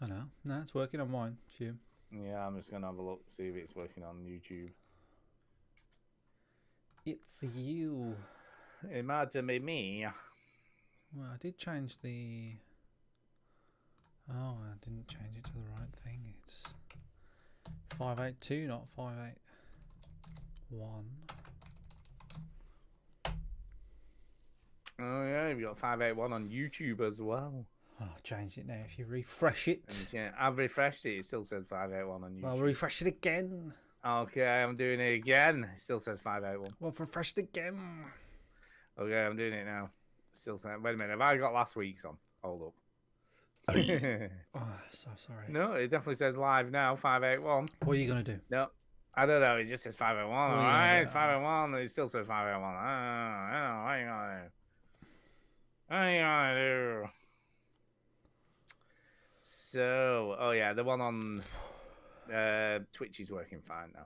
I know. No, it's working on mine. Stu. Yeah, I'm just gonna have a look, see if it's working on YouTube. It's you. It might be me. Well, I did change the. Oh, I didn't change it to the right thing. It's 582, not 581. Oh yeah, you've got 581 on YouTube as well. Oh, I've changed it now. If you refresh it. And yeah, I've refreshed it. It still says 581 on YouTube. Well, refresh it again. Okay, I'm doing it again. It still says 581. Well, refresh it again. Okay, I'm doing it now. Still saying. Wait a minute. Have I got last week's on? Hold up. Oh, so sorry. No, it definitely says live now. 581. What are you gonna do? No, I don't know. It just says 581. Well, All yeah, right, it's 581. It still says 581. I don't know. What are you gonna do? What are you gonna do? So, oh yeah, the one on Twitch is working fine now.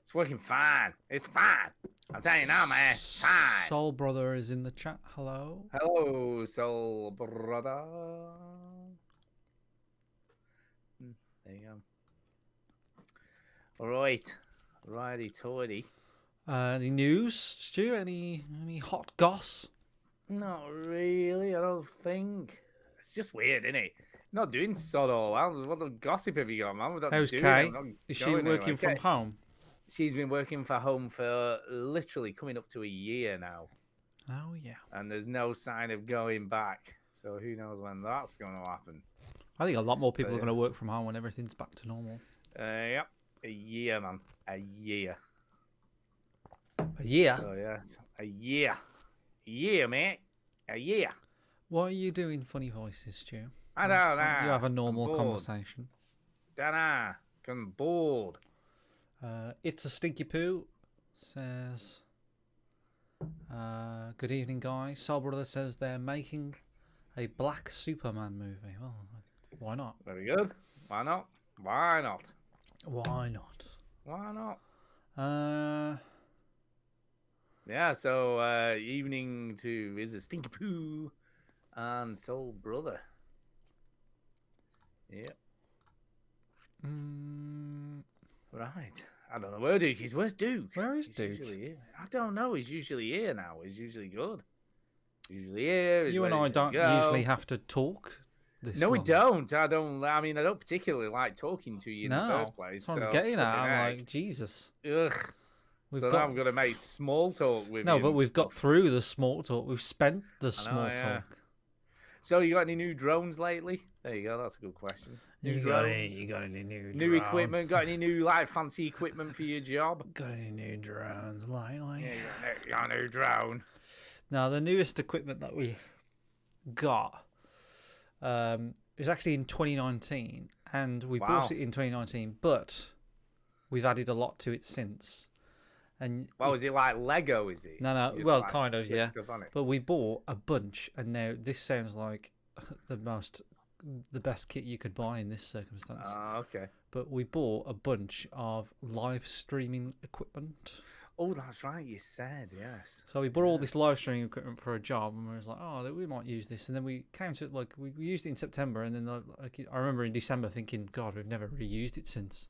It's working fine. It's fine. I'm telling you now, man. It's fine. Soul Brother is in the chat. Hello. Hello, Soul Brother. There you go. All right. Righty toity. Any news, Stu? Any hot goss? Not really, I don't think. It's just weird, isn't it? Not doing sod all. What the gossip have you got, man? We're not How's doing Kay? it. I'm not Is she going working anywhere. from Kay- home? She's been working for home for literally coming up to a year now. Oh yeah. And there's no sign of going back. So who knows when that's going to happen. I think a lot more people But, are going to work from home when everything's back to normal. Yep. A year, man. A year. A year? So yeah, a year. A year, mate. A year. Why are you doing funny voices, Stu? I don't know. You have a I'm normal bored. conversation. Don't know. I'm bored. It's a stinky poo says, good evening, guys. Soul Brother says they're making a Black Superman movie. Well, why not? Very good. Why not? Why not? Why not? Why not? Uh, Yeah, so evening to is a Stinky Poo and Soul Brother. Yep. Right. I don't know where Duke is. Where's Duke? Where is He's Duke? usually here. I don't know. He's usually here now. He's usually good. He's usually here. He's you and ready I to don't go. usually have to talk. This No, we long. don't. I don't. I mean, I don't particularly like talking to you in the first place. That's what I'm so getting at. flipping I'm heck. like, Jesus. Ugh. We've So now I'm going to make small talk with you. No, but and we've got stuff. through the small talk. We've spent the I know, small yeah. talk. So you got any new drones lately? There you go. That's a good question. New drones? You got any new New equipment? Got any new like fancy equipment for your job? Got any new drones lately? Yeah, you got a new drone. Now, the newest equipment that we got is actually in 2019, and we bought it in 2019, but we've added a lot to it since. And Well, is it like Lego? Is it? no, You just, well, like, kind of, stick yeah. stuff on it? But we bought a bunch, and now this sounds like the best kit you could buy in this circumstance. Okay. But we bought a bunch of live streaming equipment. Oh, that's right. You said yes. So we bought all this live streaming equipment for a job, and we was like, oh, we might use this. And then we came to it, like, we used it in September, and then like, I remember in December thinking, God, we've never really used it since.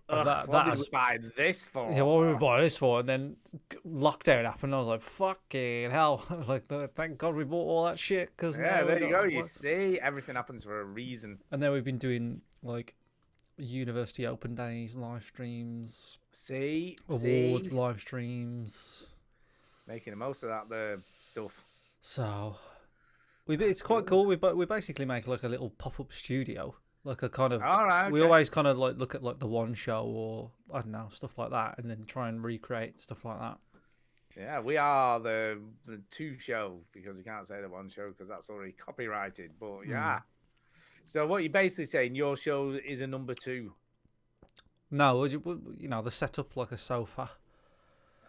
Ugh, what did we buy this for? Yeah, what did we buy this for? And then lockdown happened, and I was like, fucking hell. Like, thank God we bought all that shit. Cause Yeah, now there we you don't go. You work. see, everything happens for a reason. And then we've been doing, like, university open days, live streams, See, awards, live streams. making the most of that the stuff. So, it's quite cool. We basically make like a little pop-up studio, like a kind of. All right. We okay. always kind of like look at like the one show or I don't know stuff like that, and then try and recreate stuff like that. Yeah, we are the two show because you can't say the one show because that's already copyrighted. But yeah. So what you're basically saying, your show is a number 2. No, you know, the setup like a sofa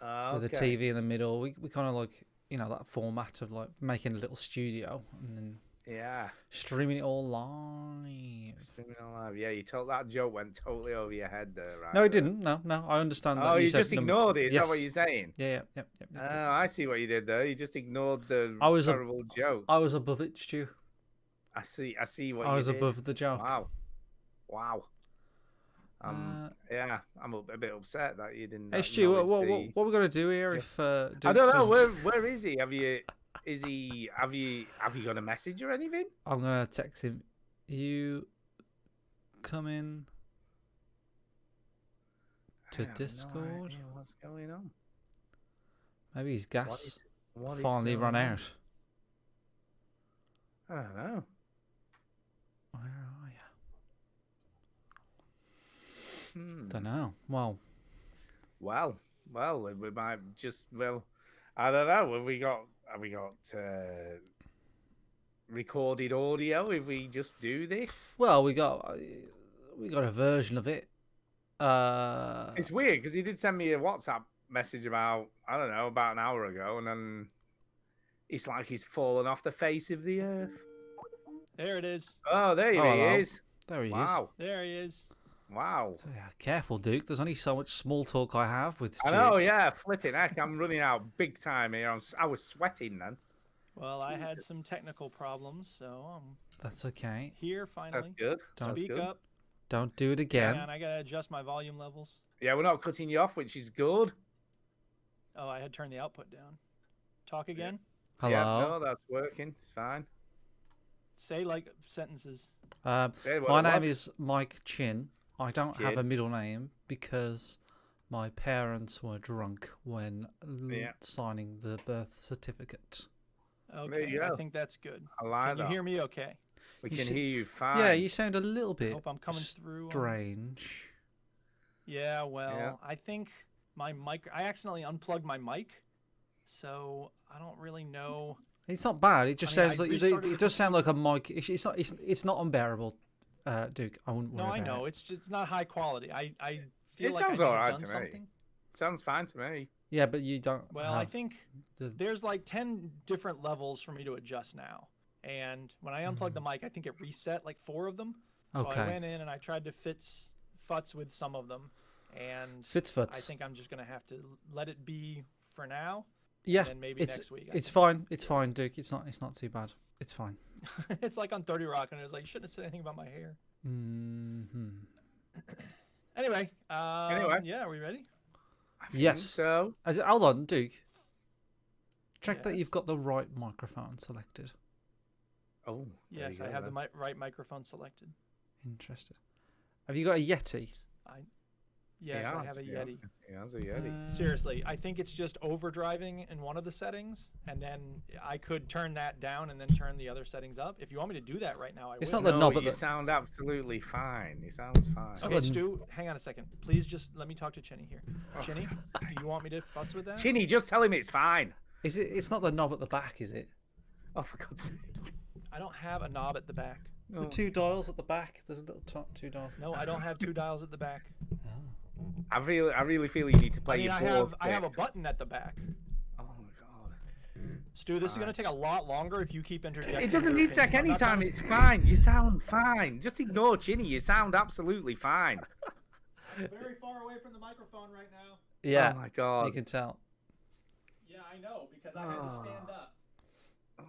with a Okay. TV in the middle. We kind of like that format of like making a little studio and then Yeah. streaming it all live. Streaming all live. Yeah, you told that joke went totally over your head there, right? No, it didn't. No, I understand. Oh, that you said just number ignored 2. it. Is Yes. that what you're saying? Yeah. Oh, I see what you did there. You just ignored the I was terrible joke. I was above it, Stu. I see what I you was did. above the joke. Wow. Yeah, I'm a bit upset that you didn't. Hey Stu, what are we gonna do here? If I Duke don't know does... where is he? Have you got a message or anything? I'm gonna text him. You come in to Discord. No idea what's going on? Maybe his gas What is finally run going on? out. I don't know. Where are you? Hmm. Don't know. Well, We might just I don't know. Have we got recorded audio? If we just do this, we got a version of it. it's weird because he did send me a WhatsApp message about an hour ago, and then it's like he's fallen off the face of the earth. There it is. Oh, there he hello. is. There he is. Wow. There he is. Wow. So, yeah, careful, Duke. There's only so much small talk I have with Stu. I know, yeah, flipping heck. I'm running out big time here. I was sweating then. Well, I had some technical problems, so I'm That's okay. here finally. That's good. That's Speak good. up. Don't do it again. And I gotta adjust my volume levels. Yeah, we're not cutting you off, which is good. Oh, I had turned the output down. Talk again. Hello. Yeah, no, that's working. It's fine. Say like sentences. Say My name what? is Mike Chin. I don't have Chin. a middle name because my parents were drunk when Yeah. signing the birth certificate. Okay, you I go. think that's good. I like Can you that. hear me okay? We You can see- hear you fine. Yeah, you sound a little bit Hope I'm coming through. strange. Yeah, well, Yeah. I think my mic. I accidentally unplugged my mic, so I don't really know. It's not bad. It just I mean, sounds I like restarted it the does sound like a mic. It's not unbearable, Duke. I wouldn't worry No, I about know it. it's just not high quality. I feel It like sounds I know alright I've to done me. something. Sounds fine to me. Yeah, but you don't. Well, I have think the... there's like 10 different levels for me to adjust now. And when I unplugged the mic, I think it reset like 4 of them. So Okay. I went in and I tried to futz with some of them. And Fitzfutz. I think I'm just going to have to let it be for now. Yeah, And then maybe it's next week. it's fine. It's fine, Duke. It's not too bad. It's fine. It's like on 30 Rock, and it was like, you shouldn't have said anything about my hair. Hmm. Anyway. Anyway. Yeah, are we ready? I think Yes. So Hold on, Duke. Check that Yes. you've got the right microphone selected. oh there Yes, you I go have then. the right microphone selected. Interested. Have you got a Yeti? Yes, I have a Yeti. He has a Yeti. Seriously, I think it's just overdriving in one of the settings, and then I could turn that down and then turn the other settings up. If you want me to do that right now, I It's will. not the No, knob at you the... sound absolutely fine. You sounds fine. not Okay, the- Stu, hang on a second. Please just let me talk to Chinny here. Chinny, do you want me to futz with that? Chinny, just tell him it's fine. Is it? It's not the knob at the back, is it? Oh, for God's sake. I don't have a knob at the back. Oh. The 2 dials at the back. There's a little top 2 dials. No, I don't have 2 dials at the back. I really feel you need to play I mean, your I have a button at the back. Oh my God. Stu, this is going to take a lot longer if you keep interjecting. It doesn't your need to take opinion. any I'm not time. trying It's fine. You sound fine. Just ignore Chinny. You sound absolutely fine. I'm very far away from the microphone right now. Yeah, Oh my God. you can tell. Yeah, I know, because I had to stand up. Oh,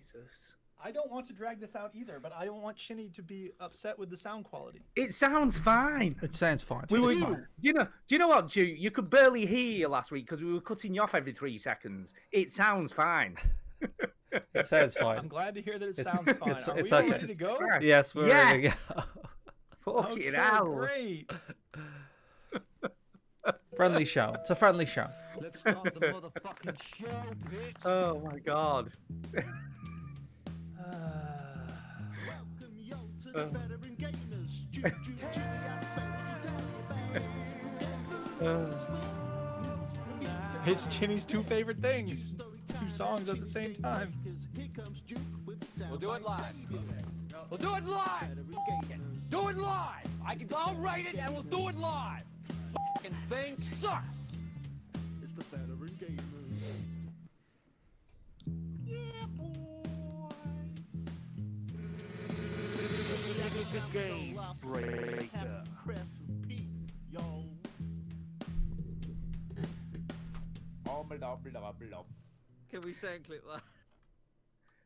Jesus. I don't want to drag this out either, but I don't want Chinny to be upset with the sound quality. It sounds fine. It sounds fine. We were, It's do fine. you know what, Ju? You could barely hear you last week because we were cutting you off every 3 seconds. It sounds fine. It sounds I'm fine. glad to hear that it It's- sounds fine. it's- Are it's we all okay. ready to go? Yes, we're ready to Yes. go. Fuck Okay, it out. great. Friendly show. It's a friendly show. Let's start the motherfucking show, bitch. Oh my God. Welcome yo to the veteran gamers. Choo, choo, choo, It's Chinny's 2 favorite things. 2 songs at the same time. We'll do it live. We'll do it live. Do it live. I'll write it and we'll do it live. Fucking thing sucks. It's the veteran gamers. Yeah, boy. This is the game breaker. Press repeat, yo. Can we sound clip that?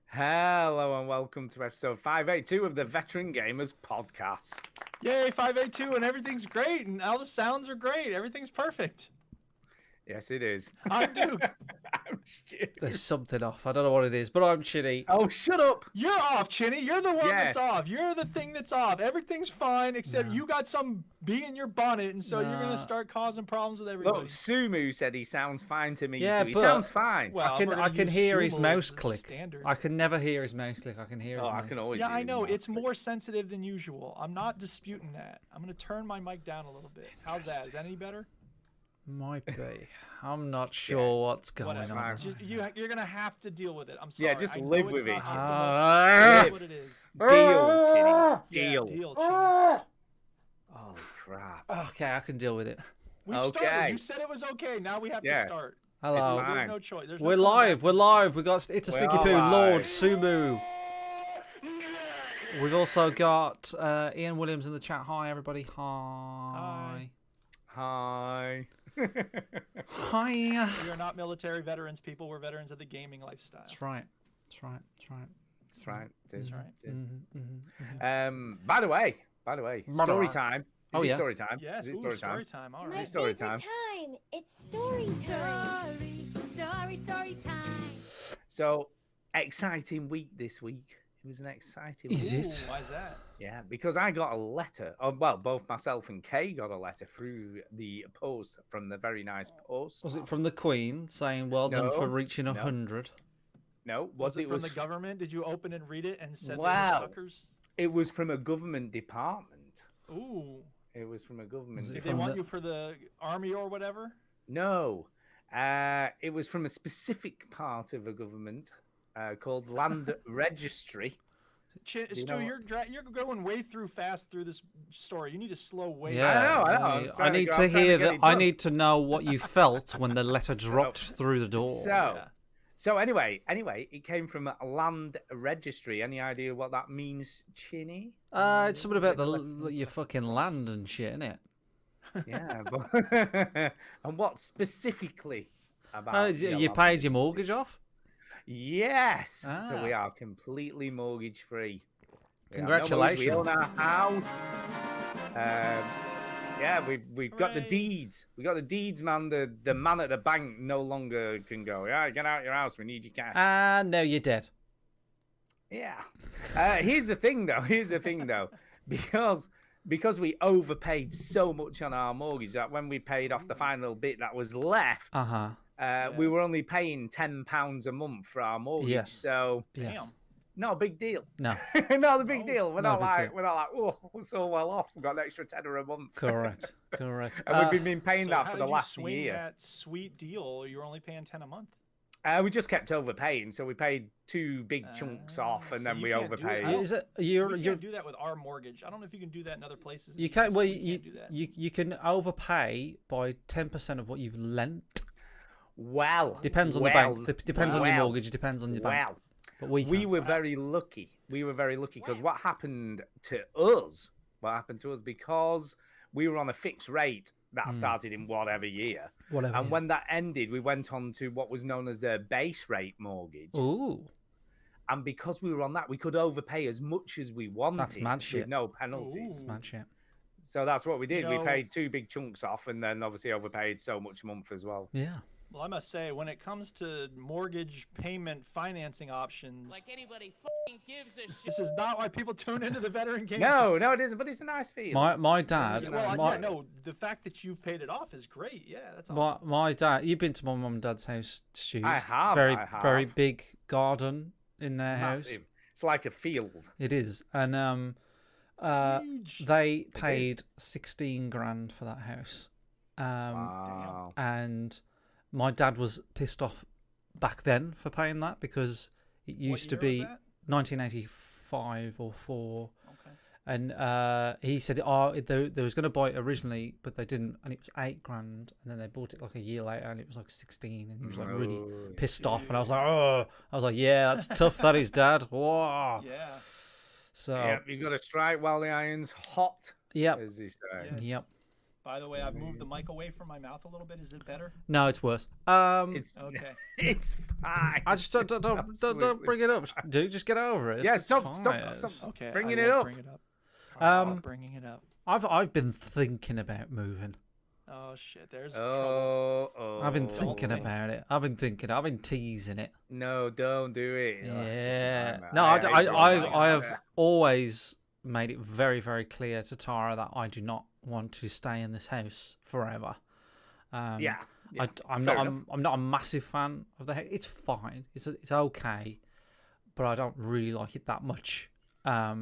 Hello and welcome to episode 582 of the Veteran Gamers Podcast. Yay, 582, and everything's great, and all the sounds are great. Everything's perfect. Yes, it is. I'm Duke. I'm Stu. There's something off. I don't know what it is, but I'm Chinny. Oh, shut up. You're off, Chinny. You're the one Yeah. that's off. You're the thing that's off. Everything's fine, except No. you got some bee in your bonnet, and so you're Nah. going to start causing problems with everybody. Look, Sumu said he sounds fine to me Yeah, too. He but- sounds fine. Well, I can we're gonna use hear his Sumo as mouse the click. standard. I can never hear his mouse click. I can hear his Oh, I mouse. can always Yeah, hear I him know. now. It's more sensitive than usual. I'm not disputing that. I'm going to turn my mic down a little bit. How's that? Is that any better? Might be. I'm not sure Yes. what's going Whatever. on. Just, you're going to have to deal with it. I'm sorry. Yeah, just I know live it's with not it. optimal. It is what it is. Deal, Chinny. Yeah, Deal. deal, Chinny. Oh, crap. Okay, I can deal with it. We've Okay. started. You said it was okay. Now we have Yeah. to start. Hello. fine. There's no choice. There's no We're coming back live. from We're this. live. We got It's a We Sticky are Poo, live. Lord Sumu. We've also got Ian Williams in the chat. Hi, everybody. Hi. Hi. Hi. We are not military veterans, people. We're veterans of the gaming lifestyle. That's right. That's right. That's right. That's right. It is. That's right. It is. Mm-hmm. By the way, story right. time. Oh, Is it yeah. story time? Yes. Is it Ooh, story story time? time. All My right. story favorite time. It's story time. Story time. So, exciting week this week. It was an exciting Is week. it? Why is that? Yeah, because I got a letter. Oh, well, both myself and Kay got a letter through the post from the very nice post. Was it from the Queen saying well done for No, reaching no. 100? No, Was what it from the government? Did you open and read it and said Wow. suckers? it was from a government department. Ooh. It was from a government Was it Did they from want the- you for the army or whatever? No, it was from a specific part of a government called Land Registry. Stu, you know you're going way through fast through this story. You need to slow way Yeah, know, I know. yeah, I'm I trying to need go- to I'm trying to hear get that. it I done. need to know what you felt when the letter So- dropped through the door. So, Yeah. so anyway, it came from a Land Registry. Any idea what that means, Chinny? It's something about your fucking land and shit, innit? Yeah, but and what specifically about? your You land? paid your mortgage off? Yes. So we Ah. are completely mortgage free. Congratulations. We own our house. Yeah, we've got the Hooray. deeds. We got the deeds, man. The man at the bank no longer can go. Yeah, get out your house. We need your cash. No, you're dead. Yeah. Here's the thing, though. Because we overpaid so much on our mortgage that when we paid off the final bit that was left, we were only paying £10 a month for our mortgage. Yes. So Yes. not a big deal. No. Not a big No, deal. We're not not a big like oh, we're so well off. We've got an extra tenner a month. Correct. Correct. And we've been paying So that how for did the you last swing year. that sweet deal? You were only paying 10 a month. We just kept overpaying, so we paid two big chunks off, and so then you we can't do it. overpaid. I don't- Is it We you're can't do that with our mortgage. I don't know if you can do that in other places. in you the can't US, well but we you can't do that. you can overpay by 10% of what you've lent. Well, Depends on the bank. Depends on your mortgage. Depends on your bank. Well, But we can. were very lucky. We were very lucky because what happened to us? Because we were on a fixed rate that started in whatever year, Whatever. and when that ended, we went on to what was known as the base rate mortgage. Ooh. And because we were on that, we could overpay as much as we wanted mad with shit. no penalties. Ooh. Mad shit. So that's what we did. You We know- paid two big chunks off, and then obviously overpaid so much a month as well. Yeah. Well, I must say, when it comes to mortgage payment financing options, Like anybody fucking gives a shit. this is not why people tune into the veteran game. No, it isn't. But it's a nice feeling. My dad. Well, my, yeah, no, the fact that you've paid it off is great. Yeah, that's awesome. my dad. You've been to my mum and dad's house, Stu. I have, Very I very have. big garden in their house. Massive. It's like a field. It is, and Huge. they paid 16 grand for that house. Wow. And my dad was pissed off back then for paying that because it What used to year was be that? 1985 or 4. Okay. And he said, they was going to buy it originally, but they didn't, and it was 8 grand. And then they bought it like a year later, and it was like 16. And he was like really Oh, pissed off. And I was like, oh, I was like, yeah, that's tough. That is, Dad. Whoa. Yeah. So, Yep, you've got to strike while the iron's hot, yep, as they say. Yes. yep. By the way, I've moved the mic away from my mouth a little bit. Is it better? No, it's worse. It's Okay. it's fine. I just don't bring it up, dude. Just get over it. Yeah, It's stop, fine. stop, stop. Okay. Bringing I it won't up. Bring it up. Stop Um, bringing it up. I've been thinking about moving. Oh shit! There's trouble. Oh, I've been Don't thinking think. about it. I've been teasing it. No, don't do it. Oh, it's just a Yeah. nightmare. No, hate it. I have always made it very, very clear to Tara that I do not want to stay in this house forever. Yeah. I'm fair not. enough. I'm not a massive fan of the house. It's fine. It's okay, but I don't really like it that much. Yeah,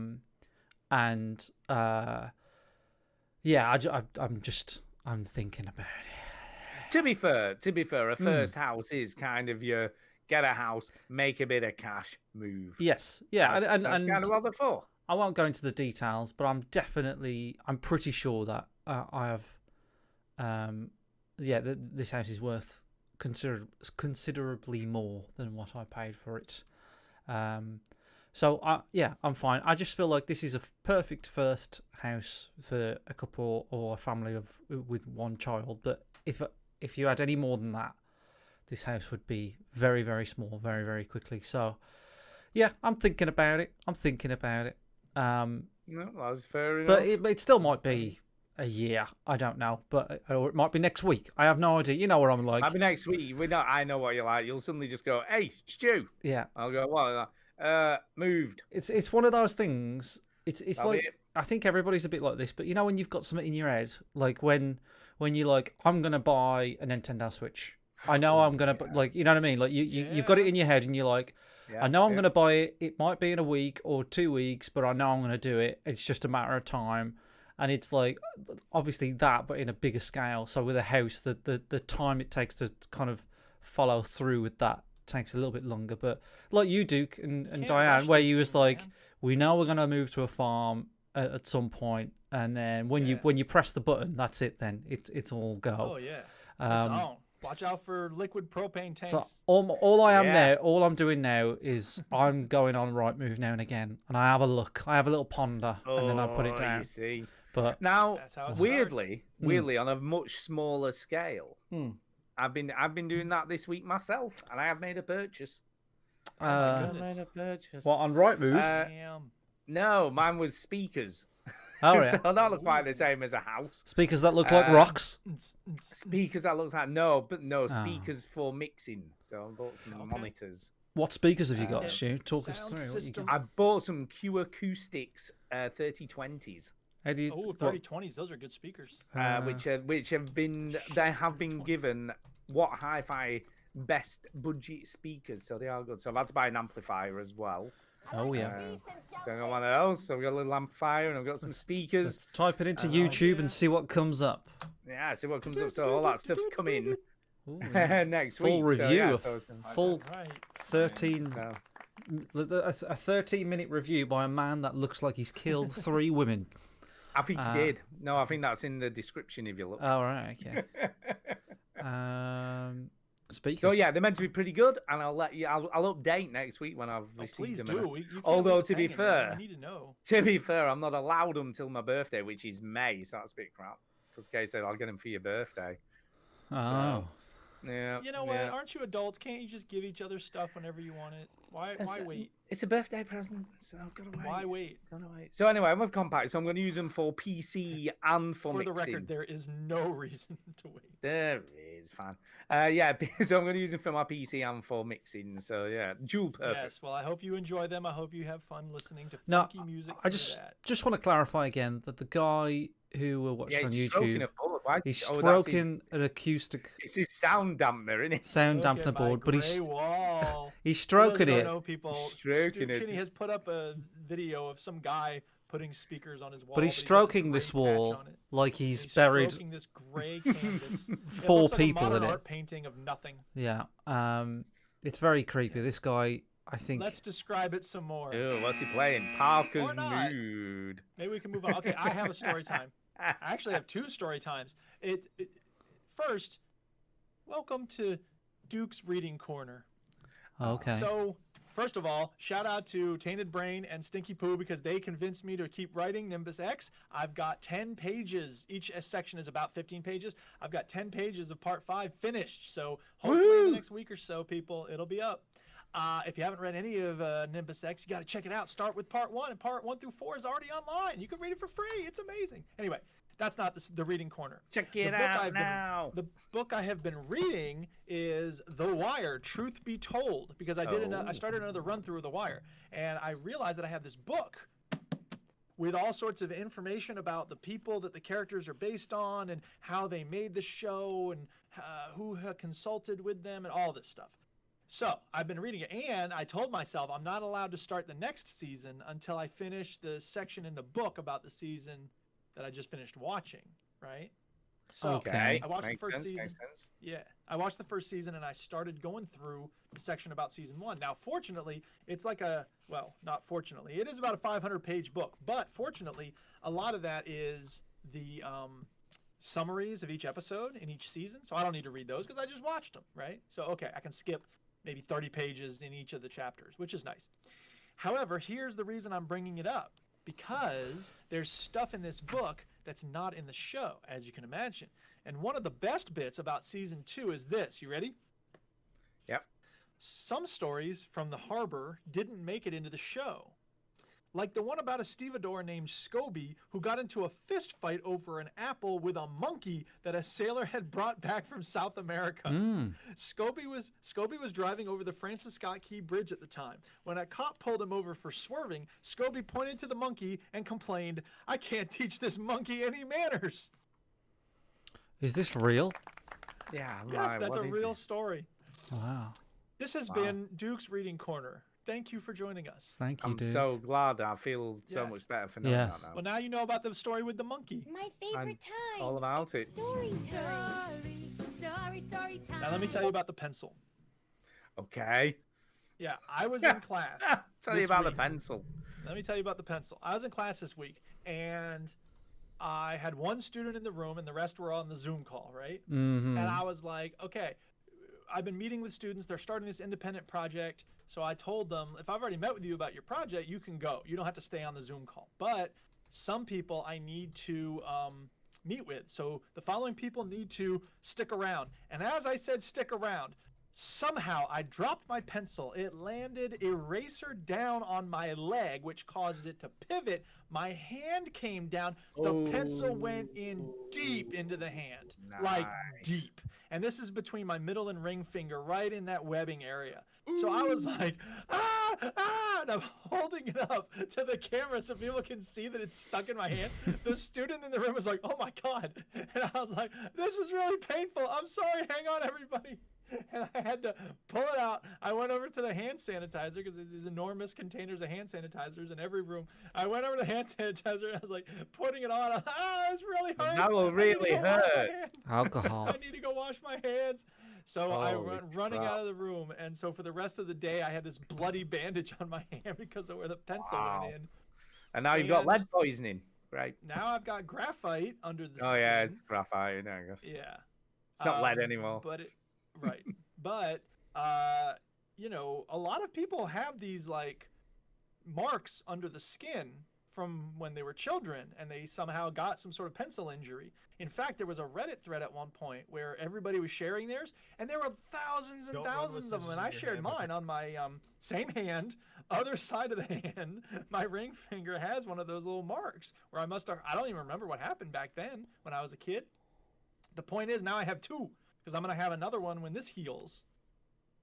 I'm thinking about it. To be fair, a first house is kind of your get a house, make a bit of cash, move. Yes, yeah, That's and kind of what they're for. I won't go into the details, but I'm pretty sure that I have, this house is worth considerably more than what I paid for it. So I'm fine. I just feel like this is a perfect first house for a couple or a family with one child. But if you had any more than that, this house would be very, very small, very, very quickly. So yeah, I'm thinking about it. No, that's fair enough. But it still might be a year. I don't know, or it might be next week. I have no idea. You know what I'm like. Maybe next week. I know what you're like. You'll suddenly just go, "Hey, Stu." Yeah. I'll go, "What? Moved." It's one of those things. It's That'll like be it. I think everybody's a bit like this, but you know when you've got something in your head, like when you're like, I'm gonna buy a Nintendo Switch. I know I'm gonna like, you know what I mean? Like you've got it in your head, and you're like, I know I'm gonna buy it. It might be in a week or 2 weeks, but I know I'm gonna do it. It's just a matter of time. And it's like obviously that, but in a bigger scale. So with a house, the time it takes to kind of follow through with that takes a little bit longer. But like you, Duke and Diane, rush where these you was things, like, man. we know we're gonna move to a farm at some point, and then when you press the button, that's it. Then it's all go. Oh yeah. It's Um, on. Watch out for liquid propane tanks. So all I am Yeah. now, all I'm doing now is I'm going on Rightmove now and again, and I have a look. I have a little ponder, and then I put it down. You see. But Now, That's how it weirdly, on a much smaller scale, Hmm. I've been doing that this week myself, and I have made a purchase. uh, goodness. Made a purchase. what on Rightmove? Damn. No, mine was speakers. Oh yeah, So that look quite the same as a house. speakers that look like rocks. Speakers that looks like speakers for mixing. So I bought some monitors. What speakers have you got, Stu? Talk us Sound through. What you system. got. I bought some Q Acoustics 3020s. How do you? Oh, what- 3020s. Those are good speakers. Which have been given what hi-fi best budget speakers, so they are good. So I've had to buy an amplifier as well. Oh yeah. So I got one of those. So I've got a little amplifier and I've got some speakers. Let's type it into YouTube and see what comes up. Yeah, see what comes up. So all that stuff's coming Ooh, next week. full review, So, yeah, a so, full Right. 13, so- a 13-minute review by a man that looks like he's killed 3 women. I think he did. No, I think that's in the description if you look. Oh right, okay. Speakers. So yeah, they're meant to be pretty good, and I'll let you. I'll update next week when I've Oh, received please them. do. You can't Although leave to be hanging, man. fair, We need to know. To be fair, I'm not allowed them till my birthday, which is May, so that's a bit crap. Because Kay said I'll get them for your birthday. Oh. Yeah. You know what? yeah. Aren't you adults? Can't you just give each other stuff whenever you want it? Why wait? It's a birthday present, so I've got to wait. Why wait? Gotta wait. So anyway, I'm with Compact, so I'm going to use them for PC and for For the mixing. record, there is no reason to wait. There is fine. Yeah, so I'm going to use them for my PC and for mixing. So yeah, dual purpose. Yes. Well, I hope you enjoy them. I hope you have fun listening to No, funky music. I through just that. want to clarify again that the guy who we're watching Yeah, on he's stroking YouTube, a board. Why- he's oh, that's stroking an acoustic It's his sound dampener, isn't it? sound Look dampener at my board, but he's gray wall. he's For those stroking who it. don't know, people, Stroking it. Chinny has put up a video of some guy putting speakers on his wall. But he's got a stroking gray this patch wall on it. like he's He's buried stroking this gray canvas. It 4 looks like people a in modern it. art painting of nothing. Yeah. It's very creepy. This guy, I think. Let's describe it some more. Oh, what's he playing? Parker's Or not. Mood. Maybe we can move on. Okay, I have a story time. I actually have 2 story times. First, welcome to Duke's Reading Corner. Okay. So, first of all, shout out to Tainted Brain and Stinky Poo because they convinced me to keep writing Nimbus X. I've got 10 pages. Each section is about 15 pages. I've got 10 pages of part 5 finished. So, hopefully in the next week or so, people, it'll be up. If you haven't read any of Nimbus X, you got to check it out. Start with part 1, and part 1 through 4 is already online. You can read it for free. It's amazing. Anyway, that's not the reading corner. Check it out now. The book I have been reading is The Wire: Truth Be Told, because I started another run through of The Wire, and I realized that I have this book with all sorts of information about the people that the characters are based on and how they made the show and who consulted with them and all this stuff. So I've been reading it, and I told myself I'm not allowed to start the next season until I finish the section in the book about the season that I just finished watching, right? So Okay. I watched Makes the first sense, season. makes sense. Yeah, I watched the first season, and I started going through the section about season 1. Now, fortunately, it's like not fortunately, it is about a 500-page book, but fortunately, a lot of that is the summaries of each episode in each season, so I don't need to read those because I just watched them, right? So, okay, I can skip maybe 30 pages in each of the chapters, which is nice. However, here's the reason I'm bringing it up, because there's stuff in this book that's not in the show, as you can imagine. And one of the best bits about season 2 is this. You ready? Yep. Some stories from the harbor didn't make it into the show. Like the one about a stevedore named Scobie who got into a fist fight over an apple with a monkey that a sailor had brought back from South America. Scobie was driving over the Francis Scott Key Bridge at the time. When a cop pulled him over for swerving, Scobie pointed to the monkey and complained, "I can't teach this monkey any manners." Is this real? Yeah, Yes, right. that's a what is real it? story. Wow. This has been Duke's Reading Corner. Thank you for joining us. Thank you, I'm dude. so glad. I feel so Yes. much better for knowing Yes. that now. Well, now you know about the story with the monkey. My favorite time. all about It's it. Story time. Now let me tell you about the pencil. Okay. Yeah, I was in class. Tell you this about week. the pencil. Let me tell you about the pencil. I was in class this week, and I had one student in the room, and the rest were on the Zoom call, right? Mm-hmm. And I was like, okay, I've been meeting with students. They're starting this independent project. So I told them, if I've already met with you about your project, you can go. You don't have to stay on the Zoom call. But some people I need to meet with. So the following people need to stick around. And as I said, stick around, somehow I dropped my pencil. It landed eraser down on my leg, which caused it to pivot. My hand came down. The pencil went in deep into the hand, like Nice. deep. And this is between my middle and ring finger, right in that webbing area. So I was like, and I'm holding it up to the camera so people can see that it's stuck in my hand. The student in the room was like, "Oh my God." And I was like, "This is really painful. I'm sorry. Hang on, everybody." And I had to pull it out. I went over to the hand sanitizer because there's these enormous containers of hand sanitizers in every room. I went over to the hand sanitizer and I was like putting it on. This really hurts. That will I need to really go wash my hurt. hands. Alcohol. I need to go wash my hands. So I Holy went running crap. out of the room. And so for the rest of the day, I had this bloody bandage on my hand because of where the pencil Wow. went in. And now you've got And- lead poisoning. Right. Now I've got graphite under the Oh, yeah, skin. it's graphite, I guess. Yeah. It's not lead anymore. But right. But you know, a lot of people have these like marks under the skin from when they were children and they somehow got some sort of pencil injury. In fact, there was a Reddit thread at one point where everybody was sharing theirs and there were thousands and Don't run with thousands of them, and I scissors in your shared hand. mine on my same hand, other side of the hand. My ring finger has one of those little marks where I don't even remember what happened back then when I was a kid. The point is now I have two because I'm going to have another one when this heals.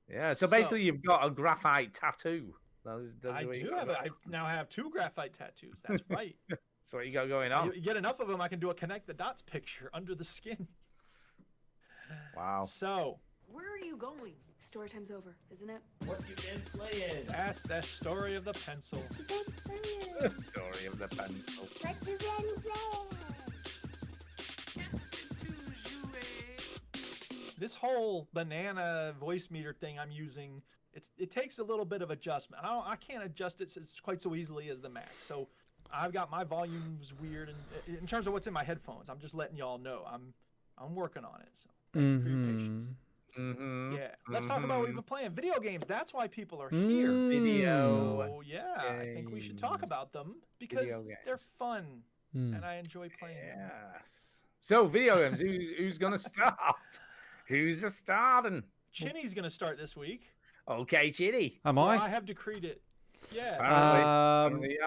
Yeah, so basically you've got a graphite tattoo. That's I what you do got have it. I now have two graphite tattoos. That's right. That's what you got going on. You get enough of them, I can do a connect the dots picture under the skin. Wow. So Where are you going? Story time's over, isn't it? What you been playing? that's that story of the pencil. Story of the pencil. What you been playing? This whole banana voice meter thing I'm using, it takes a little bit of adjustment. I can't adjust it quite so easily as the Mac. So I've got my volumes weird, and in terms of what's in my headphones, I'm just letting y'all know I'm working on it. So thank you for your patience. Yeah. Let's talk about what we've been playing. Video games. That's why people are here. So, yeah, I think we should talk about them because they're fun and I enjoy playing them. Yes. So, video games. Who's going to start? Who's starting? Chinny's going to start this week. Okay, Chinny. Am I? I have decreed it. Yeah. Apparently,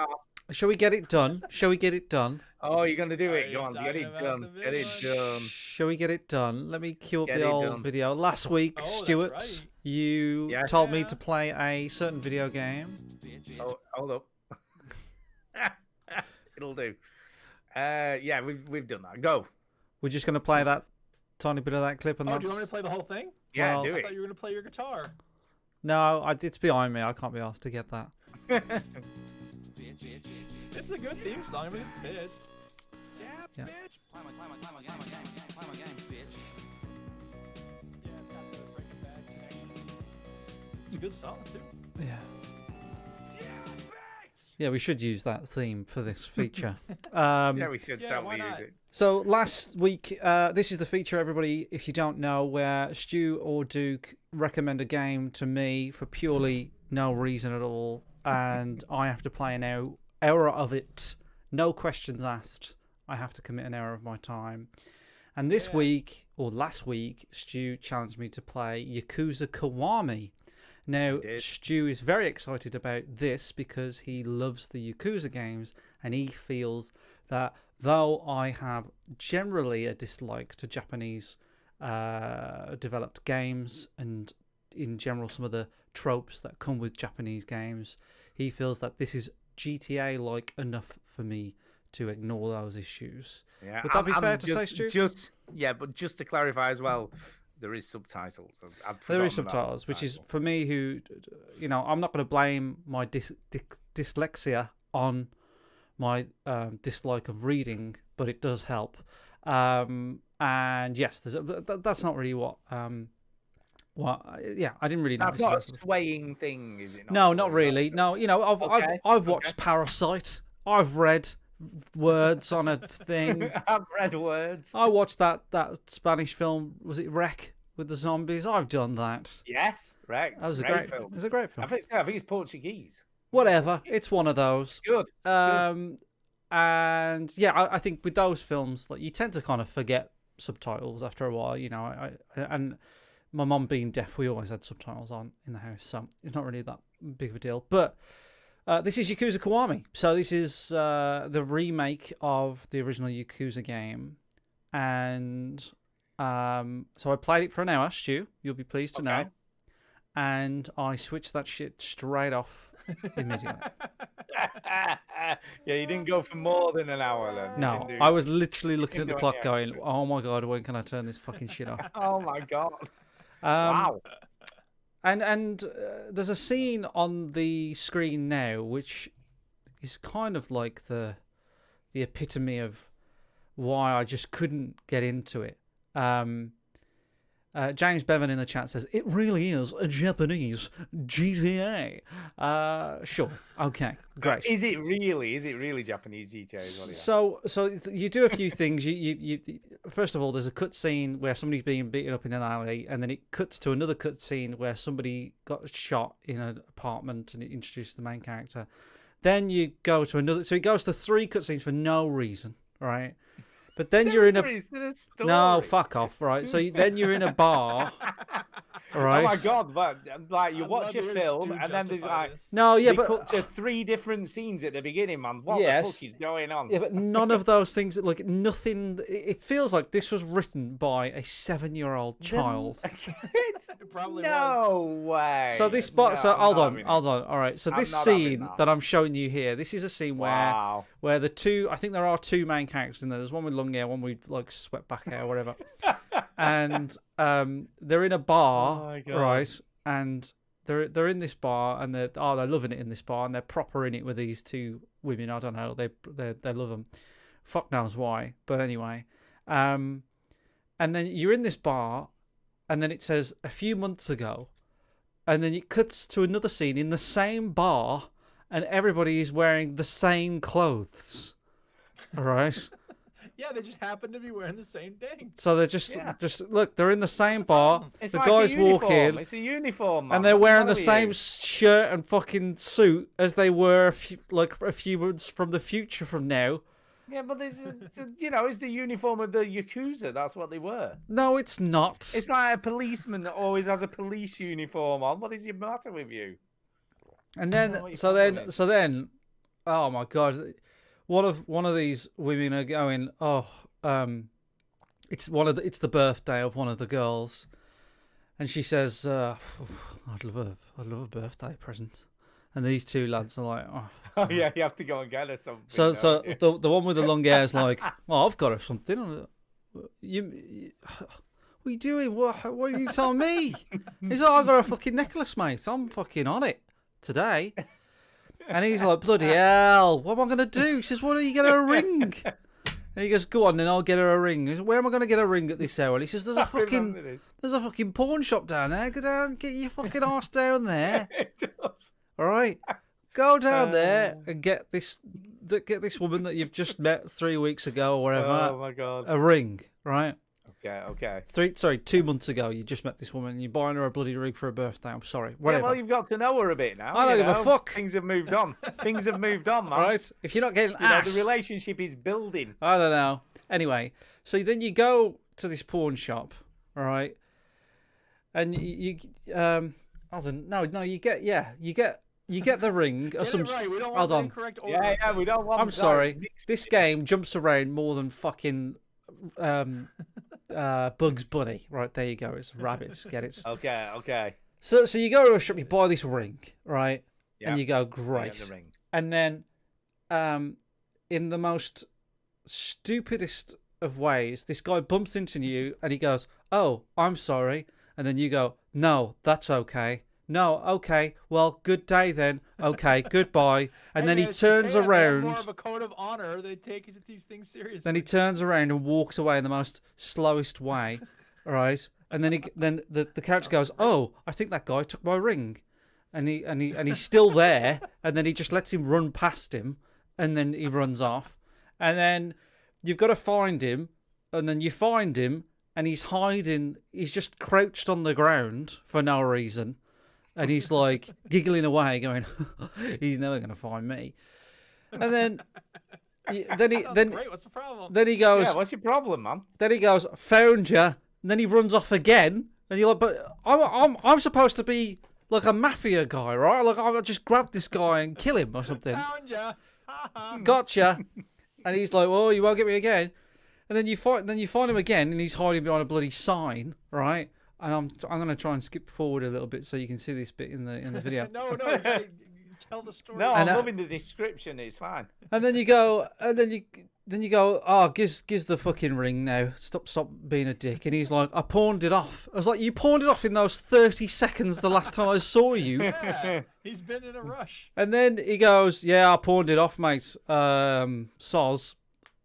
shall we get it done? Shall we get it done? Oh, you're going to do it. Go on, get it done. Get it done. Shall we get it done? Let me cue up the old video. Last week, Stuart, you told me to play a certain video game. Oh, hold up. It'll do. Yeah, we've done that. Go. We're just going to play that tiny bit of that clip. And do you want me to play the whole thing? Yeah, do I it. thought you were going to play your guitar. No, it's behind me. I can't be asked to get that. It's a good theme song. I mean, it fits. Yeah. It's a good song too. Yeah. Yeah, we should use that theme for this feature. Yeah, we should totally use it. So last week, this is the feature, everybody, if you don't know, where Stu or Duke recommend a game to me for purely no reason at all, and I have to play an hour of it, no questions asked. I have to commit an hour of my time. And this week, or last week, Stu challenged me to play Yakuza Kiwami. Now, Stu is very excited about this because he loves the Yakuza games and he feels that though I have generally a dislike to Japanese developed games and in general some of the tropes that come with Japanese games, he feels that this is GTA-like enough for me to ignore those issues. Yeah, would that be fair to say, Stu? But just to clarify as well, there is subtitles. There is subtitles, which is for me who, I'm not going to blame my dyslexia on my dislike of reading, but it does help. And yes, that's not really what. I didn't really know. That's not a swaying thing, is it? No, not really. No, I've watched Parasite. I've read words on a thing. I've read words. I watched that Spanish film. Was it Wreck with the zombies? I've done that. Yes, Wreck. That was a great film. It was a great film. I think it's Portuguese. Whatever. It's one of those. Good. And yeah, I think with those films, like you tend to kind of forget subtitles after a while. And my mum being deaf, we always had subtitles on in the house, so it's not really that big of a deal. But this is Yakuza Kiwami. So this is the remake of the original Yakuza game. And so I played it for an hour, Stu. You'll be pleased to know. And I switched that shit straight off immediately. Yeah, you didn't go for more than an hour then. No, I was literally looking at the clock going, oh my God, when can I turn this fucking shit off? Oh my God. Wow. And there's a scene on the screen now which is kind of like the epitome of why I just couldn't get into it. James Bevan in the chat says, it really is a Japanese GTA. Sure. Okay, great. Is it really Japanese GTA? So you do a few things. You first of all, there's a cut scene where somebody's being beaten up in an alley, and then it cuts to another cut scene where somebody got shot in an apartment, and it introduces the main character. Then you go to another. So it goes to 3 cut scenes for no reason, right? But then you're in a no, fuck off, right? So then you're in a bar, right? Oh my God! But like you watch a film and then there's like but cut to 3 different scenes at the beginning, man. What the fuck is going on? Yeah, but none of those things. Like nothing. It feels like this was written by a 7-year-old child. It probably no way. So this spot. So hold on. All right. So this scene that I'm showing you here. This is a scene where the two. I think there are 2 main characters in there. There's one with long hair, one with like swept back hair or whatever. And they're in a bar, right? And they're in this bar, and they're loving it in this bar, and they're proper in it with these 2 women. I don't know. They love them. Fuck knows why, but anyway. And then you're in this bar, and then it says a few months ago, and then it cuts to another scene in the same bar, and everybody is wearing the same clothes. All right. Yeah, they just happen to be wearing the same thing. So they're just look. They're in the same bar. It's the like guys walk in. It's a uniform, man. And they're What's wearing wrong the with same you? shirt and fucking suit as they were a few months from the future from now. Yeah, but it's the uniform of the Yakuza. That's what they were. No, it's not. It's like a policeman that always has a police uniform on. What is the matter with you? And then, so then, oh my god, one of these women are going, it's the birthday of one of the girls, and she says, I'd love a birthday present. And these two lads are like, oh yeah, you have to go and get her something. So don't the one with the long hair is like, oh, I've got her something. What are you doing? What are you telling me? He's like, I got a fucking necklace, mate. I'm fucking on it today. And he's like, bloody hell, what am I going to do? He says, why don't you get her a ring? And he goes, go on, then I'll get her a ring. He says, where am I going to get a ring at this hour? And he says, there's a fucking pawn shop down there. Go down, get your fucking arse down there. It does. All right, go down there and get this woman that you've just met 3 weeks ago or whatever. Oh my god, a ring, right? Okay. 2 months ago, you just met this woman and you're buying her a bloody ring for her birthday. I'm sorry, whatever. Yeah, well, you've got to know her a bit now. I don't give a fuck. Things have moved on. Things have moved on, man. Right? If you're not getting the relationship is building. I don't know. Anyway, so then you go to this pawn shop, all right? And you get the ring or some. Right. We don't want Hold on. incorrect order. Yeah, we don't want. I'm sorry. This game jumps around more than fucking Bugs Bunny. Right, there you go. It's rabbits. Get it? Okay. So you go to a shop, you buy this ring, right? Yeah. And you go, I get great. the ring. And then, in the most stupidest of ways, this guy bumps into you and he goes, "Oh, I'm sorry." And then you go, "No, that's okay." "No, okay. Well, good day then. Okay, goodbye." And then he turns around. More of a code of honor. They take these things seriously. Then he turns around and walks away in the most slowest way, right? And then the character goes, "Oh, I think that guy took my ring," and he's still there. And then he just lets him run past him, and then he runs off. And then you've got to find him, and then you find him, and he's hiding. He's just crouched on the ground for no reason. And he's like giggling away, going, "He's never going to find me." And then great. What's the problem? Then he goes, "Yeah, what's your problem, man?" Then he goes, "Found you." And then he runs off again. And you're like, "But I'm supposed to be like a mafia guy, right? Like I just grab this guy and kill him or something." Found ya. Gotcha. And he's like, "Well, you won't get me again." And then you find him again, and he's hiding behind a bloody sign, right? And I'm going to try and skip forward a little bit so you can see this bit in the video. No, you gotta tell the story. No, I'm loving the description. It's fine. And then you go, "Oh, gives the fucking ring now. Stop being a dick." And he's like, "I pawned it off." I was like, "You pawned it off in those 30 seconds the last time I saw you." Yeah, he's been in a rush. And then he goes, "Yeah, I pawned it off, mate. Soz."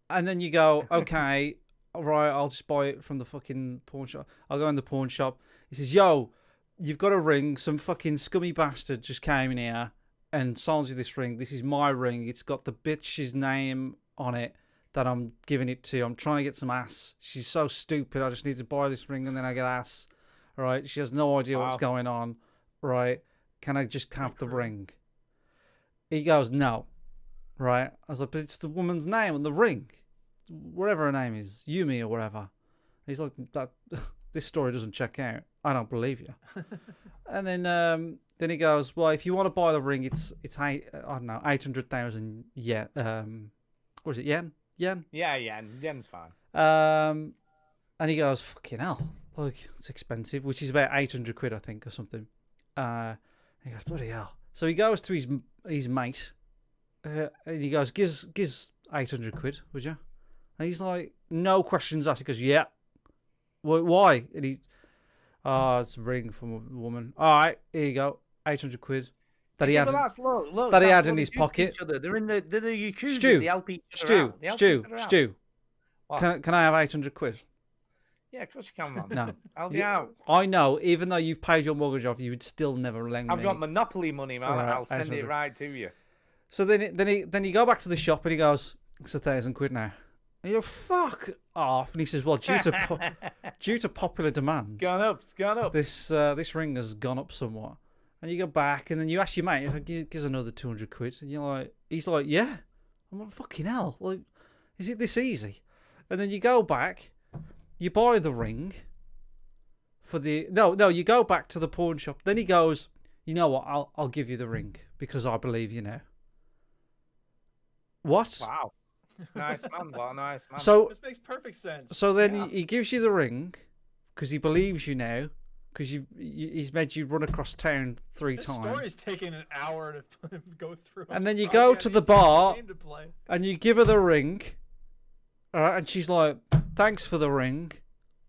And then you go, "Okay. All right, I'll just buy it from the fucking pawn shop." I'll go in the pawn shop. He says, "Yo, you've got a ring. Some fucking scummy bastard just came in here and sold you this ring. This is my ring. It's got the bitch's name on it that I'm giving it to. I'm trying to get some ass. She's so stupid. I just need to buy this ring and then I get ass. All right? She has no idea what's going on. Right? Can I just have the ring?" He goes, "No." Right? I was like, "But it's the woman's name on the ring. Whatever her name is, Yumi or whatever." He's like, "That this story doesn't check out. I don't believe you." And then he goes, "Well, if you want to buy the ring, it's 800,000 yen. What is it, yen? Yen? Yeah, yen's fine." And he goes, "Fucking hell, like it's expensive," which is about 800 quid, I think, or something. And he goes, "Bloody hell!" So he goes to his mate, and he goes, "Gives 800 quid, would you?" And he's like, no questions asked. He goes, "Yeah." "Why?" And it's a ring from a woman. "All right, here you go, 800 quid. That he had in his pocket. They're in the Yakuza. Stu, they help each other out. Stu. Can I have 800 quid? Yeah, of course you can, man. No. Help you out. I know, even though you've paid your mortgage off, you would still never lend me. I've got Monopoly money, man. Right, I'll send 800. it right to you. So then you go back to the shop and he goes, "It's 1,000 quid now." And you're fuck off. And he says, well, due to popular demand, It's gone up. this ring has gone up somewhat. And you go back, and then you ask your mate, like, gives another 200 quid. And you're like, he's like, yeah. I'm like, fucking hell. Like, is it this easy? And then you go back, you buy the ring for the... No, you go back to the pawn shop. Then he goes, you know what, I'll give you the ring because I believe you now. What? Wow. Nice man, what a nice man. So, This makes perfect sense. so then he gives you the ring because he believes you now because he's made you run across town 3 This times. story's taking an hour to go through. And then you I'm go sorry, to I the need bar game to play. and you give her the ring. All right, and she's like, thanks for the ring.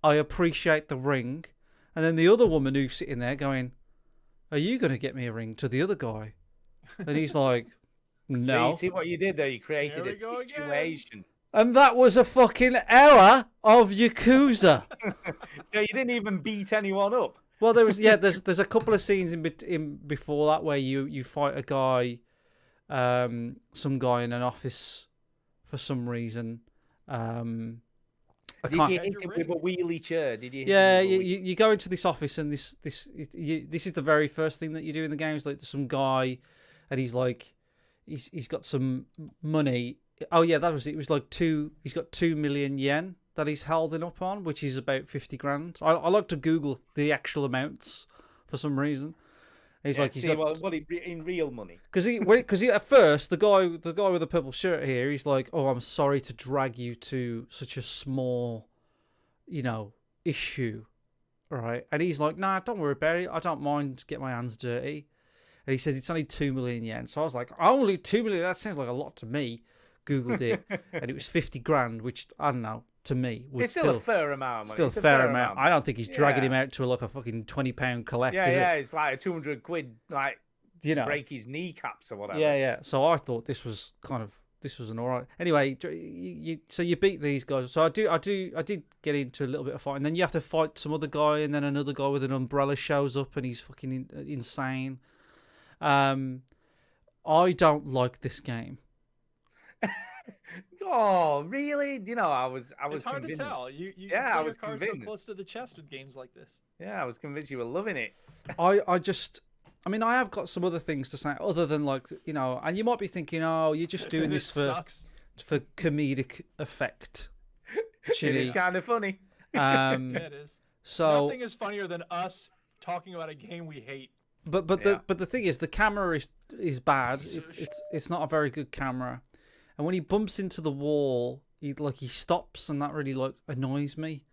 I appreciate the ring. And then the other woman who's sitting there going, are you going to get me a ring to the other guy? And he's like, So no. you see what you did there? You created Here a we go again. situation. And that was a fucking hour of Yakuza. So you didn't even beat anyone up. Well, there's a couple of scenes in before that where you fight a guy, some guy in an office for some reason. Did you hit him with a wheelie chair? Did you? Yeah, you go into this office and this is the very first thing that you do in the game. Is like there's some guy, and he's like, he's got some money. Oh yeah, that was it. It was like he's got 2 million yen that he's holding up on, which is about 50 grand. I like to Google the actual amounts for some reason. He's like, he's got what in real money? because he at first the guy with the purple shirt here, he's like, oh, I'm sorry to drag you to such a small, issue, right? And he's like, nah, don't worry about it. I don't mind getting my hands dirty. And he says it's only 2 million yen. So I was like, only 2 million? That sounds like a lot to me. Googled it, and it was 50 grand, which I don't know. To me, it's still a fair amount. Still a fair amount. I don't think he's dragging him out to like a fucking £20 collect. Yeah, it's like a 200 quid, like break his kneecaps or whatever. Yeah. So I thought this was an alright. Anyway, so you beat these guys. So I did get into a little bit of fight, and then you have to fight some other guy, and then another guy with an umbrella shows up, and he's fucking insane. I don't like this game. Oh, really? I was It's hard convinced. to tell. You I play was your cards convinced. so close to the chest with games like this. Yeah, I was convinced you were loving it. I have got some other things to say other than and you might be thinking, oh, you're just doing this for comedic effect. It is kind of funny. Yeah, it is. So nothing is funnier than us talking about a game we hate. But the thing is, the camera is bad. It's not a very good camera. And when he bumps into the wall, he stops, and that really annoys me.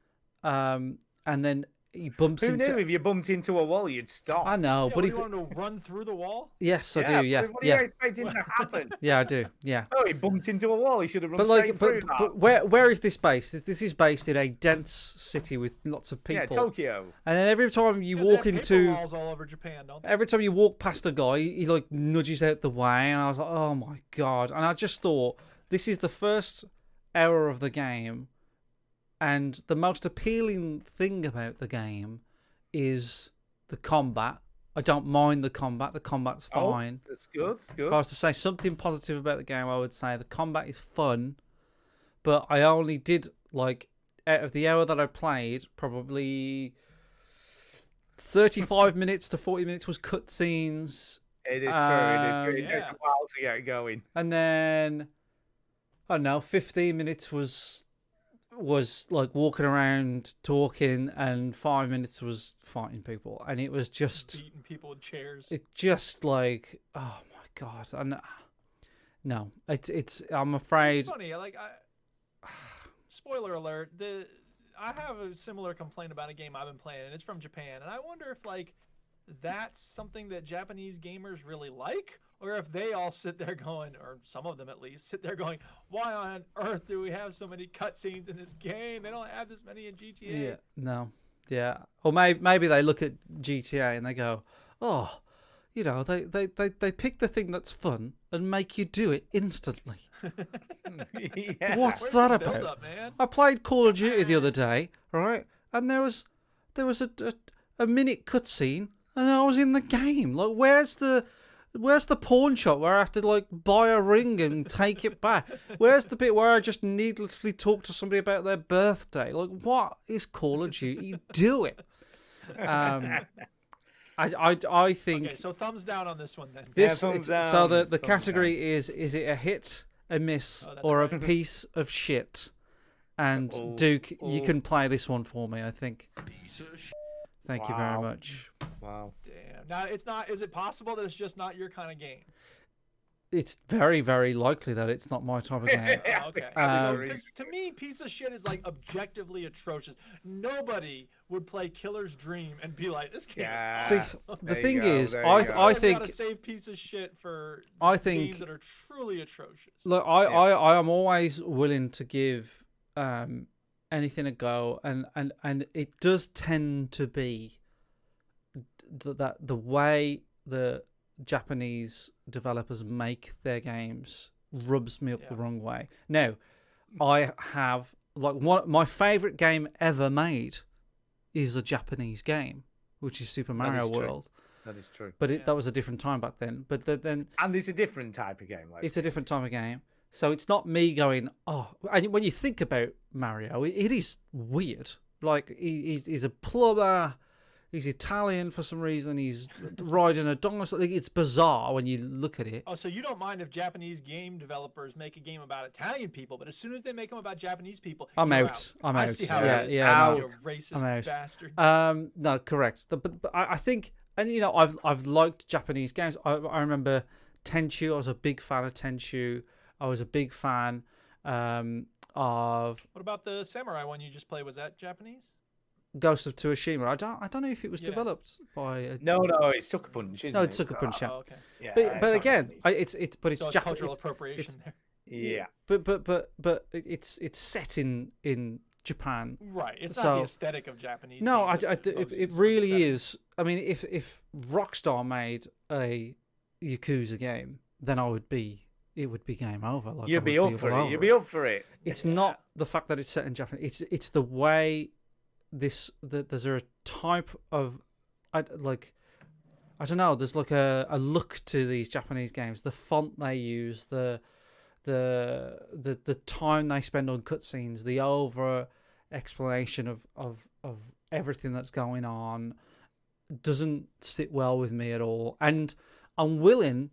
And then he bumps Who into... knew if you bumped into a wall, you'd stop? I know, but you want to run through the wall? Yes, I do. Yeah, What are you expecting to happen? Yeah, I do. Yeah. Oh, he bumped into a wall. He should have run straight through that. But where is this based? This is based in a dense city with lots of people. Yeah, Tokyo. And then every time you walk they have into... paper walls all over Japan, don't they? Every time you walk past a guy, he nudges out the way, and I was like, oh my God. And I just thought, this is the first hour of the game, and the most appealing thing about the game is the combat. I don't mind the combat. The combat's fine. That's good. That's good. If I was to say something positive about the game, I would say the combat is fun, but I only did, out of the hour that I played, probably 35 minutes to 40 minutes was cutscenes. It is true. It is true. It takes a while to get going. And then, I don't know, 15 minutes was walking around talking, and 5 minutes was fighting people, and it was just beating people with chairs. It just oh my God. And no, it's I'm afraid It's funny, spoiler alert, I have a similar complaint about a game I've been playing, and it's from Japan, and I wonder if that's something that Japanese gamers really like, or if they all sit there going, or some of them at least, sit there going, why on earth do we have so many cutscenes in this game? They don't have this many in GTA. Yeah, no. Yeah. Or maybe they look at GTA and they go, oh, they pick the thing that's fun and make you do it instantly. Yeah. What's Where's that the about? build-up, man? I played Call of Duty the other day, right? And there was a minute cutscene, and I was in the game. Where's the Where's the pawn shop where I have to like buy a ring and take it back? Where's the bit where I just needlessly talk to somebody about their birthday? Like, what is Call of Duty doing? I think. Okay, so thumbs down on this one then. So the category is it a hit, a miss, or a piece of shit? And Duke, you can play this one for me, I think. Thank you very much. Wow. Damn. Now it's not. Is it possible that it's just not your kind of game? It's very, very likely that it's not my type of game. Okay. So, to me, piece of shit is like objectively atrocious. Nobody would play Killer's Dream and be like, "This game." See, the thing is, I think gotta save piece of shit for games that are truly atrocious. Look, I am always willing to give anything a go, and it does tend to be that the way the Japanese developers make their games rubs me up the wrong way. Now, I have my favorite game ever made is a Japanese game, which is Super Mario World. That is true. But that was a different time back then. But then, and it's a different type of game. It's a different type of game. So it's not me going, oh. And when you think about Mario, it is weird. Like he's a plumber. He's Italian for some reason. He's riding a dinosaur. It's bizarre when you look at it. Oh, so you don't mind if Japanese game developers make a game about Italian people, but as soon as they make them about Japanese people, I'm out. I see how yeah, it is. yeah, You racist bastard. No, correct. But I think, and you know, I've liked Japanese games. I remember Tenchu. I was a big fan of Tenchu. I was a big fan of. What about the samurai one you just played? Was that Japanese? Ghost of Tsushima. I don't know if it was developed by. No, it's Sucker Punch. Isn't it's Sucker Punch. Oh, okay. Yeah, but again, it's so cultural appropriation there. Yeah. But it's set in Japan. Right. It's not the aesthetic of Japanese. No, it really is. I mean, if Rockstar made a Yakuza game, then it would be game over. Like, You'd be up for it. You'd be up for it. It's not the fact that it's set in Japan. It's the way there's a type of I don't know. There's like a look to these Japanese games. The font they use, the time they spend on cutscenes, the over explanation of everything that's going on doesn't sit well with me at all. And I'm willing.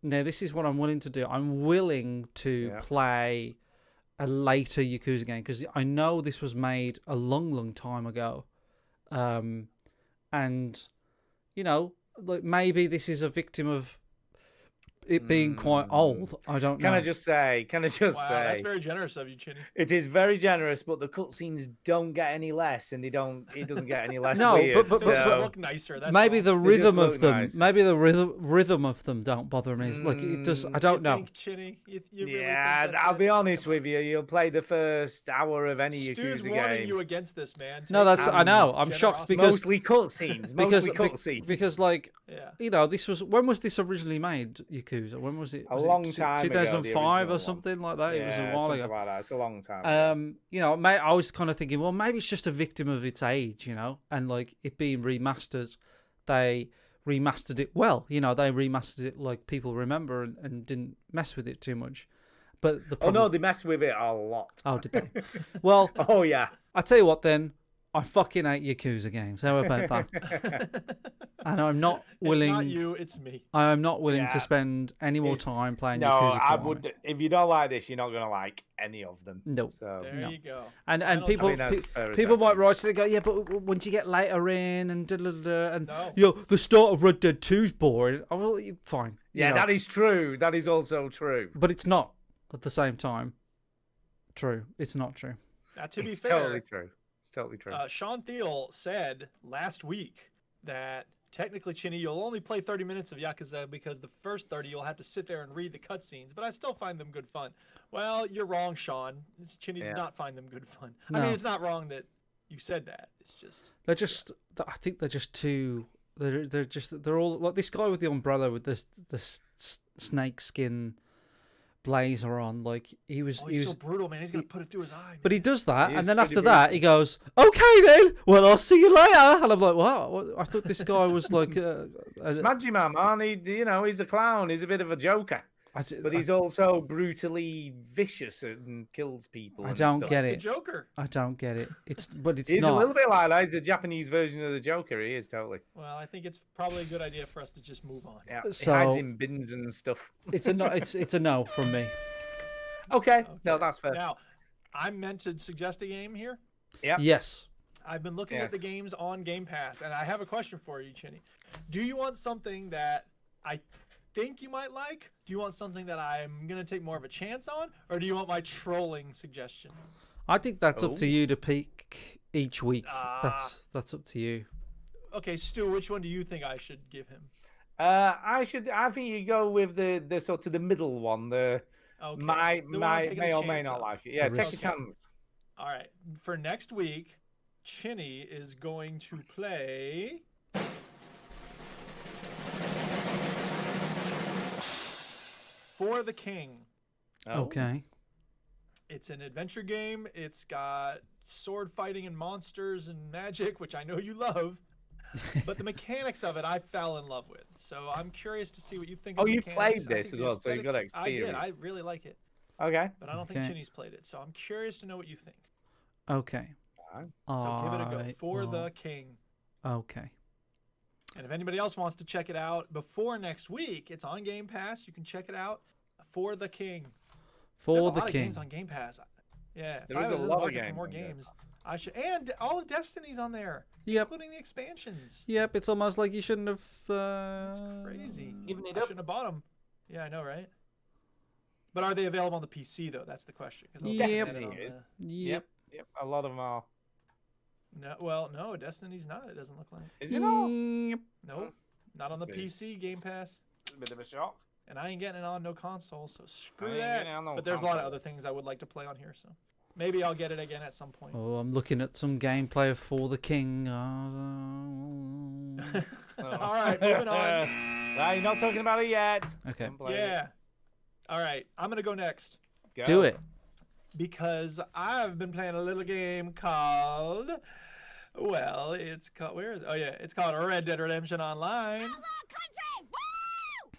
Now, this is what I'm willing to do. I'm willing to play a later Yakuza game because I know this was made a long, long time ago, and you know, like maybe this is a victim of it being quite old. I don't know. Can I just say? Wow, that's very generous of you, Chinny. It is very generous, but the cutscenes don't get any less, and it doesn't get any less. No, weird, but they look nicer. That's maybe all. the rhythm of them. Nicer. Maybe the rhythm of them don't bother me. Like it does. I don't know. Think, Chinny? You really Yeah, think I'll be honest with you. You'll play the first hour of any Stu's Yakuza warning game. you against this, man. No, that's I know. I'm shocked because mostly cutscenes. Because like you know, this was when was this originally made? Yakuza. When was it? A long time ago. 2005 or something like that. Yeah, it was a while ago. Like that. It's a long time ago. You know, I was kind of thinking, well, maybe it's just a victim of its age, you know, and like it being remastered, they remastered it well. You know, they remastered it like people remember and didn't mess with it too much. But the problem... Oh no, they messed with it a lot. Oh, did they? Well, oh yeah. I tell you what, then. I fucking hate Yakuza games. How about that? And I'm not willing. It's not you, it's me. I am not willing to spend any more time playing Yakuza. No, I would. If you don't like this, you're not gonna like any of them. No. So, there you go. And people might write to go, yeah, but once you get later in and the start of Red Dead 2's boring. Oh, well, fine. Yeah, that is true. That is also true. But it's not at the same time. True. It's not true. Now, to be it's fair, totally true. Totally true. Sean Thiel said last week that technically, Chinny, you'll only play 30 minutes of Yakuza because the first 30 you'll have to sit there and read the cutscenes, but I still find them good fun. Well, you're wrong, Sean. Chinny did not find them good fun. No. I mean, it's not wrong that you said that. It's just I think they're just too. They're all like this guy with the umbrella with the snake skin blazer on. Like he was. Oh, he's so brutal, man. He's gonna put it through his eye. But he does that, He and is then pretty after that, he goes, "Okay then. Well, I'll see you later." And I'm like, "Wow, I thought this guy was like." It's Magiman, man. He's a clown. He's a bit of a joker. But he's also brutally vicious and kills people. I don't get The it. Joker. I don't get it. It's He's not. a little bit like that. He's the Japanese version of the Joker. He is totally. Well, I think it's probably a good idea for us to just move on. Yeah. So- he hides in bins and stuff. It's a no. It's a no from me. Okay. No, that's fair. Now, I'm meant to suggest a game here. Yeah. Yes. I've been looking at Yes. the games on Game Pass, and I have a question for you, Chinny. Do you want something that I think you might like? Do you want something that I'm going to take more of a chance on? Or do you want my trolling suggestion? I think that's up to Oh. you to pick each week. That's up to you. Okay, Stu, which one do you think I should give him? I think you go with the sort of the middle one. The Okay. may the one I'm taking a or may chance not of. like it. Yeah, The take a risk. chance. All right. For next week, Chinny is going to play... For the King. Oh. Okay. It's an adventure game. It's got sword fighting and monsters and magic, which I know you love. But the mechanics of it, I fell in love with. So I'm curious to see what you think. Oh, of the you've mechanics. played I this think as the well, so you've got aesthetics- I did. experience. I really like it, Okay. but I don't think Okay. Chinny's played it. So I'm curious to know what you think. Okay. So give it a go. I For will- the King. Okay. And if anybody else wants to check it out before next week, it's on Game Pass. You can check it out. For the King. For There's a the lot of King. games on Game Pass. Yeah, if There I is a was in the lot of market for games more on Game games, Pass. I should. And all of Destiny's on there, Yep. including the expansions. Yep. It's almost like you shouldn't have. That's crazy. Giving it I up. shouldn't have bought them. Yeah, I know, right? But are they available on the PC though? That's the question. 'cause Yep. Destiny is. Yep. Yep. A lot of them are. No, well, no, Destiny's not. It doesn't look like. Is it not? Yep. Nope, not on the Destiny's- PC Game Pass. It's a bit of a shock. And I ain't getting it on no console, so screw ain't that. getting it on no But there's a lot of console. other things I would like to play on here, so maybe I'll get it again at some point. Oh, I'm looking at some gameplay of For the King. All right, moving on. Right, you're not talking about it yet. Okay. Haven't played it. Yeah. All right, I'm gonna go next Go. Do it. because I've been playing a little game called. Well, it's called. Where is it? Oh yeah, it's called Red Dead Redemption Online.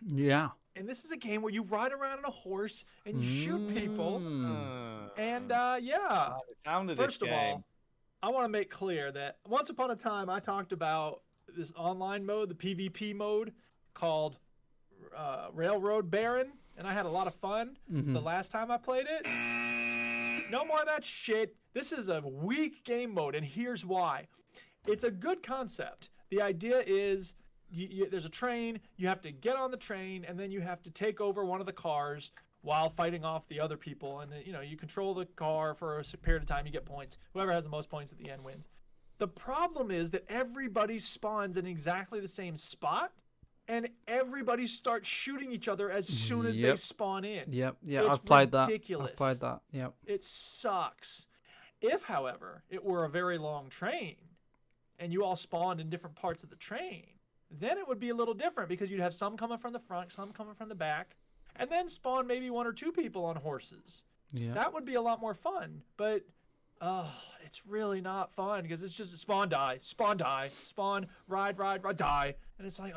Yeah. And this is a game where you ride around on a horse and you shoot people. Mm. And yeah. The sound of First this of game. all, I want to make clear that once upon a time I talked about this online mode, the PvP mode, called Railroad Baron, and I had a lot of fun the last time I played it. No more of that shit. This is a weak game mode, and here's why. It's a good concept. The idea is there's a train, you have to get on the train, and then you have to take over one of the cars while fighting off the other people. And you control the car for a period of time, you get points. Whoever has the most points at the end wins. The problem is that everybody spawns in exactly the same spot, and everybody starts shooting each other as soon as they Yep. spawn in. Yep. Yeah. It's I've played ridiculous. that. I've played that. Yep. It sucks. If, however, it were a very long train and you all spawned in different parts of the train, then it would be a little different because you'd have some coming from the front, some coming from the back, and then spawn maybe one or two people on horses. Yeah. That would be a lot more fun. But it's really not fun because it's just spawn, die, spawn, ride, die. And it's like,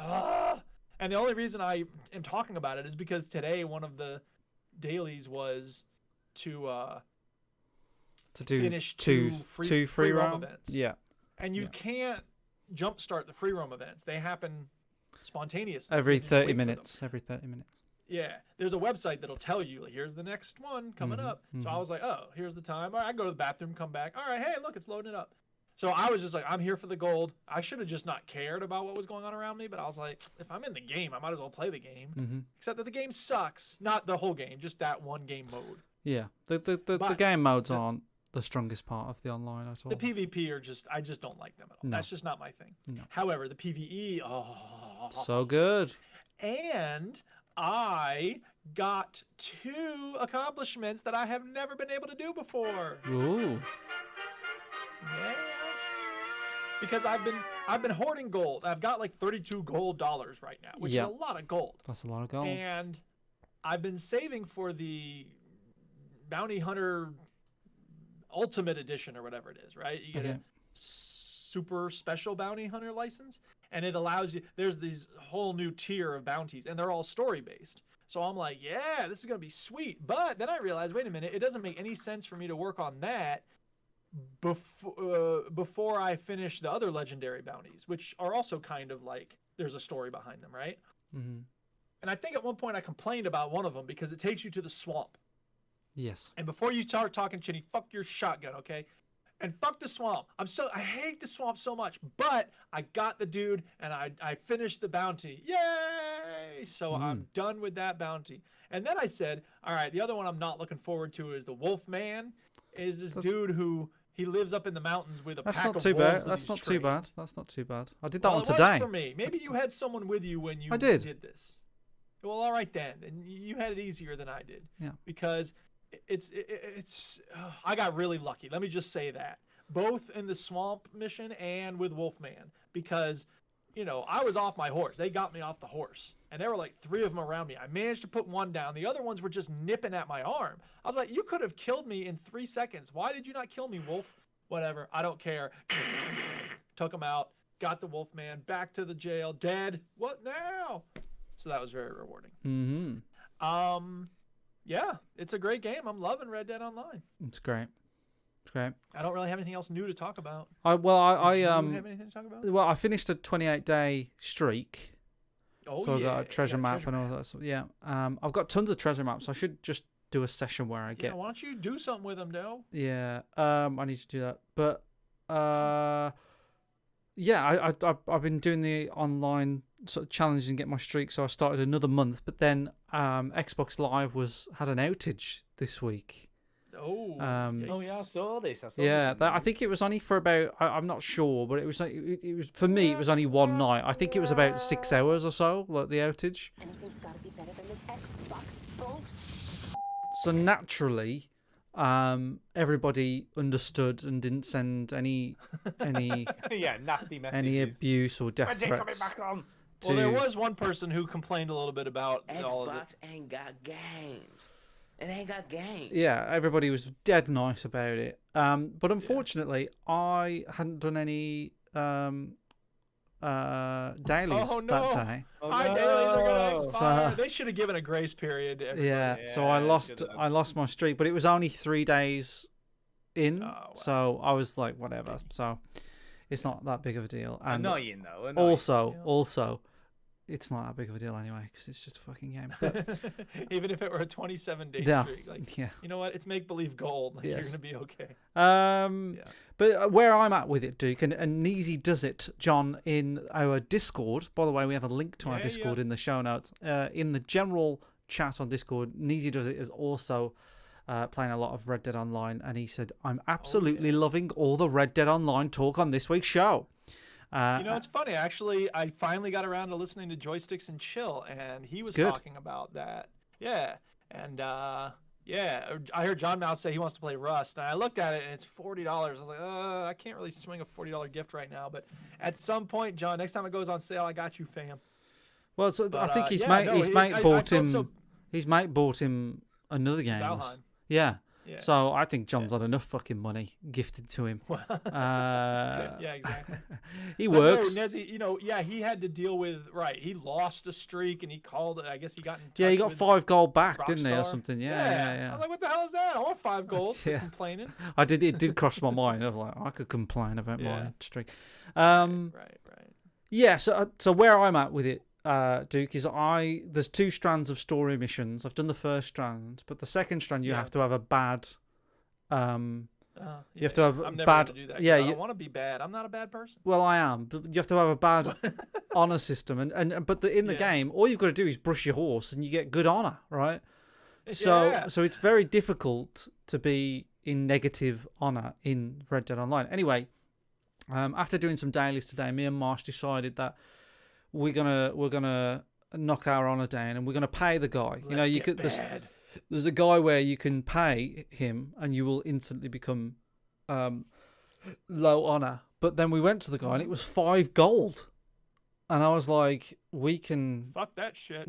And the only reason I am talking about it is because today one of the dailies was to do finish two free free roam roam events. Yeah. And you Yeah. can't jumpstart the free roam events. They happen spontaneously. Every You just wait 30 for them. minutes. Every 30 minutes. Yeah. There's a website that'll tell you, like, here's the next one coming up. So I was like, oh, here's the time. All right, I go to the bathroom, come back. All right, hey, look, it's loading it up. So I was just like, I'm here for the gold. I should have just not cared about what was going on around me, but I was like, if I'm in the game, I might as well play the game. Except that the game sucks. Not the whole game, just that one game mode. Yeah. The But game modes aren't the strongest part of the online at all. The PvP are just, I just don't like them at all. No. That's just not my thing. No. However, the PvE, So good. And I got 2 accomplishments that I have never been able to do before. Ooh. Yeah. Because I've been hoarding gold. I've got like $32 gold right now, which Yeah. is a lot of gold. That's a lot of gold. And I've been saving for the Bounty Hunter Ultimate Edition or whatever it is, right? You get a super special Bounty Hunter license, and it allows you, there's these whole new tier of bounties, and they're all story based. So I'm like, yeah, this is going to be sweet. But then I realized, wait a minute, it doesn't make any sense for me to work on that before I finish the other legendary bounties, which are also kind of like, there's a story behind them, right? Mm-hmm. And I think at one point I complained about one of them because it takes you to the swamp. Yes. And before you start talking, Chinny, fuck your shotgun, okay? And fuck the swamp. I hate the swamp so much, but I got the dude and I finished the bounty. Yay! So I'm done with that bounty. And then I said, all right, the other one I'm not looking forward to is the Wolf Man. Is this dude who he lives up in the mountains with a pack of wolves. That's not too bad. That's not too bad. I did that one today. Was for me. Maybe you had someone with you when you did this. Well, all right then. And you had it easier than I did. Yeah. Because I got really lucky. Let me just say that. Both in the swamp mission and with Wolfman. Because, I was off my horse. They got me off the horse. And there were like 3 of them around me. I managed to put one down. The other ones were just nipping at my arm. I was like, you could have killed me in 3 seconds. Why did you not kill me, Wolf? Whatever. I don't care. Took him out. Got the Wolfman. Back to the jail. Dead. What now? So that was very rewarding. Mm-hmm. Yeah, it's a great game. I'm loving Red Dead Online. It's great. It's great. I don't really have anything else new to talk about. I Do you have anything to talk about? Well, I finished a 28-day streak. Oh, so I got a treasure map and all that stuff. Yeah. I've got tons of treasure maps. I should just do a session where I get. Why don't you do something with them, though? Yeah. I need to do that. But yeah, I've been doing the online sort of challenge and get my streak. So I started another month. But then Xbox Live had an outage this week. Oh, yeah, I saw this. I think it was only for about. I'm not sure, but it was like it was for me. It was only one night. I think it was about 6 hours or so, like the outage. Anything's gotta be better than this Xbox bullshit. So naturally, everybody understood and didn't send any nasty messages, any abuse or death threats. Coming back on? Well, there was one person who complained a little bit about all of it. Xbox ain't got games. It ain't got games. Yeah, everybody was dead nice about it. But unfortunately, I hadn't done any dailies that day. My dailies are gonna expire. They should have given a grace period. Yeah, so I lost my streak, but it was only 3 days in, so I was like, whatever. So it's not that big of a deal. And annoying though. Also, it's not that big of a deal anyway because it's just a fucking game. But, even if it were a 27-day streak, you know what? It's make-believe gold. Like, you're gonna be okay. But where I'm at with it, Duke, and Neezy does it, John, in our Discord. By the way, we have a link to our Discord in the show notes. In the general chat on Discord, Neezy does it is also playing a lot of Red Dead Online, and he said, "I'm absolutely loving all the Red Dead Online talk on this week's show." It's funny. Actually, I finally got around to listening to Joysticks and Chill, and he was talking about that. Yeah, and I heard John Mouse say he wants to play Rust, and I looked at it, and it's $40. I was like, I can't really swing a $40 gift right now, but at some point, John, next time it goes on sale, I got you, fam. Well, I think his mate bought him another game. Valheim. Yeah. So I think John's had enough fucking money gifted to him. Yeah, exactly. He works. No, Nezzy, he had to deal with he lost a streak and he called. I guess he got in touch. Yeah, he got 5 gold back, didn't he, or Rockstar. something? Yeah. I was like, what the hell is that? I want 5 gold for complaining. It did cross my mind. I was like, I could complain about my streak. Right. Yeah. So where I'm at with it, Duke, is there's 2 strands of story missions. I've done the first strand, but the second strand you have to have a bad you have to have I'm never bad gonna do that, I don't want to be bad. I'm not a bad person. Well, I am, but you have to have a bad honor system, but in the game all you've got to do is brush your horse and you get good honor, right? So it's very difficult to be in negative honor in Red Dead Online. Anyway, after doing some dailies today, me and Marsh decided that we're gonna knock our honor down and we're gonna pay the guy. There's a guy where you can pay him and you will instantly become low honor. But then we went to the guy and it was 5 gold. And I was like, we can Fuck that shit.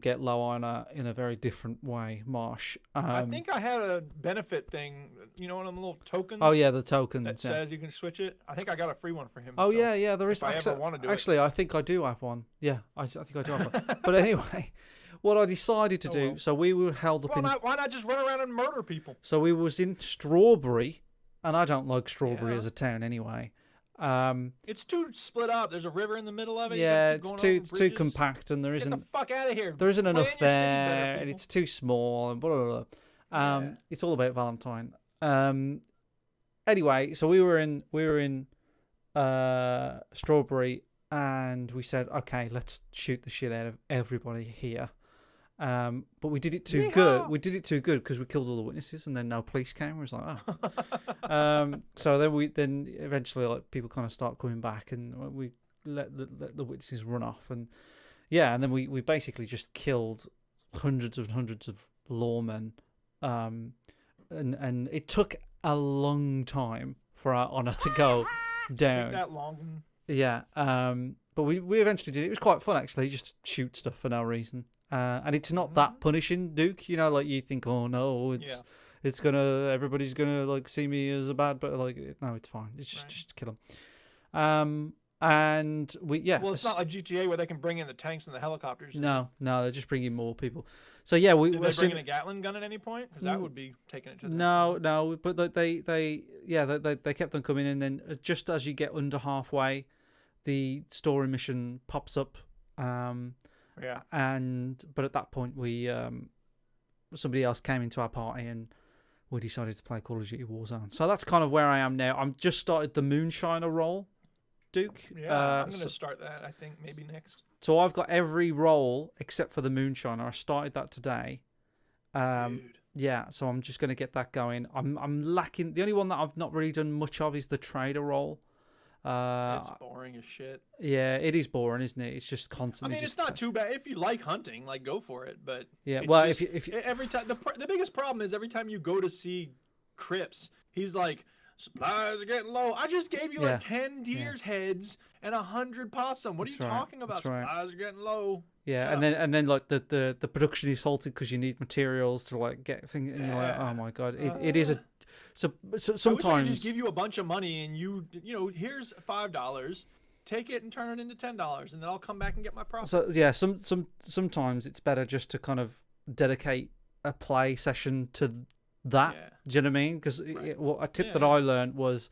get low on in a very different way, Marsh. I think I had a benefit thing. You know, one of them little tokens. Oh yeah, the tokens. That says you can switch it. I think I got a free one for him. Oh so yeah, there is. if I ever want to do actually, I think I do have one. Yeah, I think I do have one. But anyway, what I decided to do. Well. So we were held up in. Why not just run around and murder people? So we was in Strawberry, and I don't like Strawberry as a town anyway. It's too split up. There's a river in the middle of it. Yeah, it's too compact, and there isn't. Get the fuck out of here. There isn't Plan enough your city better, there, and people. it's too small, and blah blah blah. It's all about Valentine. Anyway, so we were in Strawberry, and we said, okay, let's shoot the shit out of everybody here. But we did it too good. We did it too good because we killed all the witnesses, and then no police came. We was like, oh. So then eventually, like, people kind of start coming back, and we let the witnesses run off, and and then we basically just killed hundreds of lawmen, and it took a long time for our honor to go down. That long. Yeah. But we eventually did it. It was quite fun actually, just shoot stuff for no reason. And it's not that punishing, Duke. You know, like you think, oh no, everybody's gonna like see me as a bad, but like no, it's fine. It's just kill them. And Well, it's not like GTA where they can bring in the tanks and the helicopters. No, they're just bringing more people. So yeah, Did they bring in a Gatling gun at any point? Because that would be taking it to the no, but they kept on coming in, and then just as you get under halfway, the story mission pops up. But at that point we somebody else came into our party, and we decided to play Call of Duty Warzone. So that's kind of where I am now. I'm just started the Moonshiner role, Duke. Yeah, I'm gonna start that. I think maybe next. So I've got every role except for the Moonshiner. I started that today. Dude. Yeah, so I'm just gonna get that going. I'm lacking. The only one that I've not really done much of is the trader role. It's boring as shit. Yeah, it is boring, isn't it? It's just constantly. I mean, it's not too bad if you like hunting. Like, go for it. But yeah, well, just, if you every time the biggest problem is every time you go to see Cripps, he's like, supplies are getting low. I just gave you like 10 deer's heads and 100 possum. What are you talking about? Supplies are getting low. Yeah, and then like the production is halted because you need materials to like get things. And you're like, oh my god, it is a. So sometimes I wish I could just give you a bunch of money and you know, here's $5, take it and turn it into $10, and then I'll come back and get my profit. So yeah, sometimes it's better just to kind of dedicate a play session to that. Yeah. Do you know what I mean? Because a tip that I learned was,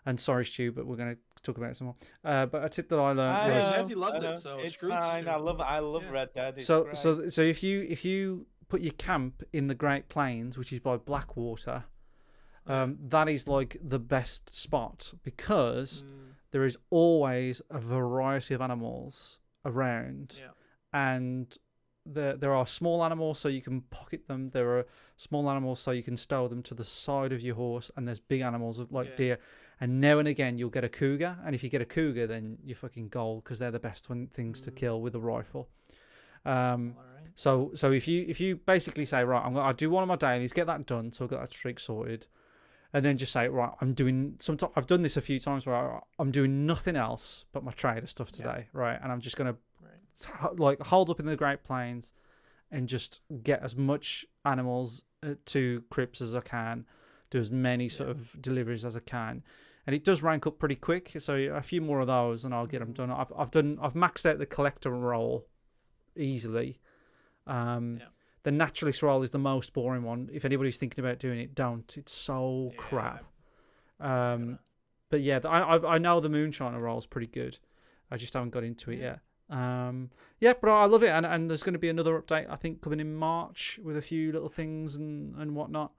and sorry Stu, but we're going to talk about it some more. But a tip that I learned was he loves it, so it's fine. I love Red Dead. It's so great. so if you put your camp in the Great Plains, which is by Blackwater. That is like the best spot because there is always a variety of animals around, and there are small animals so you can pocket them. There are small animals so you can stow them to the side of your horse, and there's big animals like deer. And now and again you'll get a cougar, and if you get a cougar, then you're fucking gold because they're the best things to kill with a rifle. So if you basically say, right, I'll do one of my dailies, get that done, so I've got that streak sorted. And then just say, right, I've done this a few times where I'm doing nothing else but my trader stuff today, right? And I'm just going to like hold up in the Great Plains and just get as much animals to Cripps as I can, do as many sort of deliveries as I can. And it does rank up pretty quick, so a few more of those and I'll get them done. I've maxed out the collector role easily. The naturalist role is the most boring one. If anybody's thinking about doing it, don't. It's so crap. But yeah, I know the Moonshiner role is pretty good. I just haven't got into it yet. But I love it. And there's going to be another update, I think, coming in March with a few little things and whatnot.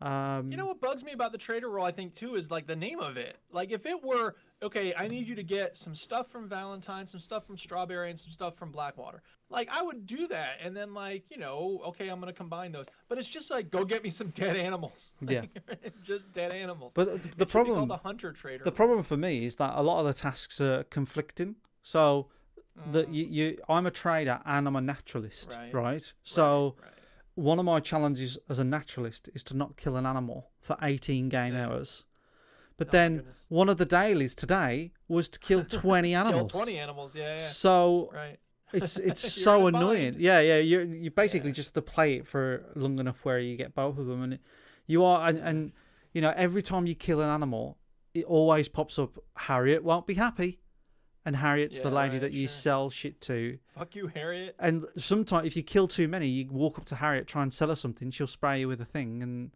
You know what bugs me about the trader role, I think, too, is like the name of it. Like if it were, okay, I need you to get some stuff from Valentine, some stuff from Strawberry, and some stuff from Blackwater. Like I would do that, and then like, you know, okay, I'm gonna combine those. But it's just like, go get me some dead animals. Like, just dead animals. But the problem, the hunter trader. The problem for me is that a lot of the tasks are conflicting. So I'm a trader and I'm a naturalist, right? So. One of my challenges as a naturalist is to not kill an animal for 18 game hours, But Oh, my then goodness. one of the dailies today was to kill 20 Kill animals. 20 animals. Yeah. So Right. it's You're so in a annoying. bind. Yeah. You basically Yeah. just have to play it for long enough where you get both of them, and you are and you know, every time you kill an animal, it always pops up. Harriet won't be happy, and Harriet's the Yeah, lady right, that you sure. sell shit to. Fuck you, Harriet. And sometimes if you kill too many, you walk up to Harriet, try and sell her something, she'll spray you with a thing, and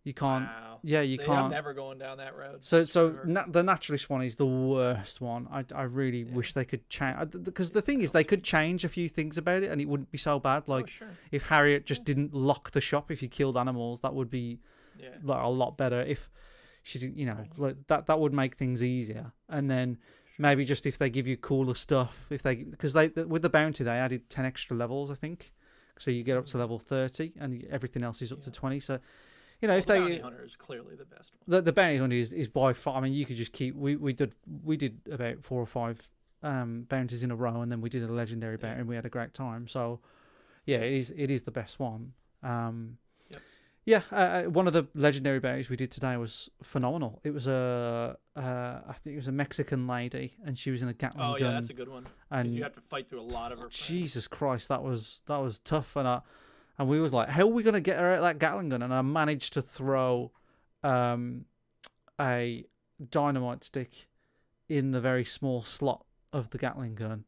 you can't. Wow. Yeah, you See, can't. I'm never going down that road. So Screw her. the naturalist one is the worst one. I really wish they could change, because the thing is they could change a few things about it and it wouldn't be so bad. Like sure. if Harriet just didn't lock the shop if you killed animals, that would be Yeah. like a lot better. If she didn't, you know, like that would make things easier. And then maybe just if they give you cooler stuff, because they with the bounty they added 10 extra levels, I think. So you get up to level 30 and everything else is up to 20. So you know, if the they bounty hunter is clearly the best one. the bounty hunter is by far. I mean, you could just keep. We did about 4 or 5 bounties in a row, and then we did a legendary bounty, and we had a great time. So, yeah, it is the best one. Yeah, one of the legendary bounties we did today was phenomenal. It was I think it was a Mexican lady, and she was in a Gatling Oh gun. yeah, that's a good one. 'Cause And you have to fight through a lot of her. Friends. Jesus Christ, that was tough, and we was like, how are we gonna get her out of that Gatling gun? And I managed to throw a dynamite stick in the very small slot of the Gatling gun,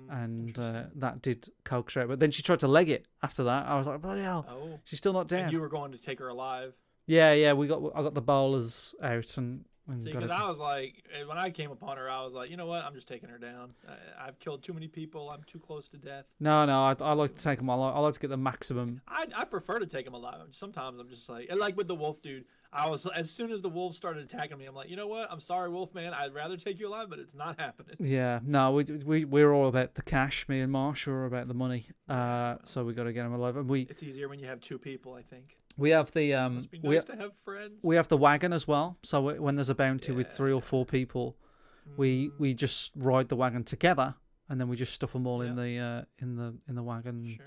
and that did coax her out. But then she tried to leg it after that. I was like, bloody hell, Oh. she's still not dead. And you were going to take her alive. Yeah, I got the bowlers out and See, got because it. I was like, when I came upon her, I was like, you know what? I'm just taking her down. I've killed too many people. I'm too close to death. No, I like to take them. I like to get the maximum. I prefer to take them alive. Sometimes I'm just like with the wolf dude. I was as soon as the wolves started attacking me, I'm like, you know what? I'm sorry, wolf man. I'd rather take you alive, but it's not happening. Yeah, no, we're all about the cash. Me and Marsh are about the money. So we got to get them alive. And It's easier when you have 2 people, I think. we have the Must be nice to have friends. we have the wagon as well. So when there's a bounty with 3 or 4 people, we just ride the wagon together, and then we just stuff them all in the wagon,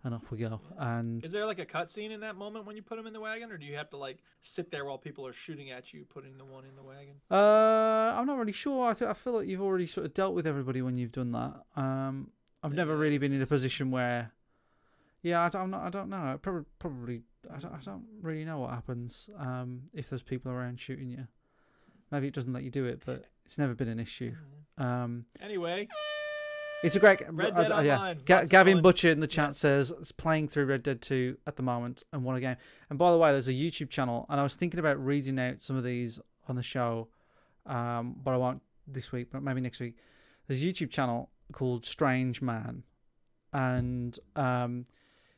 and off we go. And Is there like a cutscene in that moment when you put them in the wagon, or do you have to like sit there while people are shooting at you, putting the one in the wagon? I'm not really sure. I feel like you've already sort of dealt with everybody when you've done that. I've never really been in a position where, I don't know. Probably I don't really know what happens if there's people around shooting you. Maybe it doesn't let you do it, but it's never been an issue. Anyway, it's a great Red Dead Online. Lots of Gavin fun. Butcher in the chat says it's playing through Red Dead 2 at the moment and won a game. And by the way, there's a YouTube channel, and I was thinking about reading out some of these on the show, but I won't this week, but maybe next week. There's a YouTube channel called Strange Man, and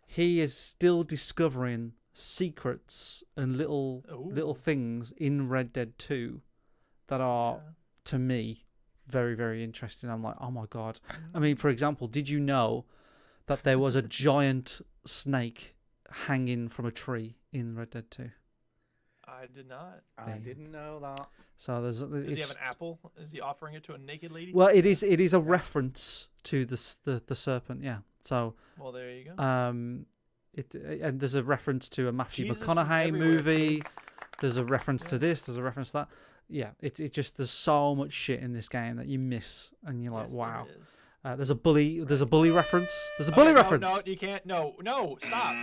he is still discovering secrets and little things in Red Dead 2 that are, to me, very, very interesting. I'm like, oh my God. I mean, for example, did you know that there was a giant snake hanging from a tree in Red Dead 2? I did not. I didn't know that. So Does he have an apple? Is he offering it to a naked lady? Well, it is a reference to the serpent, yeah. So well, there you go. and there's a reference to a Matthew Jesus is McConaughey everywhere, movie. friends. There's a reference to this. There's a reference to that. Yeah, it's just there's so much shit in this game that you miss, and you're like, Yes, there wow. is. There's a bully. There's a bully reference. There's a bully reference. No, you can't. No, stop.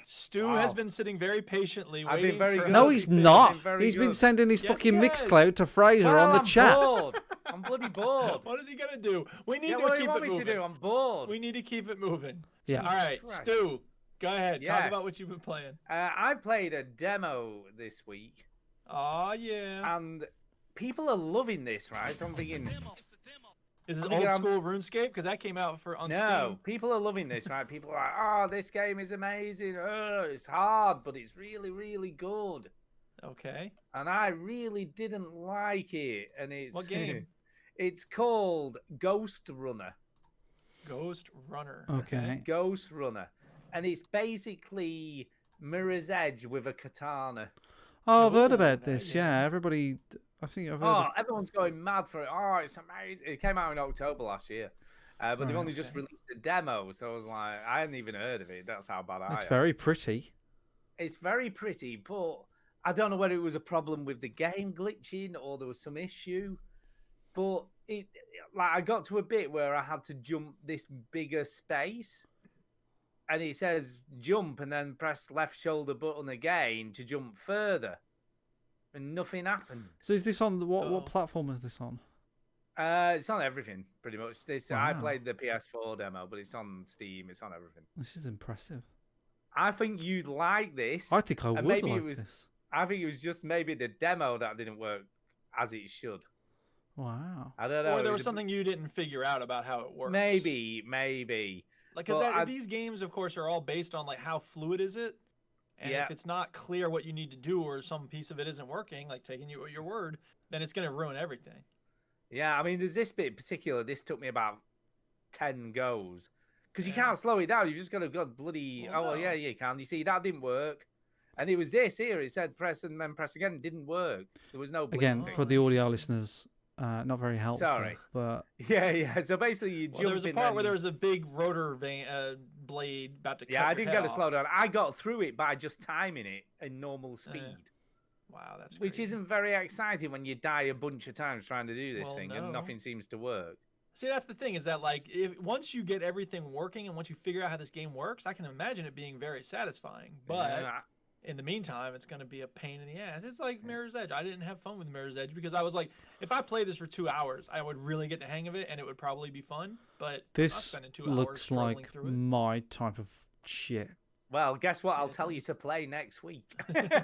Stu has been sitting very patiently. I've been waiting very for good. No, us he's to finish. not. very He's been good. sending his Yes, fucking he has. Mixcloud to Fraser Well, on the I'm chat. bored. I'm bloody bored. What is he gonna do? We need Yeah, to what do keep you want it me moving. to do? I'm bored. We need to keep it moving. Yeah. All right, Christ. Stu, go ahead. Talk Yes. about what you've been playing. I played a demo this week, Oh yeah. and people are loving this, right? So I'm thinking, Is this I'm old thinking school RuneScape? Because that came out on no, Steam. people are loving this, right? People are like, oh, this game is amazing. Oh, it's hard, but it's really, really good. Okay. And I really didn't like it. And it's What game? It's called Ghost Runner. Ghost Runner. Okay. Ghost Runner, and it's basically Mirror's Edge with a katana. Oh, I've heard Ooh, about there this. you go. Yeah, everybody. I think I've heard. Oh, everyone's going mad for it. Oh, it's amazing. It came out in October last year. But they've Right, only just released a demo, so I was like, I hadn't even heard of it. That's how bad I am. It's very pretty. It's very pretty, but I don't know whether it was a problem with the game glitching or there was some issue, but I got to a bit where I had to jump this bigger space, and it says jump and then press left shoulder button again to jump further, and nothing happened. So is this on what platform is this on? It's on everything pretty much. Wow. I played the PS4 demo, but it's on Steam. It's on everything. This is impressive. I think you'd like this. I think I would maybe like this. I think it was just maybe the demo that didn't work as it should. Wow. I don't know. Or there was something you didn't figure out about how it works. Maybe. Like, because these games, of course, are all based on like how fluid is it, and if it's not clear what you need to do, or some piece of it isn't working, like taking you at your word, then it's going to ruin everything. Yeah, I mean, there's this bit in particular. This took me about 10 goes because you can't slow it down. You've just got to go bloody. Well, yeah, you can. You see, that didn't work. And it was this here. It said press and then press again. It didn't work. There was no again thing. For the audio listeners. Not very helpful. Sorry, but yeah. So basically, you jump. There was a part where there was a big rotor blade about to. Yeah, I didn't get a slow down. I got through it by just timing it in normal speed. Wow, that's which crazy. Isn't very exciting when you die a bunch of times trying to do this thing and nothing seems to work. See, that's the thing is that like once you get everything working and once you figure out how this game works, I can imagine it being very satisfying. But in the meantime, it's going to be a pain in the ass. It's like Mirror's Edge. I didn't have fun with Mirror's Edge because I was like, if I play this for 2 hours, I would really get the hang of it and it would probably be fun. But this I'm not spending 2 looks hours like my type of shit. Well, guess what? I'll tell you to play next week. Yeah,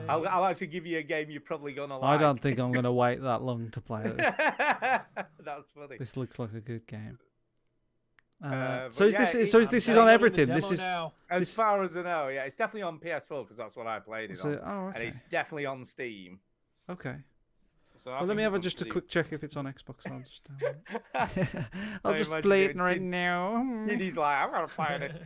I'll actually give you a game you're probably gonna like. I don't think I'm gonna wait that long to play this. That's funny. This looks like a good game. So this is on everything. This is as far as I know. Yeah, it's definitely on PS4 because that's what I played it on, okay. and it's definitely on Steam. Okay. So well, let me have just a quick check if it's on Xbox. I'll just play it right now. He's like, I'm gonna play this.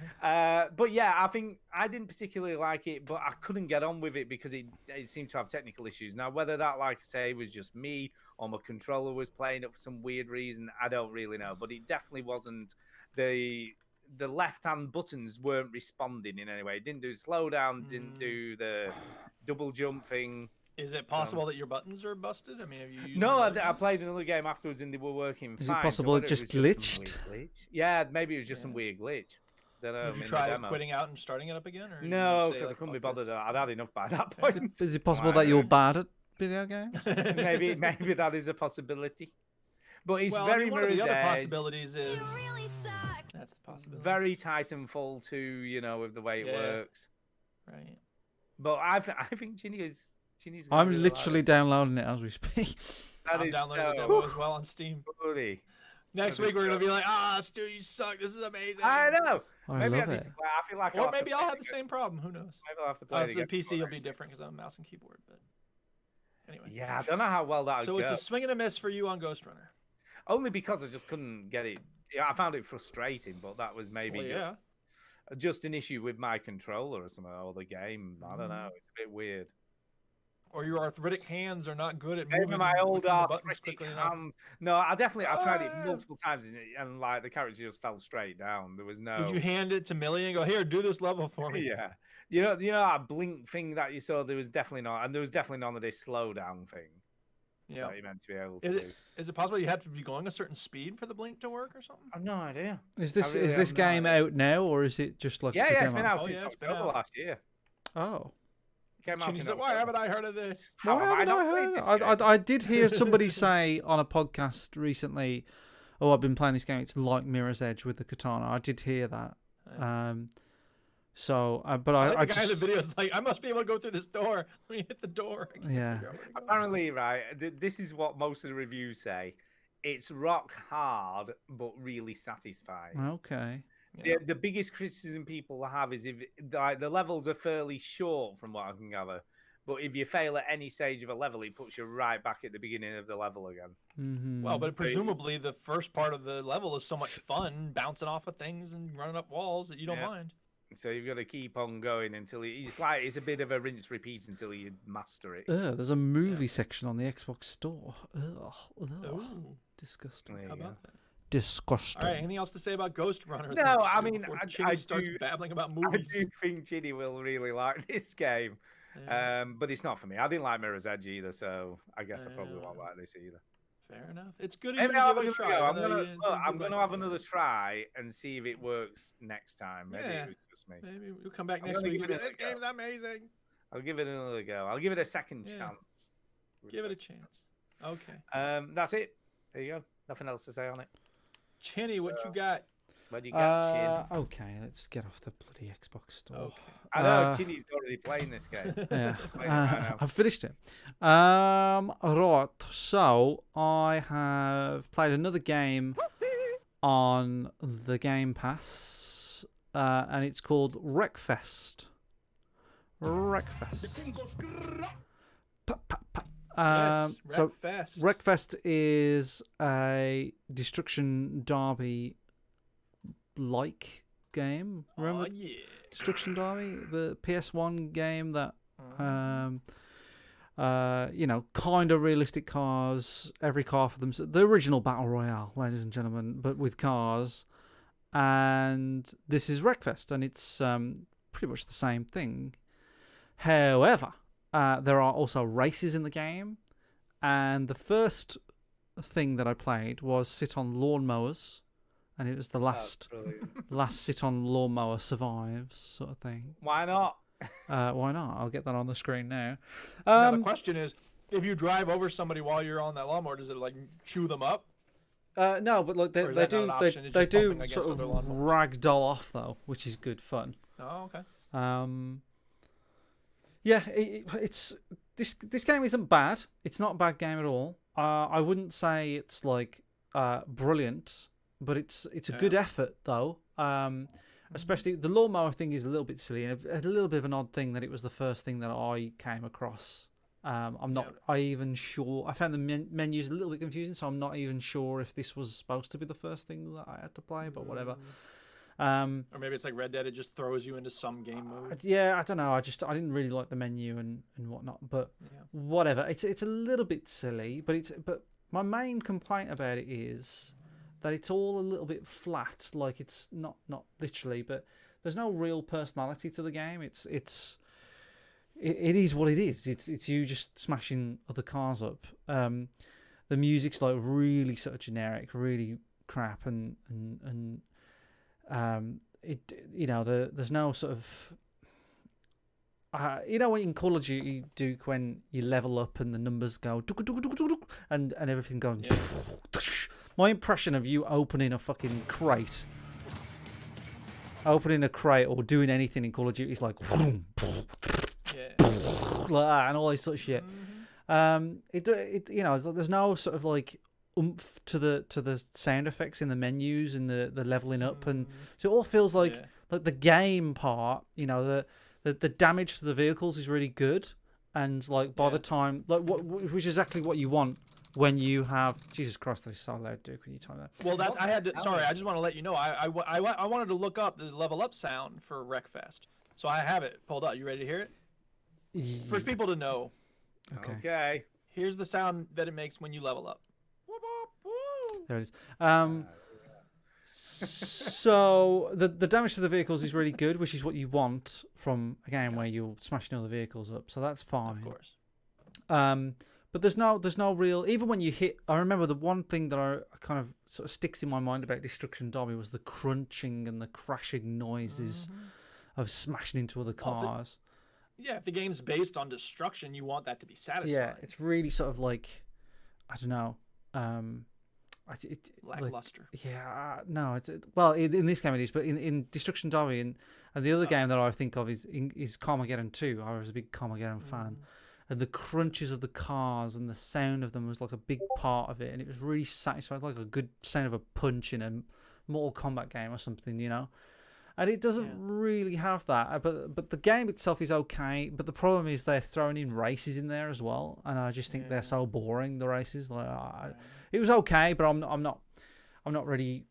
But yeah, I think I didn't particularly like it, but I couldn't get on with it because it seemed to have technical issues. Now, whether that, like I say, was just me or my controller was playing it for some weird reason, I don't really know. But it definitely wasn't the left-hand buttons weren't responding in any way. It didn't do slowdown, didn't do the double jump thing. Is it possible that your buttons are busted? I mean, have you used No, I played another game afterwards and they were working fine. Is it possible it just glitched? Yeah, maybe it was just some weird glitch. Did you try quitting out and starting it up again? Or no, because I couldn't be bothered. I'd had enough by that point. Is it possible that you're bad at video games? maybe that is a possibility. But it's very Mirror's Edge. One of the other possibilities is... That's the possibility. Very Titanfall 2, you know, with the way it works. Right. But I think Ginny is... I'm literally downloading it as we speak. I'm downloading the demo as well on Steam. Bloody. Next week we're gonna be like, Stu, you suck. This is amazing. I know. Maybe I need to play. I feel like, or maybe I'll have the same problem. Who knows? Maybe I'll have to play it again. again. So the PC will be different because I'm mouse and keyboard. But anyway. Yeah, I don't know how well that. So it's a swing and a miss for you on Ghost Runner. Only because I just couldn't get it. Yeah, I found it frustrating, but that was maybe just an issue with my controller or something, or the game. I don't know. It's a bit weird. Or your arthritic hands are not good at moving. Maybe my old arthritic hands. No, I tried it multiple times, and like the character just fell straight down. There was no. Did you hand it to Millie and go, "Here, do this level for me"? Yeah. You know that blink thing that you saw. There was definitely not, and there was definitely none of this slowdown thing. Yeah, that you meant to be able to. Is it possible you have to be going a certain speed for the blink to work or something? I've no idea. Is this game out now, or is it just like? Yeah, it's been out since October last year. Oh. Why haven't I heard of this? I did hear somebody say on a podcast recently, "Oh, I've been playing this game. It's like Mirror's Edge with the katana." I did hear that. But I the guy in the video is like, "I must be able to go through this door. Let me hit the door." Yeah. Apparently, right. This is what most of the reviews say. It's rock hard, but really satisfying. Okay. Yeah. The biggest criticism people have is if the levels are fairly short, from what I can gather. But if you fail at any stage of a level, it puts you right back at the beginning of the level again. Mm-hmm. Well, but presumably the first part of the level is so much fun, bouncing off of things and running up walls that you don't mind. So you've got to keep on going until it's a bit of a rinse repeat until you master it. There's a movie section on the Xbox store. Ugh. Disgusting. How about that? disgusting. All right, anything else to say about Ghost Runner? No, then, I Stu, mean, before I Chinny do- starts babbling about I movies. do think Ginny will really like this game. Yeah. But it's not for me. I didn't like Mirror's Edge either, so I guess I probably won't Yeah. like this either. Fair enough. It's good of Maybe you I'll to have give it a another try. go. even though you didn't I'm think gonna you have liked it. another try and see if it works next time. Maybe Yeah. it was just me. Maybe we'll come back I'm next gonna week give and be it like, this a go. game's amazing. I'll give it another go. I'll give it a second Yeah. chance. Give it a chance. Okay. That's it. There you go. Nothing else to say on it. Chinny, what you got? What do you got, Chin? Okay, let's get off the bloody Xbox store. Okay. I know Chinny's already playing this game. Yeah, Playing it right now. I've finished it. Right, so I have played another game on the Game Pass, and it's called Wreckfest. Wreckfest. Yes, So Wreckfest. Wreckfest is a Destruction Derby like game. Remember Oh, yeah. Destruction Derby, the PS1 game that kind of realistic cars, every car for them. The original Battle Royale, ladies and gentlemen, but with cars. And this is Wreckfest, and it's pretty much the same thing. However, there are also races in the game, and the first thing that I played was sit on lawnmowers, and it was the last sit on lawnmower survives sort of thing. Why not? Why not? I'll get that on the screen now. Now the question is, if you drive over somebody while you're on that lawnmower, does it like chew them up? No, but like Or is they that not do an option? It's they just do bumping against sort of other lawnmowers? ragdoll off though, which is good fun. Oh, okay. Yeah, it's this game isn't bad. It's not a bad game at all. I wouldn't say it's like brilliant, but it's a good effort though. Especially the lawnmower thing is a little bit silly and a little bit of an odd thing that it was the first thing that I came across. I'm not even sure. I found the menus a little bit confusing, so I'm not even sure if this was supposed to be the first thing that I had to play, but whatever. Or maybe it's like Red Dead; it just throws you into some game mode. Yeah, I don't know. I didn't really like the menu and whatnot, but whatever. It's a little bit silly, but my main complaint about it is that it's all a little bit flat. Like it's not literally, but there's no real personality to the game. It is what it is. It's you just smashing other cars up. The music's like really sort of generic, really crap, and there's no sort of what in Call of Duty Duke when you level up and the numbers go and everything going. Yeah. My impression of you opening a fucking crate. Opening a crate or doing anything in Call of Duty is like like that and all this sort of shit. There's no sort of like oomph to the sound effects in the menus and the leveling up, and so it all feels like the game part. The damage to the vehicles is really good, and like by the time which is exactly what you want when you have Jesus Christ, that is so loud, Duke. When you time that. Well, that's I had to. Sorry, I just want to let you know. I wanted to look up the level up sound for Wreckfest, so I have it pulled up. You ready to hear it? For people to know. Okay. Here's the sound that it makes when you level up. There it is. So the damage to the vehicles is really good, which is what you want from a game where you're smashing all the vehicles up. So that's fine. Of course. But there's no real. Even when you hit, I remember the one thing that I kind of sort of sticks in my mind about Destruction Derby was the crunching and the crashing noises of smashing into other cars. Yeah, if the game's based on destruction, you want that to be satisfying. Yeah, it's really sort of like, I don't know. Lackluster. No, in this game it is, but in Destruction Derby and the other game that I think of is Carmageddon 2. I was a big Carmageddon fan, and the crunches of the cars and the sound of them was like a big part of it, and it was really satisfying, like a good sound of a punch in a Mortal Kombat game or something, And it doesn't really have that, but the game itself is okay. But the problem is they're throwing in races in there as well, and I just think they're so boring. The races, it was okay, but I'm not really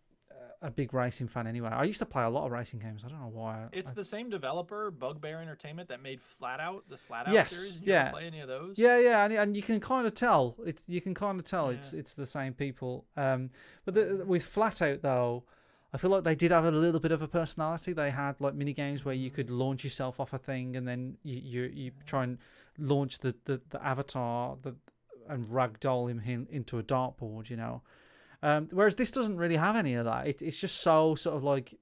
a big racing fan anyway. I used to play a lot of racing games. I don't know why. It's the same developer, Bugbear Entertainment, that made Flatout, the Flatout Yes, series. Did you yeah. ever play any of those? Yeah, and you can kind of tell. It's the same people. But with Flatout though, I feel like they did have a little bit of a personality. They had like mini games where you could launch yourself off a thing, and then you try and launch the avatar and ragdoll him into a dartboard, you know. Whereas this doesn't really have any of that. It's just so sort of like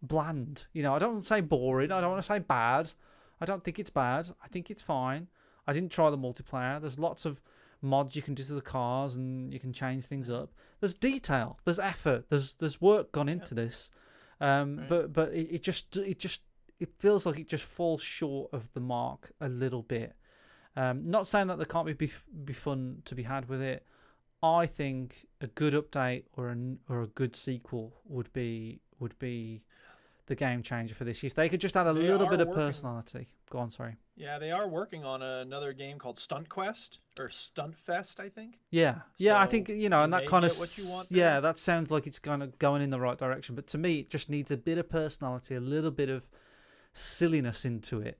bland, you know. I don't want to say boring. I don't want to say bad. I don't think it's bad. I think it's fine. I didn't try the multiplayer. There's lots of mods you can do to the cars, and you can change things up. There's detail. There's effort. There's work gone into this. But it feels like it just falls short of the mark a little bit. Not saying that there can't be fun to be had with it. I think a good update or a good sequel would be the game changer for this. If they could just add a little bit of personality. Go on, sorry. Yeah, they are working on another game called Stunt Quest or Stunt Fest, I think. Yeah, I think, you know, and that kind of what you want there. that sounds like it's kind of going in the right direction. But to me, it just needs a bit of personality, a little bit of silliness into it.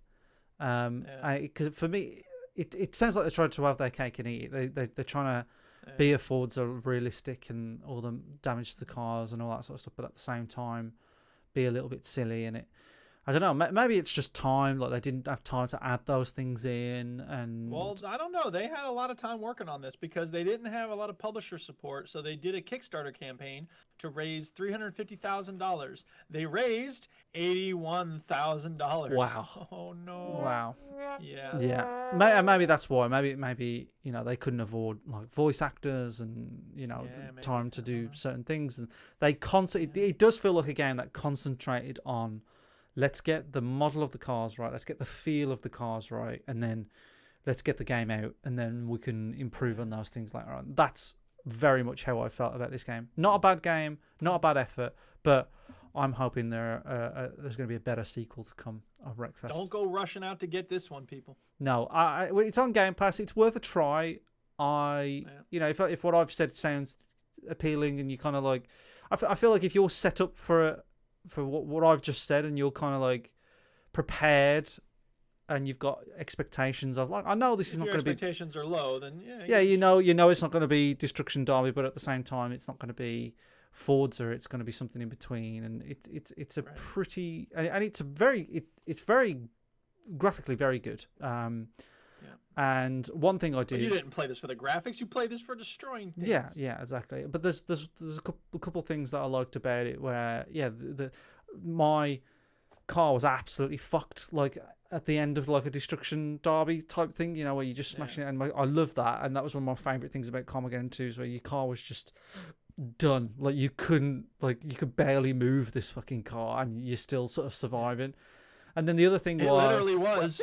Because for me, it sounds like they're trying to have their cake and eat it. They're trying to be a Forza realistic and all the damage to the cars and all that sort of stuff, but at the same time be a little bit silly. And I don't know, maybe it's just time, like they didn't have time to add those things in. And well, I don't know, they had a lot of time working on this because they didn't have a lot of publisher support, so they did a Kickstarter campaign to raise $350,000. They raised $81,000. Wow. Oh no. Wow. Yeah. Maybe that's why. Maybe you know, they couldn't afford like voice actors and, you know, time to do certain things, and they it does feel like a game that concentrated on, let's get the model of the cars right, let's get the feel of the cars right, and then let's get the game out, and then we can improve on those things later on. That's very much how I felt about this game. Not a bad game, not a bad effort, but I'm hoping there's going to be a better sequel to come of Wreckfest. Don't go rushing out to get this one, people. No, it's on Game Pass. It's worth a try. You know, if what I've said sounds appealing, and you kind of like, I feel like if you're set up for what I've just said, and you're kind of like prepared, and you've got expectations of, like, I know this is not going to be, expectations are low, then you know it's not going to be Destruction Derby, but at the same time it's not going to be Forza. It's going to be something in between, and it's a pretty, and it's very graphically very good. And one thing I did, you didn't play this for the graphics, you played this for destroying things. Yeah, exactly. But there's a couple of things that I liked about it, where my car was absolutely fucked, like at the end of like a Destruction Derby type thing, you know, where you just smashing it, and I love that. And that was one of my favorite things about Carmageddon 2, is where your car was just done, like you could barely move this fucking car, and you're still sort of surviving. And then the other thing literally was.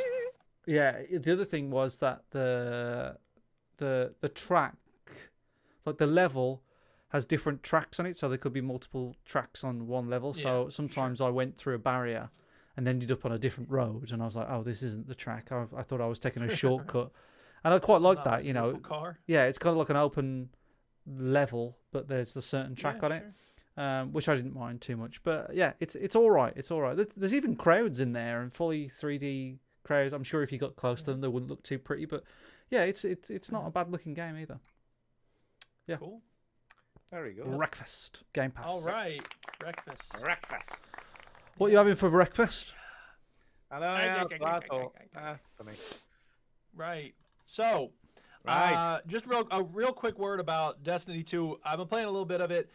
Yeah, the other thing was that the track, like the level, has different tracks on it, so there could be multiple tracks on one level. So sometimes I went through a barrier and ended up on a different road, and I was like, oh, this isn't the track. I thought I was taking a shortcut, and I quite like that, you know. Car. Yeah, it's kind of like an open level, but there's a certain track on it, which I didn't mind too much. But yeah, it's all right. It's all right. There's even crowds in there, and fully 3D crowds. I'm sure if you got close to them, they wouldn't look too pretty, but yeah, it's not a bad looking game either. Yeah. Cool. Very good. Wreckfest, Game Pass. All right, Wreckfest. What are you having for Wreckfest? I know. Right. So, just a real quick word about Destiny 2. I've been playing a little bit of it.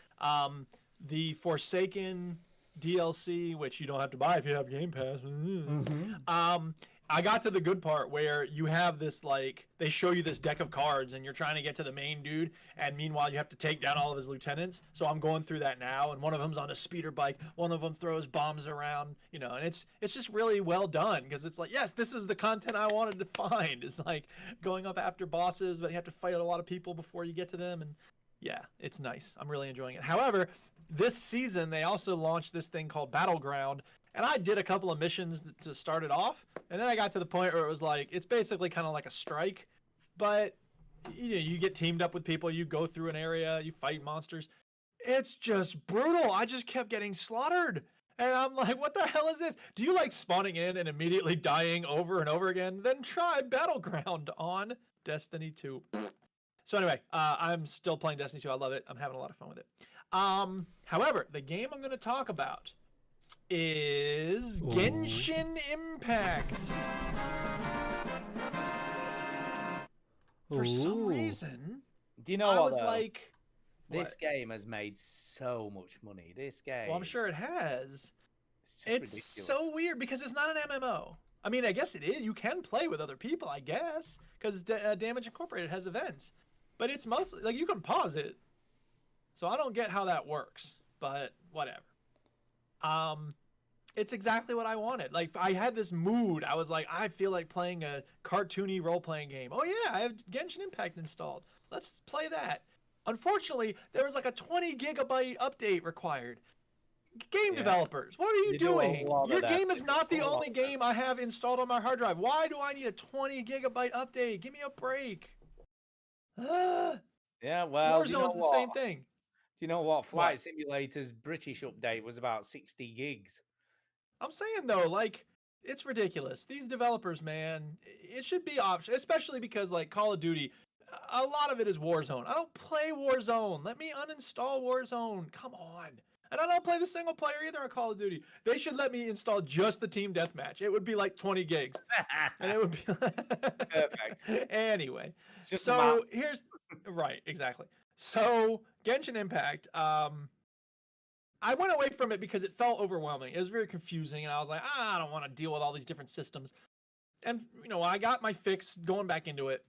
The Forsaken DLC, which you don't have to buy if you have Game Pass. I got to the good part where you have this, like, they show you this deck of cards and you're trying to get to the main dude, and meanwhile you have to take down all of his lieutenants. So I'm going through that now, and one of them's on a speeder bike, one of them throws bombs around, you know, and it's just really well done, because it's like, yes, this is the content I wanted to find. It's like going up after bosses, but you have to fight a lot of people before you get to them, and yeah, it's nice. I'm really enjoying it. However, this season they also launched this thing called Battleground, and I did a couple of missions to start it off, and then I got to the point where it was like, it's basically kind of like a strike, but you know, you get teamed up with people, you go through an area, you fight monsters. it's just brutal. I just kept getting slaughtered. And I'm like, what the hell is this? Do you like spawning in and immediately dying over and over again? Then try Battleground on Destiny 2. So anyway, I'm still playing Destiny 2. I love it. I'm having a lot of fun with it. However, the game I'm going to talk about is Genshin Impact. For some reason, do you know I what, was though? like, this game has made so much money. This game. well, I'm sure it has. It's It's so weird because it's not an MMO. I mean, I guess it is. You can play with other people, I guess, because Damage Incorporated has events. But it's mostly, like, you can pause it. So I don't get how that works, but whatever. It's exactly what I wanted. Like, I had this mood. I was like, I feel like playing a cartoony role-playing game. Oh, yeah, I have Genshin Impact installed. Let's play that. Unfortunately, there was like a 20 gigabyte update required. Game developers, what are you doing? Your game is not the only game I have installed on my hard drive. Why do I need a 20 gigabyte update? Give me a break. Yeah, well, Warzone's the same thing. Do you know what? Flight Simulator's British update was about 60 gigs. I'm saying, though, like, it's ridiculous. These developers, man, it should be optional, especially because, like, Call of Duty, a lot of it is Warzone. I don't play Warzone. Let me uninstall Warzone. Come on. And I don't play the single player either on Call of Duty. They should let me install just the team deathmatch. It would be like 20 gigs. And it would be perfect. Anyway. It's just so here's right, exactly. So Genshin Impact, I went away from it because it felt overwhelming. It was very confusing, and I was like, I don't want to deal with all these different systems. And you know, I got my fix going back into it.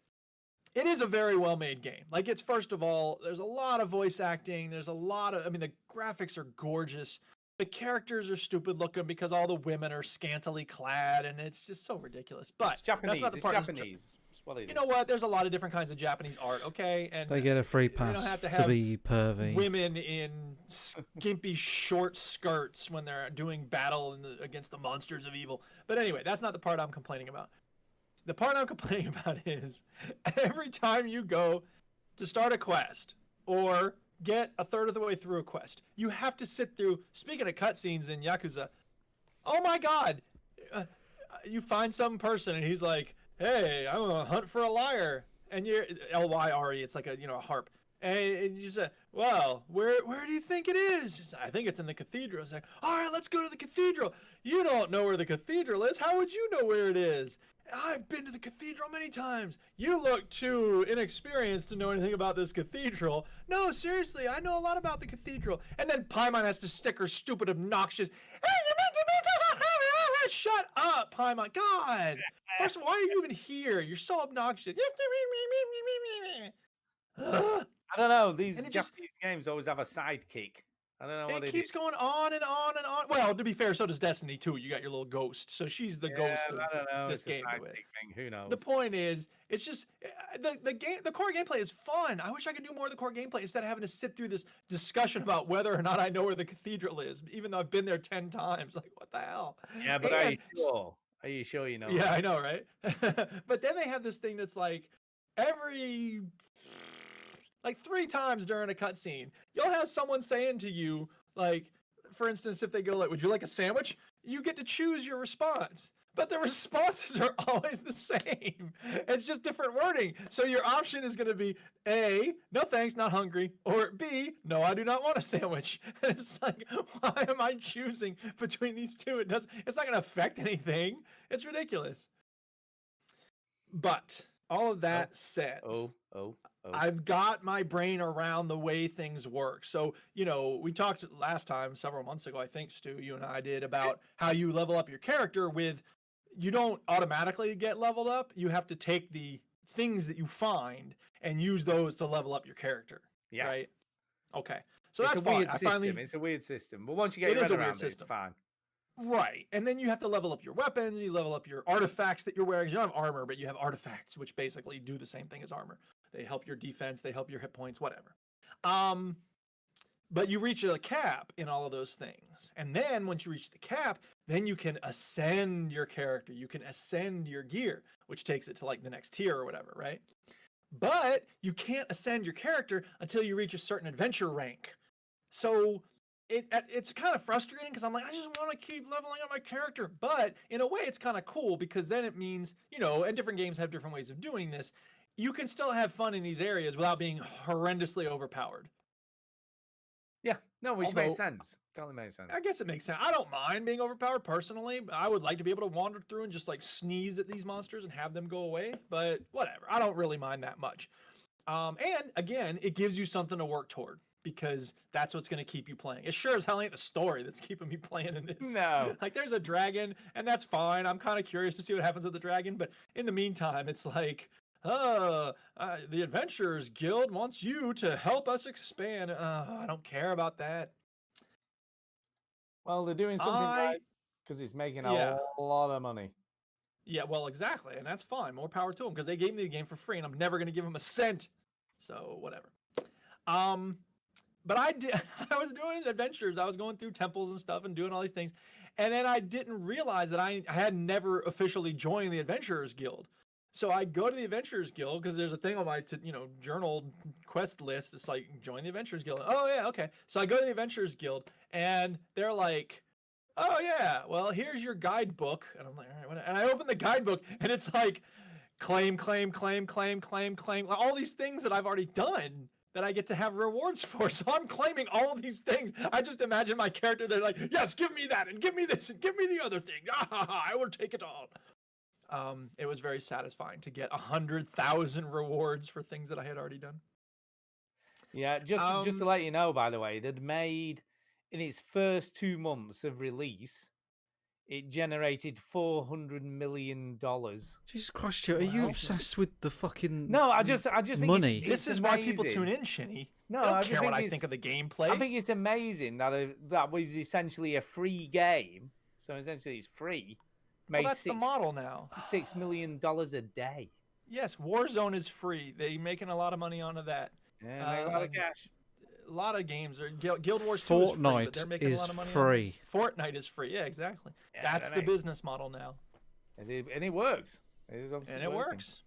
It is a very well-made game. Like, it's, first of all, there's a lot of voice acting. There's a lot of, I mean, the graphics are gorgeous. The characters are stupid looking because all the women are scantily clad, and it's just so ridiculous. But it's Japanese. That's not the part. It's Japanese. You know what? There's a lot of different kinds of Japanese art, okay? And they get a free pass to be pervy. Women in skimpy short skirts when they're doing battle against the monsters of evil. But anyway, that's not the part I'm complaining about. The part I'm complaining about is every time you go to start a quest or get a third of the way through a quest, you have to sit through, speaking of cutscenes in Yakuza, oh my God, you find some person and he's like, hey, I'm gonna hunt for a lyre. And you're L-Y-R-E, it's like a, you know, a harp. And you say, well, where do you think it is? I think it's in the cathedral. It's like, all right, let's go to the cathedral. You don't know where the cathedral is. How would you know where it is? I've been to the cathedral many times. You look too inexperienced to know anything about this cathedral. No, seriously, I know a lot about the cathedral. And then Paimon has to stick her stupid, obnoxious, shut up, Paimon. God. First of all, why are you even here? You're so obnoxious. I don't know. These Japanese games always have a sidekick. I don't know what it keeps going on and on and on. Well, to be fair, so does Destiny 2. You got your little ghost. So she's the ghost of this game. Thing. Who knows? The point is, it's just the core gameplay is fun. I wish I could do more of the core gameplay instead of having to sit through this discussion about whether or not I know where the cathedral is, even though I've been there 10 times. Like, what the hell? Yeah, but are you sure? Are you sure you know? Yeah, I know, right? But then they have this thing that's like every... like 3 times during a cutscene, you'll have someone saying to you, like, for instance, if they go like, would you like a sandwich? You get to choose your response. But the responses are always the same. It's just different wording. So your option is going to be A, no thanks, not hungry. Or B, no, I do not want a sandwich. And it's like, why am I choosing between these two? It's not going to affect anything. It's ridiculous. But all of that said, I've got my brain around the way things work. So, you know, we talked last time, several months ago, I think, Stu, you and I did, about how you level up your character with, you don't automatically get leveled up. You have to take the things that you find and use those to level up your character. Yes. Right? Okay. So it's that's a weird fine. system. It's a weird system. But once you get your head around it, it's fine. Right. And then you have to level up your weapons, you level up your artifacts that you're wearing. You don't have armor, but you have artifacts, which basically do the same thing as armor. They help your defense, they help your hit points, whatever. But you reach a cap in all of those things. And then once you reach the cap, then you can ascend your character. You can ascend your gear, which takes it to like the next tier or whatever, right? But you can't ascend your character until you reach a certain adventure rank. So it's kind of frustrating because I'm like, I just want to keep leveling up my character. But in a way, it's kind of cool because then it means, and different games have different ways of doing this. You can still have fun in these areas without being horrendously overpowered. Yeah, no, which makes sense. Totally makes sense. I guess it makes sense. I don't mind being overpowered personally. I would like to be able to wander through and just like sneeze at these monsters and have them go away. But whatever, I don't really mind that much. And again, it gives you something to work toward because that's what's going to keep you playing. It sure as hell ain't the story that's keeping me playing in this. No. Like there's a dragon and that's fine. I'm kind of curious to see what happens with the dragon. But in the meantime, it's like, the Adventurers Guild wants you to help us expand. I don't care about that. Well, they're doing something right because it's making a lot of money. Yeah, well, exactly. And that's fine. More power to them because they gave me the game for free and I'm never going to give them a cent. So whatever. But I was doing adventures. I was going through temples and stuff and doing all these things. And then I didn't realize that I had never officially joined the Adventurers Guild. So I go to the Adventurers Guild because there's a thing on my journal quest list that's like join the Adventurers Guild. Oh yeah, okay. So I go to the Adventurers Guild and they're like, oh yeah, well here's your guidebook. And I'm like, all right, and I open the guidebook and it's like claim, all these things that I've already done that I get to have rewards for. So I'm claiming all these things. I just imagine my character, they're like, yes, give me that and give me this and give me the other thing. I will take it all. It was very satisfying to get 100,000 rewards for things that I had already done. Yeah, just to let you know, by the way, they'd made in its first 2 months of release, it generated $400 million. Jesus Christ, are you obsessed with the fucking No, I just think money? This is why people tune in, Shinny. No, I don't care what I think of the gameplay. I think it's amazing that that was essentially a free game. So essentially, it's free. Well, that's the model now. $6 million a day. Yes, Warzone is free. They're making a lot of money onto that. Yeah, make a lot of cash. A lot of games are Guild Wars 2 Fortnite is free, but they're making a lot of money. Free. Fortnite is free. Yeah, exactly. Yeah, that's the business model now. And it works. It is obviously and it works.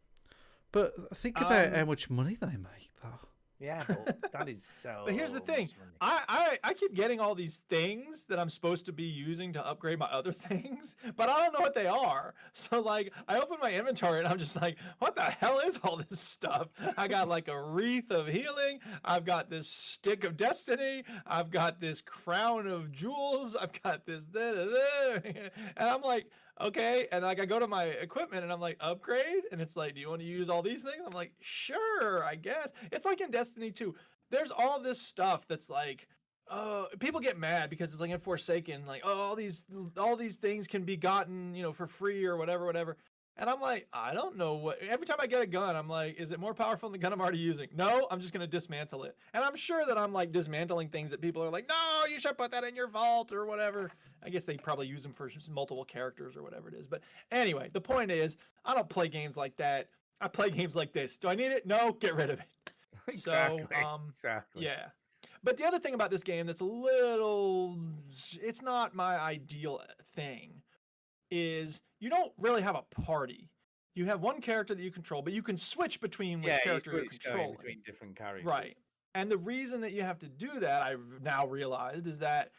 But think about how much money they make, though. Yeah, but that is so. But here's the thing: I keep getting all these things that I'm supposed to be using to upgrade my other things, but I don't know what they are. So like, I open my inventory and I'm just like, what the hell is all this stuff? I got like a wreath of healing. I've got this stick of destiny. I've got this crown of jewels. I've got this and I'm like, okay. And like, I go to my equipment and I'm like, upgrade, and it's like, do you want to use all these things? I'm like, sure, I guess. It's like in Destiny 2. There's all this stuff that's like, people get mad because it's like in Forsaken, like, oh, all these things can be gotten, for free or whatever. And I'm like, I don't know what. Every time I get a gun, I'm like, is it more powerful than the gun I'm already using? No, I'm just gonna dismantle it. And I'm sure that I'm like dismantling things that people are like, no, you should put that in your vault or whatever. I guess they probably use them for multiple characters or whatever it is. But anyway, the point is, I don't play games like that. I play games like this. Do I need it? No, get rid of it. Exactly. So, exactly. Yeah. But the other thing about this game that's it's not my ideal thing, is you don't really have a party. You have one character that you control, but you can switch between which character you're controlling. Between different characters. Right. And the reason that you have to do that, I've now realized, is that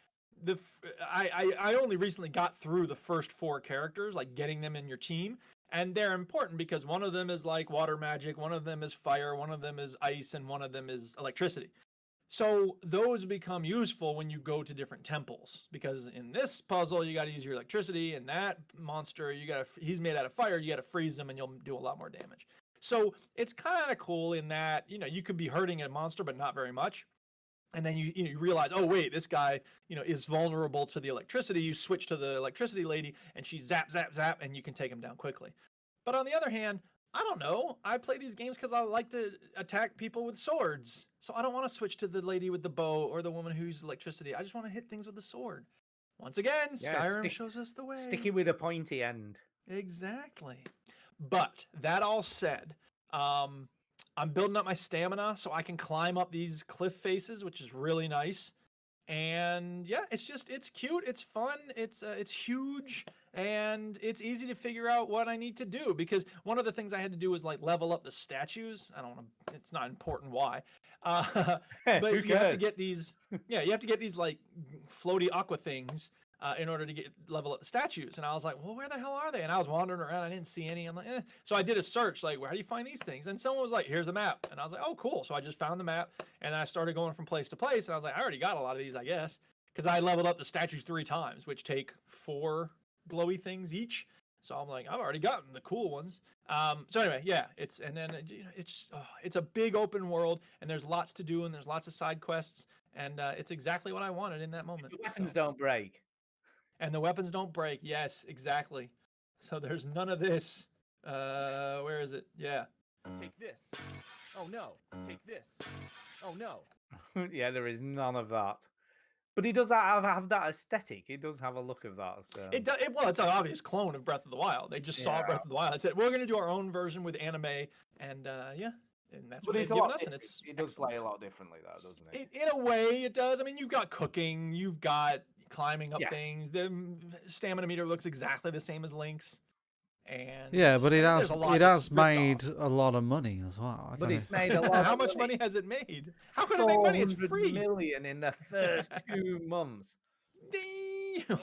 I only recently got through the first 4 characters, like getting them in your team. And they're important because one of them is like water magic, one of them is fire, one of them is ice, and one of them is electricity. So those become useful when you go to different temples, because in this puzzle, you got to use your electricity, and that monster, he's made out of fire, you got to freeze him and you'll do a lot more damage. So it's kind of cool in that, you could be hurting a monster, but not very much. And then you realize, oh wait, this guy, is vulnerable to the electricity. You switch to the electricity lady and she zap, zap, zap, and you can take him down quickly. But on the other hand, I don't know. I play these games because I like to attack people with swords. So I don't want to switch to the lady with the bow or the woman who uses electricity. I just want to hit things with the sword. Once again, Skyrim shows us the way. Sticky with a pointy end. Exactly. But that all said, I'm building up my stamina so I can climb up these cliff faces, which is really nice. And yeah, it's cute, it's fun, it's huge, and it's easy to figure out what I need to do, because one of the things I had to do was like level up the statues. I don't know, it's not important why, but you have to get these. Yeah, you have to get these like floaty aqua things in order to get level up the statues. And I was like, well, where the hell are they? And I was wandering around, I didn't see any. I'm like, eh. So I did a search, like, where do you find these things? And someone was like, here's a map. And I was like, oh, cool. So I just found the map, and I started going from place to place. And I was like, I already got a lot of these, I guess, because I leveled up the statues 3 times, which take 4 glowy things each. So I'm like, I've already gotten the cool ones. So anyway, yeah, it's a big open world, and there's lots to do, and there's lots of side quests, and it's exactly what I wanted in that moment. The weapons don't break. And the weapons don't break. Yes, exactly. So there's none of this. Where is it? Yeah. Take this. Oh no. Take this. Oh no. Yeah, there is none of that. But he does have that aesthetic. He does have a look of that. So. Well, it's an obvious clone of Breath of the Wild. They just saw Breath of the Wild. I said, we're going to do our own version with anime, and yeah, and that's what they've given us. And it does play a lot differently, though, doesn't it? In a way, it does. I mean, you've got cooking, you've got climbing up things. The stamina meter looks exactly the same as Link's. And yeah, but it has made a lot of money as well. But it's made a lot. How much money has it made? How can it make money? It's free. 400 million in the first 2 months. Damn.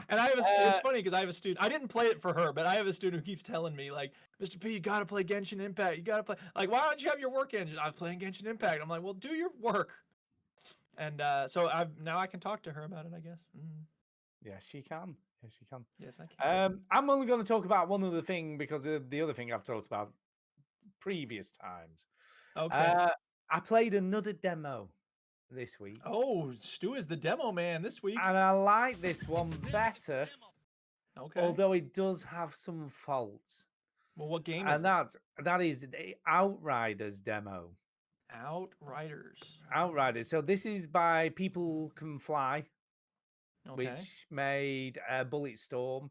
And I have it's funny because I have a student. I didn't play it for her, but I have a student who keeps telling me, like, Mr. P, you gotta play Genshin Impact. You gotta play. Like, why don't you have your work engine? I'm playing Genshin Impact. I'm like, well, do your work. And so now I can talk to her about it, I guess. Yes, she can. Yes, she can. Yes, I can. I'm only going to talk about one other thing because of the other thing I've talked about previous times. Okay. I played another demo this week. Oh, Stu is the demo man this week. And I like this one better. Okay. Although it does have some faults. Well, what game is it? That is the Outriders demo. Outriders. So this is by People Can Fly. Okay. Which made Bulletstorm.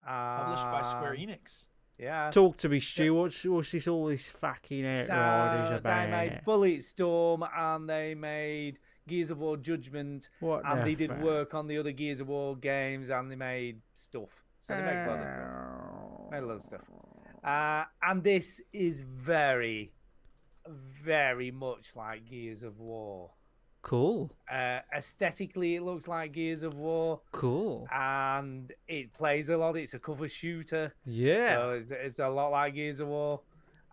Published by Square Enix. Yeah. Talk to me, Stu. What's this all this fucking Outriders about? They made Bulletstorm, and they made Gears of War Judgment, and they did work on the other Gears of War games, and they made stuff. So they made a lot of stuff. Made a lot of stuff. And this is very, very much like Gears of War. Cool. Aesthetically, it looks like Gears of War. Cool. And it plays a lot. It's a cover shooter. Yeah. So it's a lot like Gears of War.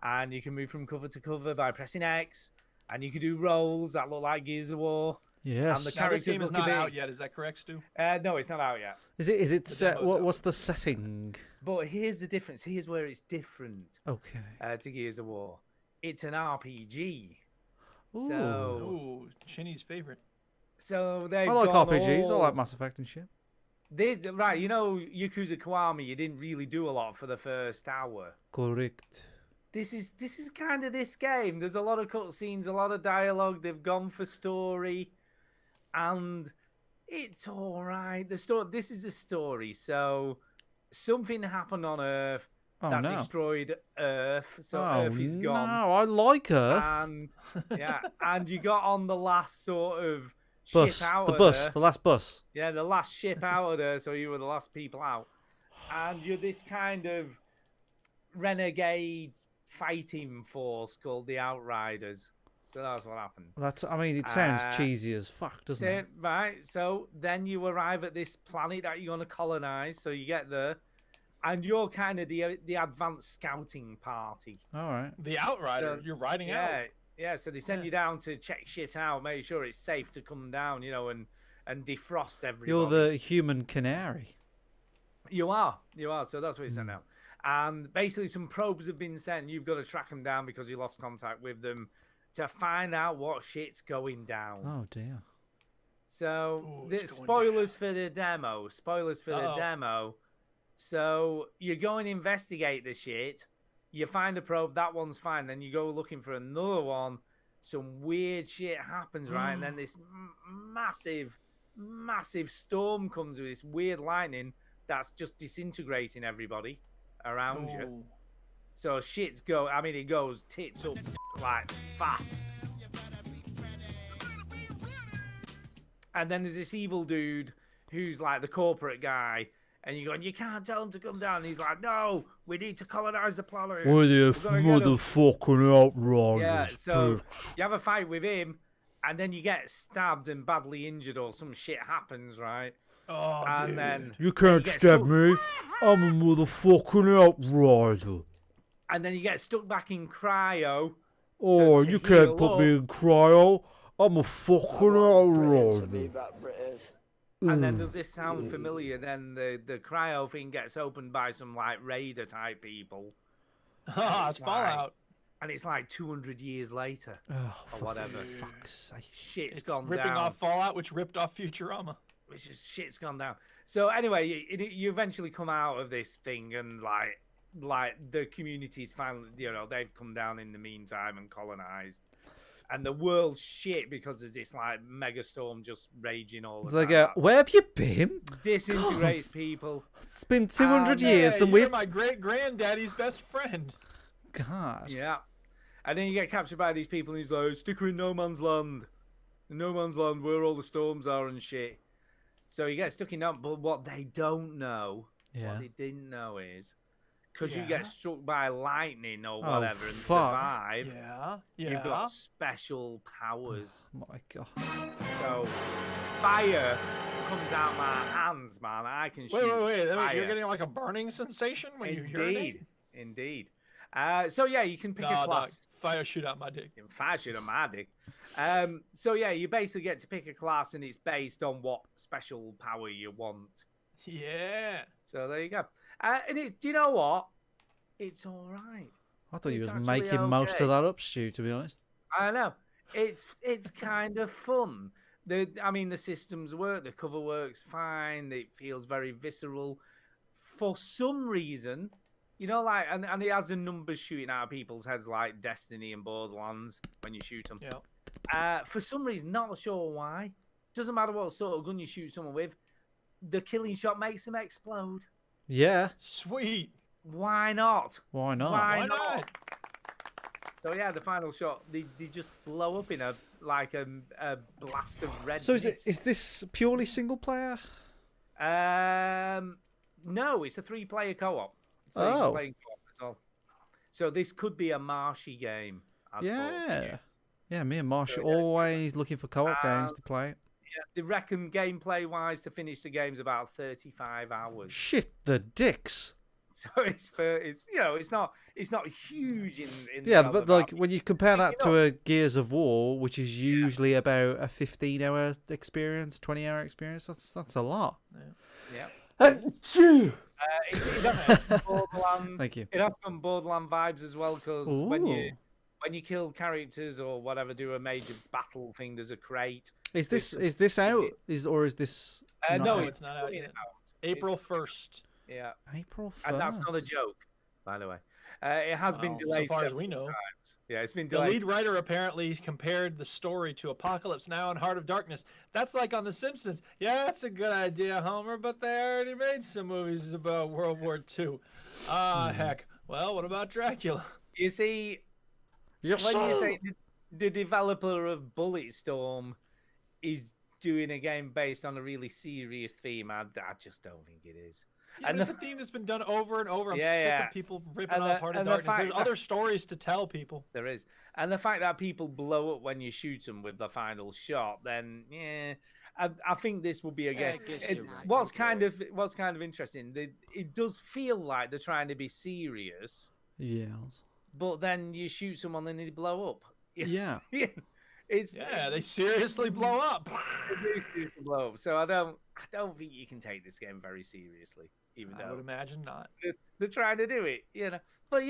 And you can move from cover to cover by pressing X. And you can do rolls that look like Gears of War. Yes. And the characters this game is not out yet. Is that correct, Stu? No, it's not out yet. Is it set? What's the setting? But here's the difference. Here's where it's different. Okay. To Gears of War. It's an RPG. Ooh. So, Chinny's favorite. So I like RPGs. I like Mass Effect and shit. Right, you know, Yakuza Kiwami, you didn't really do a lot for the first hour. Correct. This is kind of this game. There's a lot of cutscenes, a lot of dialogue. They've gone for story, and it's all right. This is a story. So something happened on Earth. That destroyed Earth, so Earth is gone. No, I like Earth. And and you got on the last sort of bus, ship out the last bus. Yeah, the last ship out of there, so you were the last people out. And you're this kind of renegade fighting force called the Outriders. So that's what happened. It sounds cheesy as fuck, doesn't it? Right. So then you arrive at this planet that you're going to colonize. So you get there. And you're kind of the advanced scouting party. All right. The Outrider. So, you're riding out. Yeah, so they send you down to check shit out, make sure it's safe to come down, you know, and defrost everybody. You're the human canary. You are. So that's what you sent out. And basically some probes have been sent. You've got to track them down because you lost contact with them to find out what shit's going down. Oh, dear. So, spoilers for the demo. So you go and investigate the shit. You find a probe. That one's fine. Then you go looking for another one. Some weird shit happens, right? And then this massive storm comes with this weird lightning that's just disintegrating everybody around you. So shit's it goes tits up like fast. And then there's this evil dude who's like the corporate guy. and you're going, you can't tell them to come down. And he's like, no, we need to colonize the planet. Why the We're gonna motherfucking outriders? Yeah, so you have a fight with him, and then you get stabbed and badly injured, or some shit happens, right? Oh, and dude. then You can't get stab stuck- me. I'm a motherfucking outrider. And then you get stuck back in cryo. Oh, to you heal can't put up. me in cryo. I'm a fucking outrider. And then does this sound familiar? Then the cryo thing gets opened by some like raider type people. Ah, it's like- Fallout. And it's like 200 years later Oh, or whatever. fuck's sake. Shit's It's gone ripping down. off Fallout, which ripped off Futurama. Which is shit's gone down. So anyway, you eventually come out of this thing, and like the community's finally, they've come down in the meantime and colonized, and the world's shit because there's this like megastorm just raging all the They time. go, that where have you been? disintegrates God. people. It's been 200 years Hey, and you're we've... my great granddaddy's best friend. God. Yeah, and then you get captured by these people, and he's like, "Sticker in no man's land, where all the storms are and shit." So you get stuck in that, but what they don't know, Yeah. what they didn't know is, because you Yeah. get struck by lightning or Oh, whatever and fuck. survive, Yeah. you've got special powers. My God. So fire comes out my hands, man. I can shoot Wait. fire. You're getting like a burning sensation when you urinate? Indeed. So yeah, you can pick a Nah, dog. class. Fire shoot out my dick. Fire shoot on my dick. So yeah, you basically get to pick a class, and it's based on what special power you want. Yeah. So there you go. And it's, do you know what? It's all right. I thought you It's was actually making most okay. of that up, Stu, to be honest. I know. It's kind of fun. The systems work. The cover works fine. It feels very visceral. For some reason, and it has the numbers shooting out of people's heads like Destiny and Borderlands when you shoot them. Yeah. For some reason, not sure why. Doesn't matter what sort of gun you shoot someone with, the killing shot makes them explode. Yeah. Sweet. Why not? Why not? Why Why not? not? So yeah, the final shot, they just blow up in a blast of red. So mist. is this purely single player? No, it's a 3-player co-op. So you can Oh. play in co-op as well. So this could be a marshy game. I'd thought for Yeah. you. Yeah, me and Marsh are So, yeah. always looking for co-op games to play. Yeah, they reckon gameplay-wise to finish the game's about 35 hours. Shit, the dicks. So it's not huge in the Yeah, realm but of like RPG. when you compare that you to a Gears of War, which is usually about a 15-hour experience, 20-hour experience, that's a lot. Yeah. Achoo! It's got some Borderland. Thank you. It has some Borderland vibes as well, because when Ooh. you kill characters or whatever, do a major battle thing, there's a crate. Is this out? Is this not No, out? it's not out yet. out. April 1st. Yeah, April 1st? and that's not a joke, by the way. It has been Wow, delayed so far as several we know. times. Yeah, it's been The delayed. lead writer apparently compared the story to Apocalypse Now and Heart of Darkness. That's like on The Simpsons. Yeah, that's a good idea, Homer, but they already made some movies about World War II. Heck. Well, what about Dracula? You see, Yes, when you sir. say the developer of Bulletstorm is doing a game based on a really serious theme, I just don't think it is. Yeah, And it's the- a theme that's been done over and over. I'm Yeah, sick yeah. of people ripping And off the- Heart of and the Darkness. fact There's that- other stories to tell people. There is, and the fact that people blow up when you shoot them with the final shot, then yeah, I think this will be a Yeah, I game. guess you're right. What's kind of interesting? It does feel like they're trying to be serious, Yes. but then you shoot someone and they blow up. Yeah. It's Yeah, they seriously blow up. they do seriously blow up. So I don't think you can take this game very seriously, even I would though imagine not. they're trying to do it, But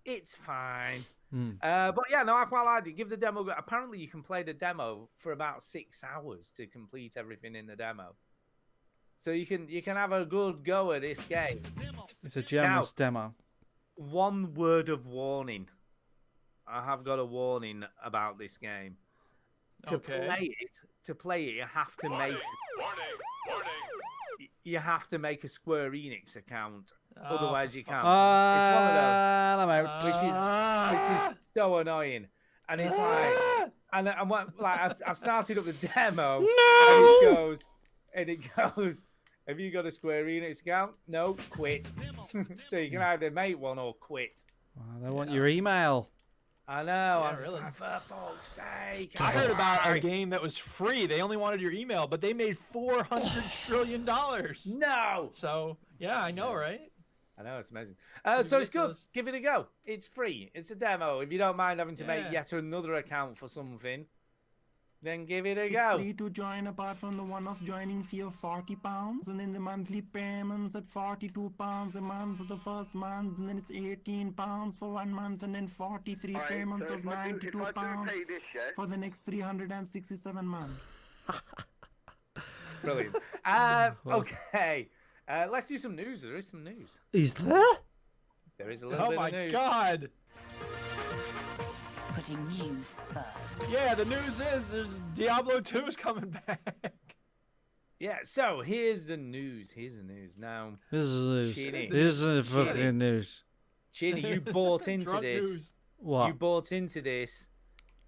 it's fine. Mm. But yeah, no, I quite liked it. Give the demo. Apparently, you can play the demo for about 6 hours to complete everything in the demo. So you can have a good go at this game. It's a generous demo. One word of warning. I have got a warning about this game. To play it, you have to make. You have to make a Square Enix account, otherwise you can't. It's one of those. I'm out. Which is so annoying, and it's like, and I started up the demo, No! and it goes, Have you got a Square Enix account? No, quit. So you can either make one or quit. Wow, they want your email. I know. Yeah, I'm just really. like, for fuck's sake. I heard about a game that was free. They only wanted your email, but they made $400 trillion. No. So yeah, I know, right? I know, it's amazing. So it's good. ridiculous. Give it a go. It's free. It's a demo. If you don't mind having to make Yeah. yet another account for something, then give it a It's go. free to join apart from the one-off joining fee of £40, and then the monthly payments at £42 a month for the first month, and then it's £18 for 1 month, and then 43 payments of £92 for the next 367 months. Brilliant. Okay. Let's do some news. There is some news. Is there? There is a little Oh bit my of news. God! Putting news first. Yeah, the news is there's Diablo 2's coming back. Yeah, so here's the news. Here's the news. Now, This is Cheating. this is Cheating. fucking news. Chinny, you bought into Drunk this. news. What? You bought into this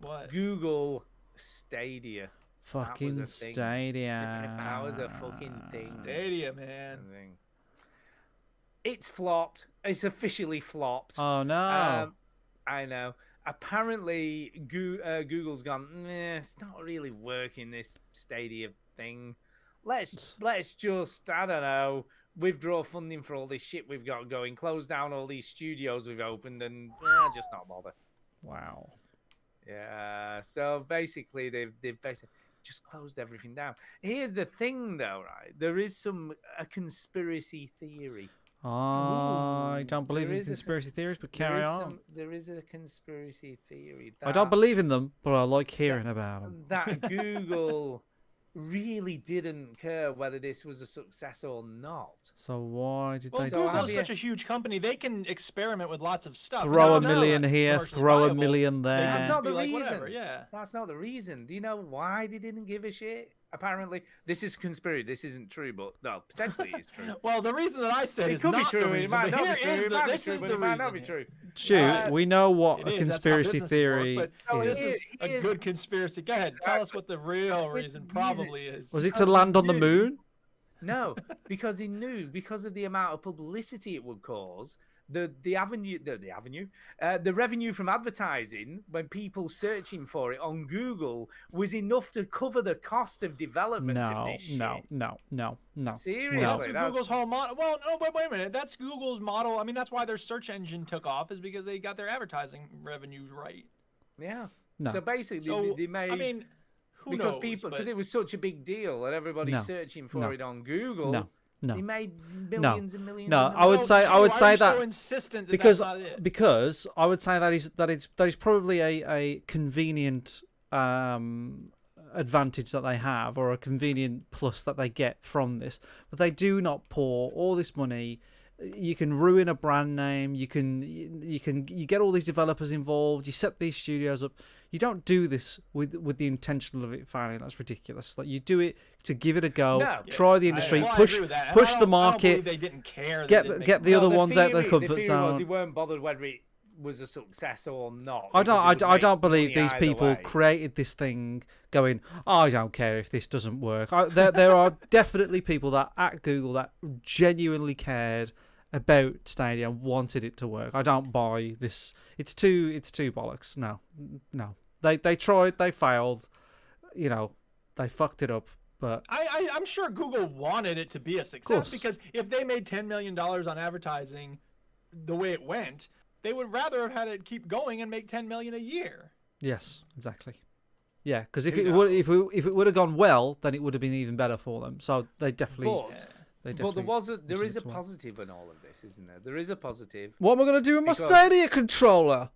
What? Google Stadia. Fucking a thing. Stadia. That was a fucking thing. Stadia, man. It's flopped. It's officially flopped. Oh no. I know. Apparently, Google's gone. It's not really working. This Stadia thing. Let's just, I don't know, withdraw funding for all this shit we've got going. Close down all these studios we've opened, and just not bother. Wow. Yeah. So basically, they've basically just closed everything down. Here's the thing, though, right? There is a conspiracy theory. I don't believe There in is a- conspiracy theories, but There carry is on. there is a conspiracy theory. I don't believe in them, but I like hearing about them. that Google really didn't care whether this was a success or not. So why did Well, they So Google's have you- such a huge company; they can experiment with lots of stuff. throw a no, million that's here, commercially throw a viable. million They can there? That's just not be the like, reason. whatever, yeah. That's not the reason. Do you know why they didn't give a shit? Apparently, this is conspiracy. This isn't true, but no, potentially it's true. Well, the reason that I said It is could be not true. the It reason, might but not be here true. is It might be this true, is but the it might not be reason. true. Stu, we know what It a is, that's how conspiracy businesses theory work, but is. this is a good conspiracy. Go ahead, tell us what the real reason probably is. Was it to land on the knew- moon? No, because he knew because of the amount of publicity it would cause. The revenue from advertising when people searching for it on Google was enough to cover the cost of development. of No, this shit. no. Seriously, That's that's- Google's whole model. Well, no, wait a minute. That's Google's model. I mean, that's why their search engine took off, is because they got their advertising revenues right. Yeah. No. So basically, So, they made I mean, who because knows, people because but- it was such a big deal and everybody's No. searching for No. it on Google. No. They made millions and millions. No, and I would millions. say Why are you that so insistent that because that's not it? because I would say that is probably a convenient advantage that they have, or a convenient plus that they get from this. But they do not pour all this money. You can ruin a brand name. You get all these developers involved. You set these studios up. You don't do this with the intention of it failing. That's ridiculous. Like, you do it to give it a go, No. try the industry, Well, I push agree with that. And push I the don't- I don't believe market, they didn't care. that get they didn't get make the money. other No, ones out their the comfort theory zone. was they weren't bothered whether it was a success or not. I because it would don't make believe money these either people way. created this thing going, I don't care if this doesn't work. There are definitely people that at Google that genuinely cared about Stadia and wanted it to work. I don't buy this. It's too bollocks. No. They tried, they failed. You know, they fucked it up. But I'm sure Google wanted it to be a success, course. because if they made $10 million on advertising the way it went, they would rather have had it keep going and make $10 million a year. yes, exactly. Yeah, because if Who it would have gone well, then it would have been even better for them. So they definitely. But there wanted is it a to work. positive in all of this, isn't there? There is a positive What am I going to do with my Because- Stadia controller?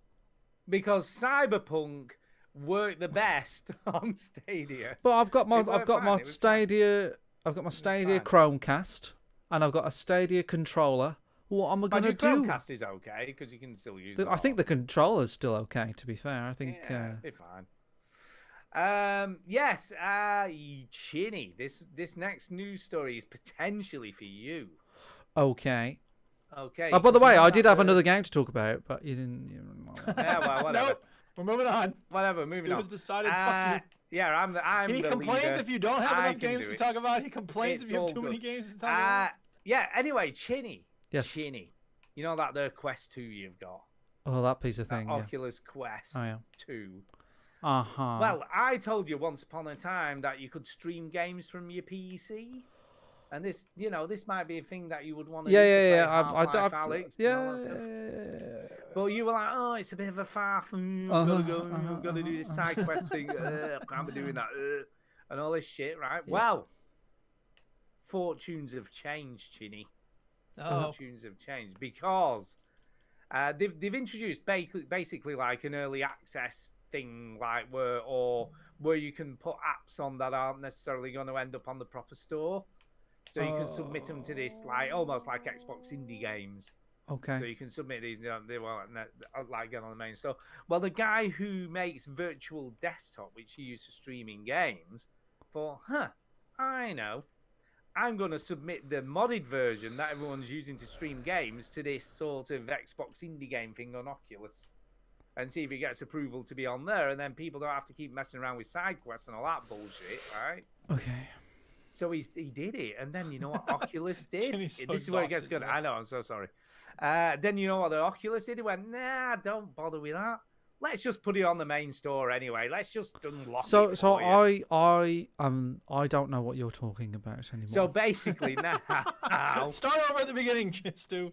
because Cyberpunk worked the best on Stadia. But I've got my It worked fine, it was Stadia. I've got my Stadia fine. Chromecast, and I've got a Stadia controller. What am I But going your to do? Chromecast is okay because you can still use it. I think the controller's still okay. To be fair, I think. Yeah, be fine. Yes, Chinny. This next news story is potentially for you. Okay. Okay. Oh, by the because way, you I might did have heard- another game to talk about, but you didn't. Yeah, well, whatever. Nope. We're moving on. Whatever, moving Stu on. has decided. Fuck you. Yeah, I'm He the complains leader. if you don't have I enough can games do to it. talk about. He complains It's if you have all too many good. games to talk about. Yeah. Anyway, Chinny. Yes. Chinny. You know that the Quest 2 you've got. Oh, that piece of thing. Yeah. Oculus Quest Oh, yeah. 2. Uh-huh. Well, I told you once upon a time that you could stream games from your PC. And this, this might be a thing that you would want to do. Yeah. Half-Life Alyx, and all that stuff. But you were like, oh, it's a bit of a far from I've got to do this side quest thing. I can't be doing that. And all this shit, right? Yeah. Well, fortunes have changed, Chinny. Oh. Fortunes have changed because they've introduced basically like an early access thing, like where you can put apps on that aren't necessarily going to end up on the proper store. So you can submit them to this, like almost like Xbox indie games. Okay. So you can submit these, they won't like get on the main store. Well, the guy who makes Virtual Desktop, which he used for streaming games, thought, I know. I'm going to submit the modded version that everyone's using to stream games to this sort of Xbox indie game thing on Oculus. And see if it gets approval to be on there. And then people don't have to keep messing around with side quests and all that bullshit, right? Okay. So he did it, and then you know what Oculus did? So this is where it gets good. I know, I'm so sorry. Then you know what the Oculus did? He went, nah, don't bother with that. Let's just put it on the main store anyway. Let's just unlock it. So for you. I don't know what you're talking about anymore. So basically now, Start over at the beginning, Stu.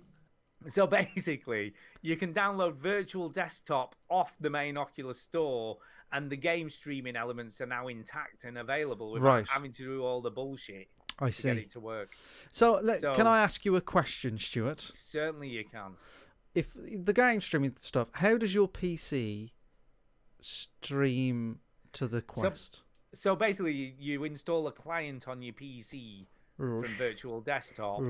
so basically, you can download Virtual Desktop off the main Oculus store, and the game streaming elements are now intact and available without having to do all the bullshit I to get it to work. So can I ask you a question, Stuart? Certainly you can. If the game streaming stuff, how does your PC stream to the Quest? So basically, you install a client on your PC from Virtual Desktop,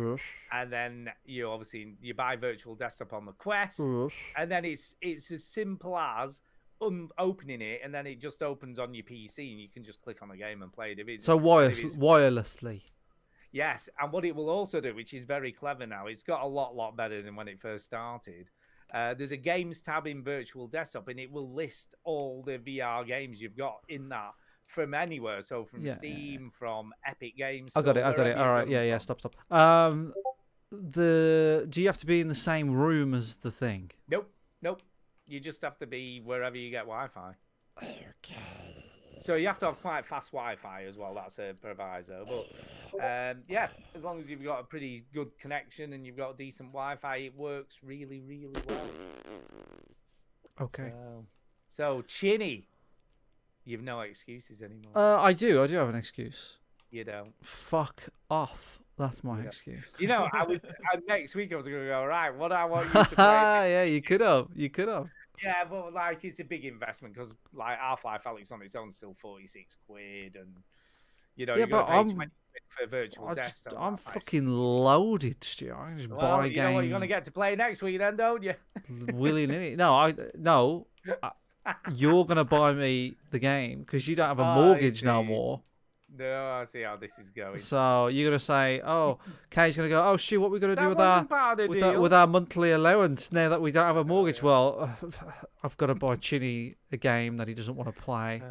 and then you buy Virtual Desktop on the Quest, and then it's as simple as opening it, and then it just opens on your PC, and you can just click on the game and play it. So wirelessly. Yes, and what it will also do, which is very clever now, it's got a lot better than when it first started. There's a games tab in Virtual Desktop, and it will list all the VR games you've got in that from anywhere. So from Steam, from Epic Games. I got it. All right. Yeah. Stop. Do you have to be in the same room as the thing? Nope. You just have to be wherever you get Wi-Fi. Okay. So you have to have quite fast Wi-Fi as well. That's a proviso. But yeah, as long as you've got a pretty good connection and you've got decent Wi-Fi, it works really well. Okay. So Chinny, you've no excuses anymore. I do have an excuse. You don't. Fuck off. That's my excuse. You know, next week I was going to go, right, what do I want you to play? Yeah, you could have. Yeah, but like it's a big investment because like Half-Life Alyx on its own is still 46 quid, and you know, yeah, but I'm 20 quid for Virtual Desktop. I'm fucking loaded, Stu. I can just buy a game. You know what you're gonna get to play next week, then, don't you? Willy-nilly. No. You're gonna buy me the game because you don't have a mortgage no more. No, I see how this is going. So you're gonna say, "Oh, Kay's gonna go. Oh, Stu, what are we gonna do with with our monthly allowance now that we don't have a mortgage?" Well, I've got to buy Chinny a game that he doesn't want to play.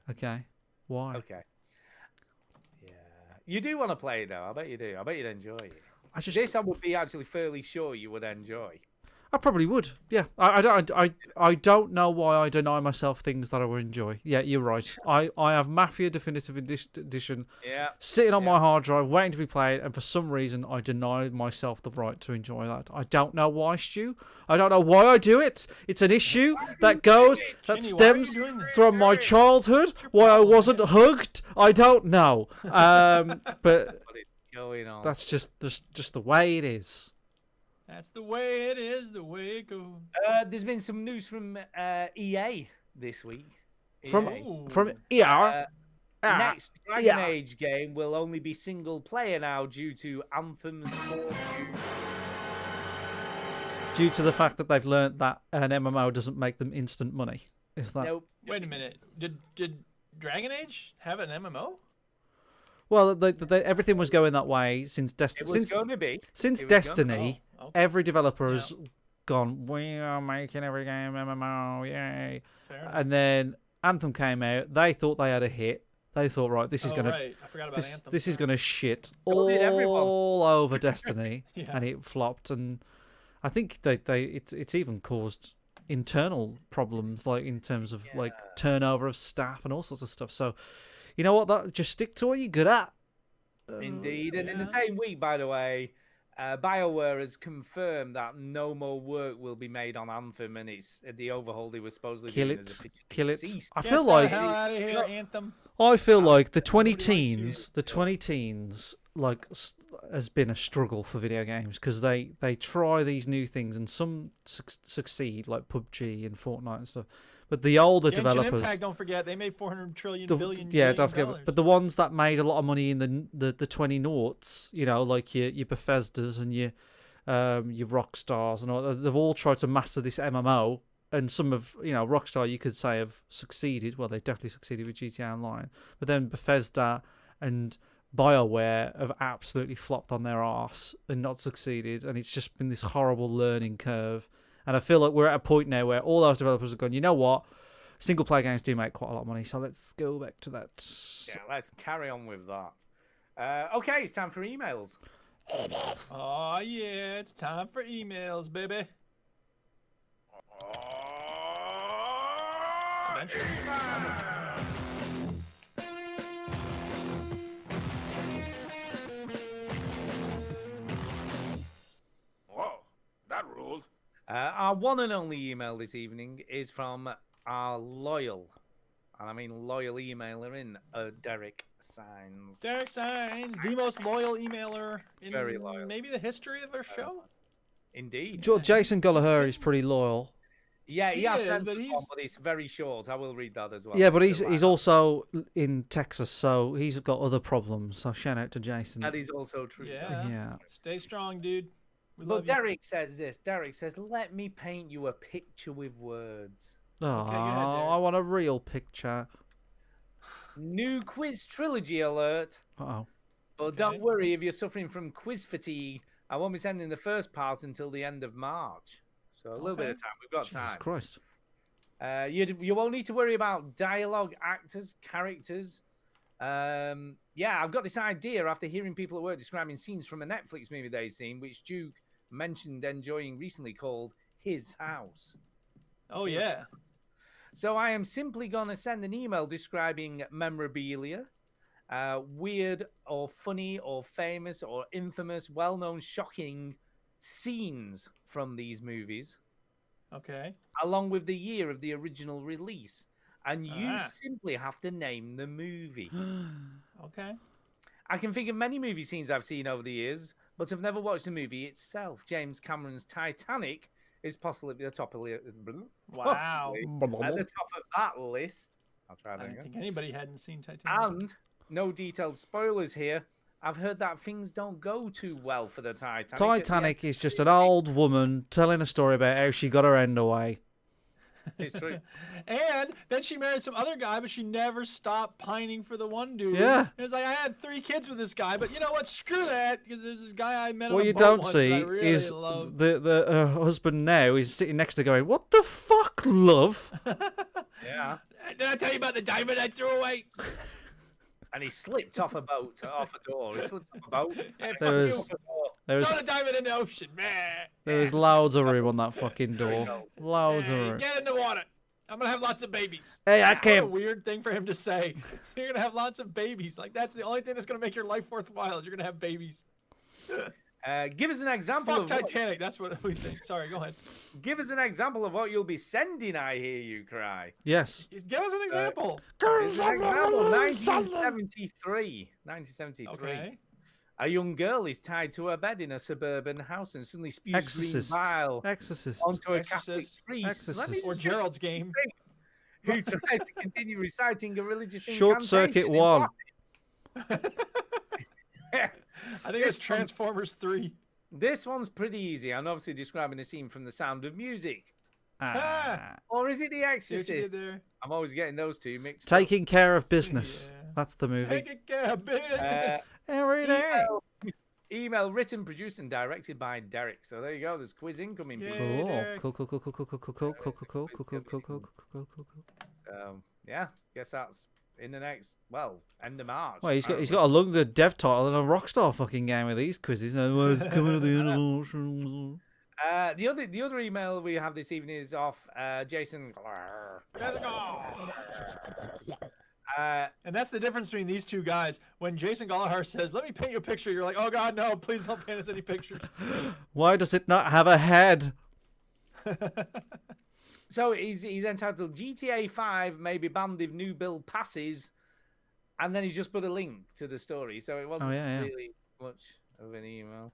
Okay, why? Okay. Yeah, you do want to play it though. I bet you do. I bet you'd enjoy it. This I would be actually fairly sure you would enjoy. I probably would. Yeah, I don't know why I deny myself things that I would enjoy. Yeah, you're right. I have Mafia Definitive Edition sitting on my hard drive waiting to be played, and for some reason I deny myself the right to enjoy that. I don't know why, Stu. I don't know why I do it. It's an issue that stems from my childhood. Why I wasn't hugged, I don't know. But going on. That's just the way it is. That's the way it is, the way it goes. There's been some news from EA this week. From EA. Next Dragon Age game will only be single player now due to Anthem's fortune. Due to the fact that they've learned that an MMO doesn't make them instant money. Is that? Nope. Wait a minute. Did Dragon Age have an MMO? Well, everything was going that way since Destiny. It was going to be. Since Destiny, every developer has gone, we are making every game MMO, yay. Fair enough. And then Anthem came out. They thought they had a hit. They thought, right, this is Oh, gonna right. I forgot about this, Anthem. this is gonna shit So did everyone. all over Destiny, Yeah. and it flopped. And I think it's even caused internal problems, like in terms of like turnover of staff and all sorts of stuff. So, you know what? That just stick to what you're good at. Indeed. And in the same week, by the way, BioWare has confirmed that no more work will be made on Anthem, and it's the overhaul they were supposedly Kill doing it. has officially Kill it. ceased. I Get feel the like hell out of here, Anthem. I feel like the Nobody likes 20 you. teens, the 20 teens, like has been a struggle for video games because they try these new things and some succeed, like PUBG and Fortnite and stuff. But the older Genshin developers, Impact, don't forget, they made 400 trillion the- billion. yeah, billion don't forget. dollars. But the ones that made a lot of money in the 20 noughts, you know, like your Bethesdas and your Rockstars and all, they've all tried to master this MMO. And some of, you know, Rockstar, you could say, have succeeded. Well, they've definitely succeeded with GTA Online. But then Bethesda and BioWare have absolutely flopped on their arse and not succeeded. And it's just been this horrible learning curve. And I feel like we're at a point now where all those developers have gone, you know what? Single player games do make quite a lot of money. So let's go back to that. Yeah, let's carry on with that. Okay, it's time for emails. Oh yeah, it's time for emails, baby. Eventually. Whoa, that ruled. Our one and only email this evening is from our loyal, and I mean loyal emailer in Derek Signs. Derek Signs, the most loyal emailer in Very loyal. maybe the history of our show. Indeed. Jason Gallagher is pretty loyal. Yeah, he He has is, sent but one, he's- but it's very short. I will read that as well. Yeah, but So, he's also in Texas, so he's got other problems. So shout out to Jason. that is also true. Yeah. Yeah. Stay strong, dude. We But love you. Derek says this. Derek says, "Let me paint you a picture with words." Oh, go ahead, Derek. I want a real picture. New quiz trilogy alert. Uh-oh. But Okay. don't worry if you're suffering from quiz fatigue. I won't be sending the first part until the end of March. So a little bit Okay. of time. We've got Jesus time. Christ. You won't need to worry about dialogue, actors, characters. Yeah, I've got this idea after hearing people at work describing scenes from a Netflix movie they've seen, which Duke mentioned enjoying recently, called His House. Oh yeah. So I am simply going to send an email describing memorabilia, weird or funny or famous or infamous, well-known, shocking scenes from these movies, Okay. along with the year of the original release. And you Ah. simply have to name the movie. Okay. I can think of many movie scenes I've seen over the years, but I've never watched the movie itself. James Cameron's Titanic is possibly at the top of Wow. at the top of that list. I'll try I that don't again. think anybody hadn't seen Titanic. And no detailed spoilers here. I've heard that things don't go too well for the Titanic. at the end. Titanic is just an old woman telling a story about how she got her end away. It's true. And then she married some other guy, but she never stopped pining for the one dude. Yeah. And it's like, I had 3 kids with this guy, but you know what? Screw that, because there's this guy I met on What a you boat don't once see that I really is loved. the husband now is sitting next to going, "What the fuck, love?" Yeah. Did I tell you about the diamond I threw away? And he slipped off a boat, off a door. He slipped off a boat. Yeah, and fuck There you. was- off a door. There was Throw the diamond in the ocean, man. there was loads of room on that fucking door. go. Loads of Hey, room. get in the water. I'm gonna have lots of babies. Hey, I What a can't. weird thing for him to say. You're gonna have lots of babies. Like that's the only thing that's gonna make your life worthwhile. Is you're gonna have babies. Give us an example Fuck of what, Titanic. That's what we think. Sorry, go ahead. give us an example of what you'll be sending. I hear you cry. Yes. Give us an example. Here's an example. 1973. 1973. Okay. A young girl is tied to her bed in a suburban house and suddenly spews Exorcist. green bile Exorcist. onto a Catholic Exorcist. priest. Let me Exorcist. just Or Gerald's game. who tries to continue reciting a religious Short Circuit incantation in 1. I think it's Transformers 3. This one's pretty easy. I'm obviously describing a scene from The Sound of Music. Ah. Or is it The See what you Exorcist? did there? I'm always getting those two mixed up. Taking care of business. Yeah. That's the movie. Take it care, bitch. Uh, Every day. email written, produced, and directed by Derek. So there you go. There's quiz incoming. Yay, people. Derek. Cool. So yeah, guess that's in the next end of March. Well, he's got a longer dev title than a Rockstar fucking game with these quizzes. No, it's coming to the end. The other email we have this evening is off Jason. And that's the difference between these two guys. When Jason Gallagher says, "Let me paint you a picture," you're like, "Oh God, no! Please don't paint us any pictures." Why does it not have a head? So he's entitled GTA 5 may be banned if new build passes, and then he's just put a link to the story. So it wasn't really much of an email.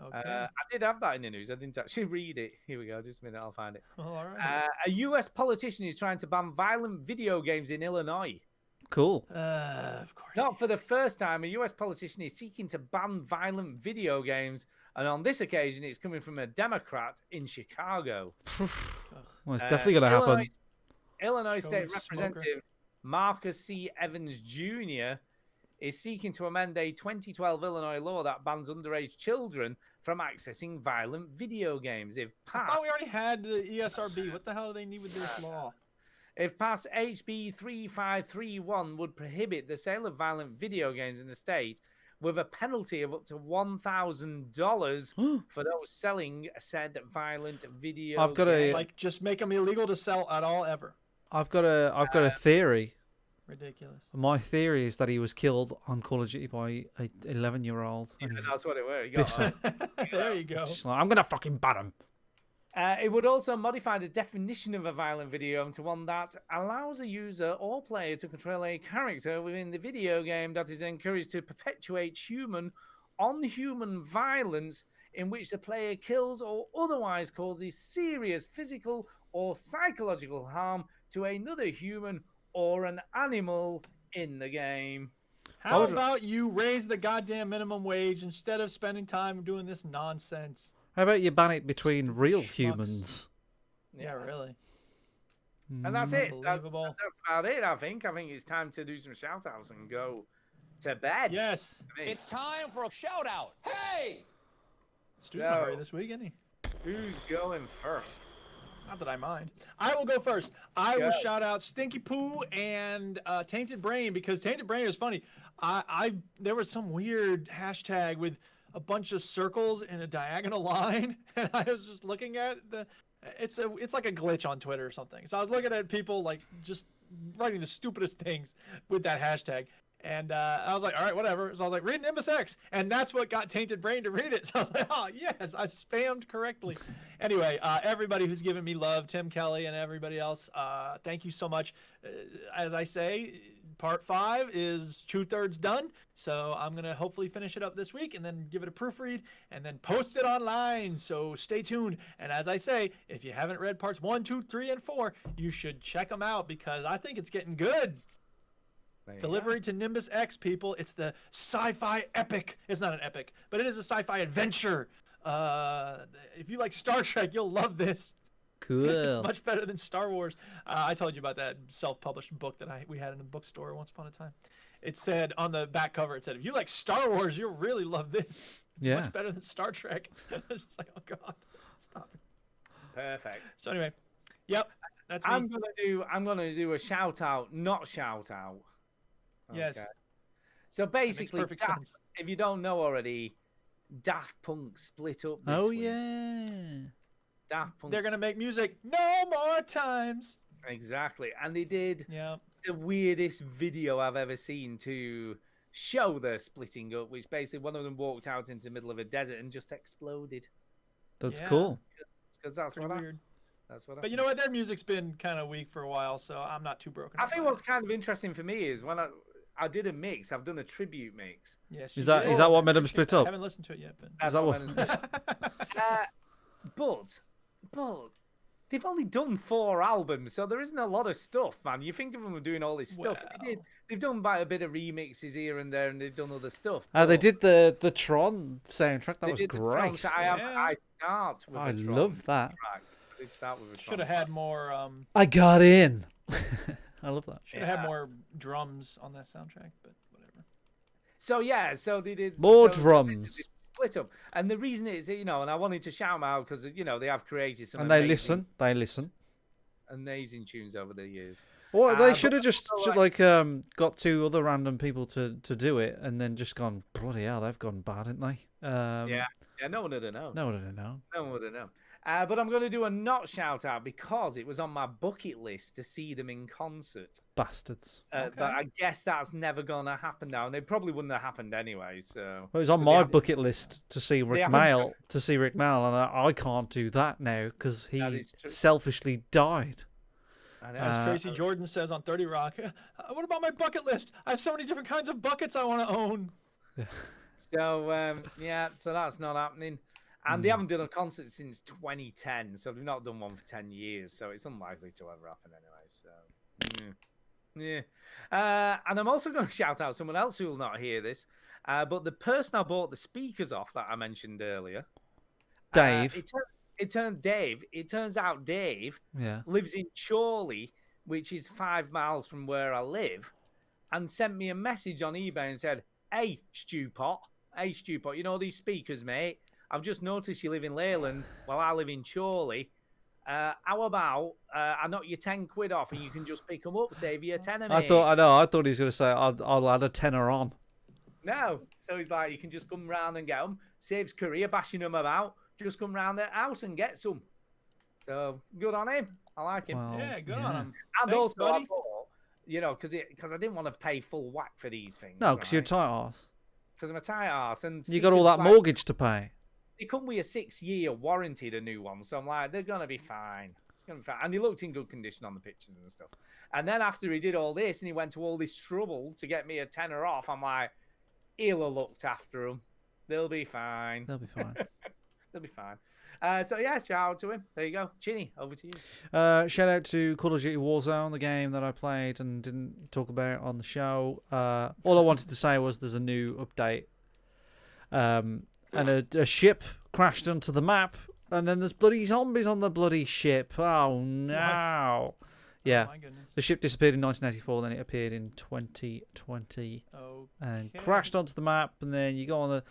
Okay. I did have that in the news. I didn't actually read it. Here we go. Just a minute, I'll find it. All right. A U.S. politician is trying to ban violent video games in Illinois. Cool. Of course. Not for the first time, a U.S. politician is seeking to ban violent video games, and on this occasion, it's coming from a Democrat in Chicago. Well, it's definitely going to happen. Illinois State Representative Marcus C. Evans Jr. is seeking to amend a 2012 Illinois law that bans underage children from accessing violent video games. If passed, I thought we already had the ESRB. What the hell do they need with this law? If passed, HB 3531 would prohibit the sale of violent video games in the state with a penalty of up to $1,000 for those selling said violent video games. Like, just make them illegal to sell at all ever. I've got a theory. Ridiculous. My theory is that he was killed on Call of Duty by an 11-year-old. Yeah, that's what it was. There you go. Like, I'm gonna fucking ban him. It would also modify the definition of a violent video game to one that allows a user or player to control a character within the video game that is encouraged to perpetuate on-human violence in which the player kills or otherwise causes serious physical or psychological harm to another human or an animal in the game. How about you raise the goddamn minimum wage instead of spending time doing this nonsense? How about you ban it between real humans? Yeah, really. And that's it. That's about it, I think. I think it's time to do some shout-outs and go to bed. Yes. It's time for a shout-out. Hey! Stu's in a hurry this week, isn't he? Who's going first? Not that I mind. I will go first. I will shout out Stinky Poo and Tainted Brain, because Tainted Brain is funny. There was some weird hashtag with a bunch of circles in a diagonal line, and I was just looking at it's like a glitch on Twitter or something. So I was looking at people like just writing the stupidest things with that hashtag. And I was like, all right, whatever. So I was like, read Nimbus X. And that's what got Tainted Brain to read it. So I was like, oh, yes, I spammed correctly. Anyway, everybody who's given me love, Tim Kelly and everybody else, thank you so much. As I say, part 5 is 2/3 done. So I'm going to hopefully finish it up this week and then give it a proofread and then post it online. So stay tuned. And as I say, if you haven't read parts 1, 2, 3, and 4, you should check them out because I think it's getting good. Delivery to Nimbus X, people. It's the sci-fi epic. It's not an epic, but it is a sci-fi adventure. If you like Star Trek, you'll love this. Cool. It's much better than Star Wars. I told you about that self-published book that we had in a bookstore once upon a time. It said on the back cover, it said, if you like Star Wars, you'll really love this. It's much better than Star Trek. It's just like, oh God, stop it. Perfect. So anyway, yep, that's me. I'm gonna do a shout out, not shout out. Yes. Okay. So basically, perfect sense. If you don't know already, Daft Punk split up this week. Daft Punk. They're going to make music no more times. Exactly. And they did the weirdest video I've ever seen to show the splitting up, which basically one of them walked out into the middle of a desert and just exploded. That's cool. Because that's what weird. That's what. But you know what? Their music's been kind of weak for a while, so I'm not too broken. I think what's kind of interesting for me is when I did a mix. I've done a tribute mix. Yes. Is that what made them split up? I haven't listened to it yet, but that's but they've only done 4 albums, so there isn't a lot of stuff, man. You think of them doing all this stuff. They've done a bit of remixes here and there, and they've done other stuff. They did the Tron soundtrack. That was great. So I start with I a Tron love that. track. I did start with a Tron should have had more. I got in. I love that. Should have had more drums on that soundtrack, but whatever. So yeah, so they did more drums. They split up. And the reason is, and I wanted to shout them out because, they have created some and they listen. They listen. Amazing tunes over the years. Well, they should have just got two other random people to do it, and then just gone, bloody hell, they've gone bad, haven't they? Yeah, no one would have known. No one would have known. No one would have known. But I'm going to do a not shout out because it was on my bucket list to see them in concert. Bastards. But I guess that's never going to happen now, and it probably wouldn't have happened anyway. So it was on my bucket list to see Rick Mail, and I can't do that now because he selfishly died. As Tracy Jordan says on 30 Rock, what about my bucket list? I have so many different kinds of buckets I want to own. So so that's not happening. And they haven't done a concert since 2010, so they've not done one for 10 years, so it's unlikely to ever happen anyway. So, and I'm also going to shout out someone else who will not hear this, but the person I bought the speakers off that I mentioned earlier, Dave. It turns out Dave lives in Chorley, which is 5 miles from where I live, and sent me a message on eBay and said, Hey, Stewpot, these speakers, mate. I've just noticed you live in Leyland while I live in Chorley. How about I knock you 10 quid off and you can just pick them up, save you a tenner, mate. I thought he was going to say, I'll add a tenner on. No. So he's like, you can just come round and get them. Saves career bashing them about. Just come round their house and get some. So good on him. I like him. Well, good on him. And Thanks, also, buddy. I thought, because I didn't want to pay full whack for these things. No, because you're a tight arse. Because I'm a tight arse. And you got all that mortgage to pay. They come with a 6-year warranty, the new one. So I'm like, they're going to be fine. It's going to be fine. And they looked in good condition on the pictures and stuff. And then after he did all this and he went to all this trouble to get me a tenner off, I'm like, he'll have looked after them. They'll be fine. They'll be fine. They'll be fine. So yeah, shout out to him. There you go. Chinny, over to you. Shout out to Call of Duty Warzone, the game that I played and didn't talk about on the show. All I wanted to say was there's a new update. And a ship crashed onto the map, and then there's bloody zombies on the bloody ship. Oh no! What? Yeah, oh, the ship disappeared in 1984, then it appeared in 2020 and crashed onto the map. And then you go on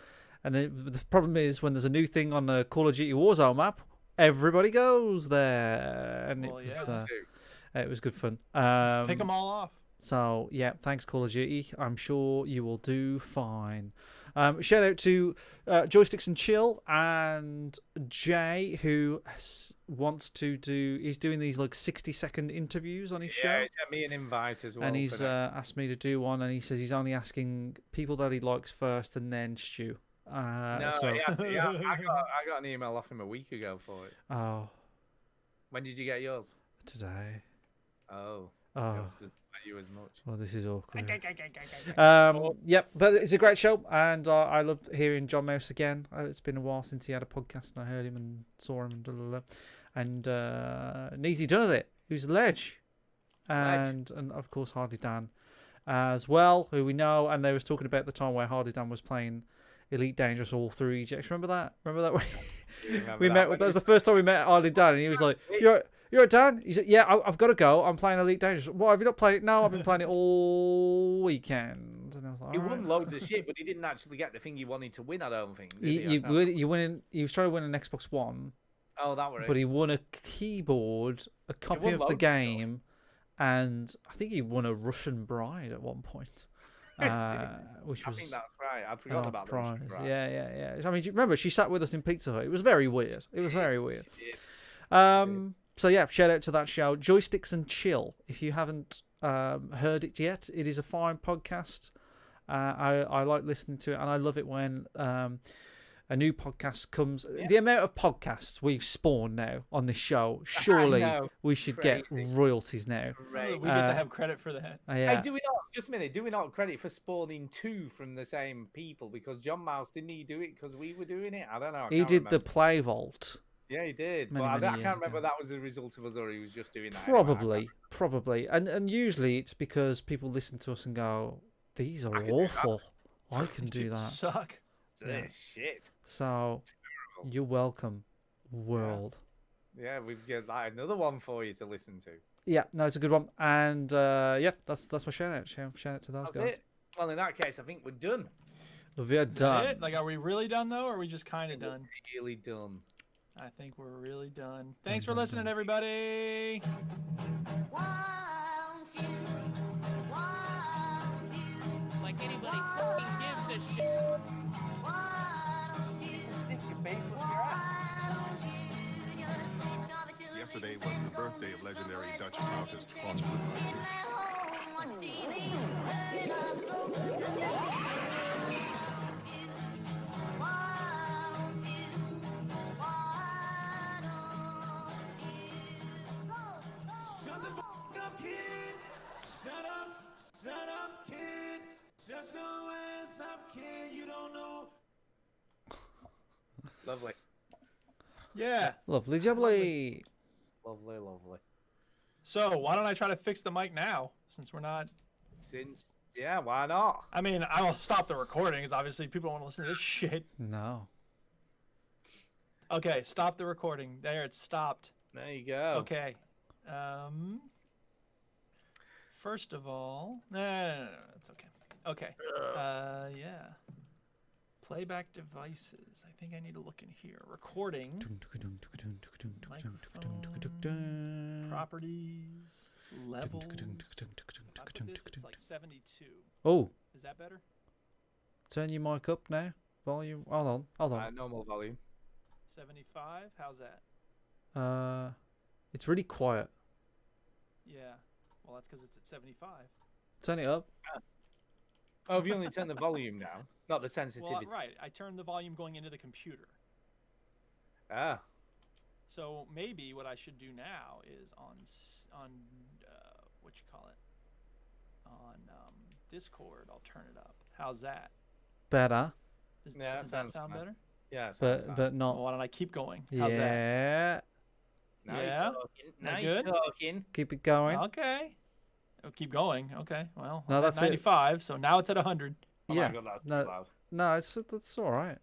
and then the problem is when there's a new thing on the Call of Duty Warzone map, everybody goes there, and it was good fun. Pick them all off. So yeah, thanks Call of Duty. I'm sure you will do fine. Shout out to Joysticks and Chill and Jay, who wants to do. He's doing these like 60-second interviews on his show. Yeah, he sent me an invite as well. And he's asked me to do one, and he says he's only asking people that he likes first, and then Stu. I got an email off him a week ago for it. Oh. When did you get yours? Today. Oh. You as much. Well, this is awkward. Yep, but it's a great show, and I love hearing John Mouse again. It's been a while since he had a podcast, and I heard him and saw him and blah, blah, blah. And Neezy does it, who's a ledge, and of course Hardy Dan as well, who we know. And they was talking about the time where Hardy Dan was playing Elite Dangerous all through EGX. Remember that? That was the first time we met Hardy Dan, and he was like, You're Dan? He said, yeah, I've got to go. I'm playing Elite Dangerous. Well, have you not played it? No, I've been playing it all weekend. And I was like, he won loads of shit, but he didn't actually get the thing he wanted to win, I don't think. He was trying to win an Xbox One. Oh, that was it. But he won a keyboard, a copy of the game, and I think he won a Russian bride at one point. Which was, I think that's right. I'd forgotten about the Russian bride. Yeah. I mean, remember, she sat with us in Pizza Hut. It was very weird. So yeah, shout out to that show, Joysticks and Chill. If you haven't heard it yet, it is a fine podcast. I like listening to it, and I love it when a new podcast comes. Yeah. The amount of podcasts we've spawned now on this show, surely we should get royalties now. We get to have credit for that. Yeah. Hey, do we not credit for spawning 2 from the same people? Because John Mouse, didn't he do it because we were doing it? I don't know. He did the Play Vault. Yeah, he did. But I can't remember if that was a result of us or he was just doing that. Probably. And usually it's because people listen to us and go, these are awful. I can do that. Suck. Yeah. Shit. So, you're welcome, world. Yeah, we've got another one for you to listen to. Yeah, no, it's a good one. And, that's my shout out. Shout out to those guys. It. Well, in that case, I think we're done. We are Is that done. it? Like, are we really done though, or are we just kind of done? Really done. I think we're really done. Thanks for listening, everybody. Like anybody fucking gives a shit. Yesterday was the birthday of legendary Dutch flautist Klaus Shut the fuck up, kid. Shut up, kid. Shut your ass up, kid. You don't know. Lovely. Yeah. Lovely jubbly. Lovely, lovely. So why don't I try to fix the mic now, since we're not? Yeah, why not? I mean, I'll stop the recording, because obviously people don't want to listen to this shit. No. Okay, stop the recording. There, it's stopped. There you go. Okay. First of all, no, it's okay. Okay. Yeah. Playback devices. I think I need to look in here. Recording. Microphone. Properties. Levels. I put this, it's like 72. Oh. Is that better? Turn your mic up now. Volume. Hold on. Normal volume. 75. How's that? It's really quiet. Yeah. Well, that's because it's at 75. Turn it up. Oh, have you only turned the volume down? Not the sensitivity. Well, right. I turned the volume going into the computer. Ah. So maybe what I should do now is on what you call it, on Discord, I'll turn it up. How's that? Better. Yeah, does that sound better? Yeah, but not. Well, why don't I keep going? How's that? Yeah. Now Yeah? you're talking. Now That you're good? talking. Keep it going. Okay. Oh, keep going. Okay. Well, No, I'm at that's it. 95, so now it's at 100. Oh Yeah. my God, that's too No, loud. no, that's all right.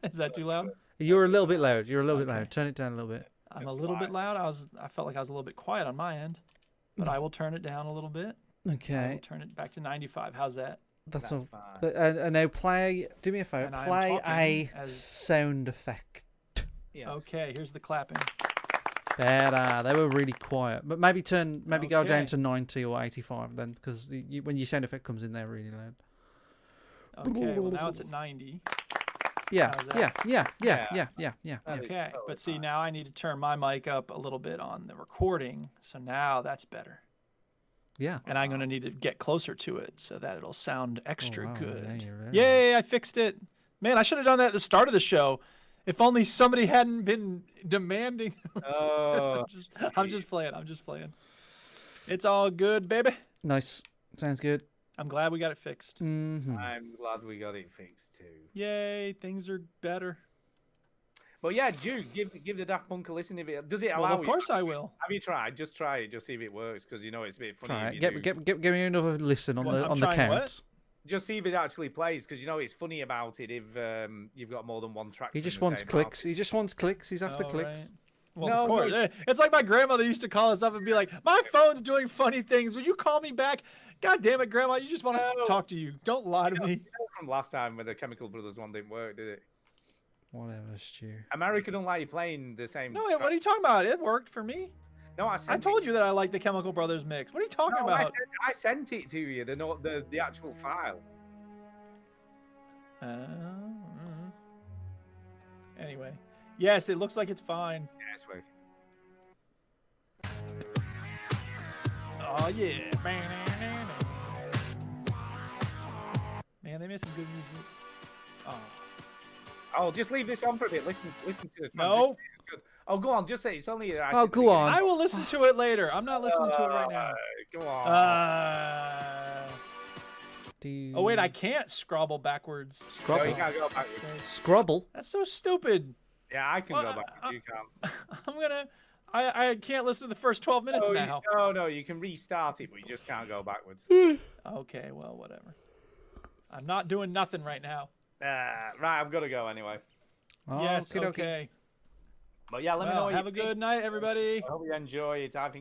Is that too loud? You're a little bit loud. You're a little bit loud. Turn it down a little bit. I'm Just a little bit loud. loud. I felt like I was a little bit quiet on my end, but I will turn it down a little bit. I will Okay. turn it back to 95. How's that? That's That's all. fine. And now play. Do me a favor. And I'm Play talking a as- sound effect. Yeah, Okay, here's the clapping. Better. They were really quiet. But maybe go down Okay. to 90 or 85 then, because when your sound effect comes in, they're really loud. Okay, well now it's at 90. Yeah. How's Yeah. that? Yeah. Yeah. Yeah. Yeah. Yeah. That is Okay, totally but see fine. now I need to turn my mic up a little bit on the recording, so now that's better. Yeah. And I'm gonna need to get closer to it so that it'll sound extra wow, good. now you're right. Yay! I fixed it. Man, I should have done that at the start of the show. If only somebody hadn't been demanding. Oh, I'm just playing. I'm just playing. It's all good, baby. Nice. Sounds good. I'm glad we got it fixed. Mm-hmm. I'm glad we got it fixed too. Yay! Things are better. But yeah, Duke, give the Daft Punk a listen. If it does it allow Well, of you? course I will. Have you tried? Just try it. Just see if it works, because you know it's a bit funny. Try if it. you do. Give me another listen on Well, the I'm on the trying what? count. Just see if it actually plays, because you know it's funny about it if you've got more than one track. He from just the wants same clicks. He artist. just wants clicks. He's after Oh, clicks. right. Well, No, of course. no. It's like my grandmother used to call us up and be like, "My phone's doing funny things. Would you call me back?" God damn it, Grandma! You just want us to No. talk to you. Don't lie to me. You know from last time when the Chemical Brothers one didn't work, did it? Whatever, Stu. America don't like you playing the same. No, what are you talking about? It worked for me. No, I told you that I like the Chemical Brothers mix. What are you talking No, about? I sent it to you. The actual file. Anyway, yes, it looks like it's fine. Yeah, it's working. Oh yeah. Man, they made some good music. Oh. Oh, just leave this on for a bit. Listen to the transition. No. It's good. Oh, go on. Just say it's only. Oh, go on. I will listen to it later. I'm not listening to it right now. Go on. Oh wait, I can't scrabble backwards. No, Scrabble. you can't go backwards. Scrabble. That's so stupid. Yeah, I can Well, go backwards. You can't. I'm gonna. I can't listen to the first 12 minutes Oh, now. no, you can restart it, but you just can't go backwards. Okay, well, whatever. I'm not doing nothing right now. Right, I've got to go anyway. Yes, okey-dokey. okay. But yeah, let me know. Well, what you have a think. good night, everybody. I hope you enjoy it. I think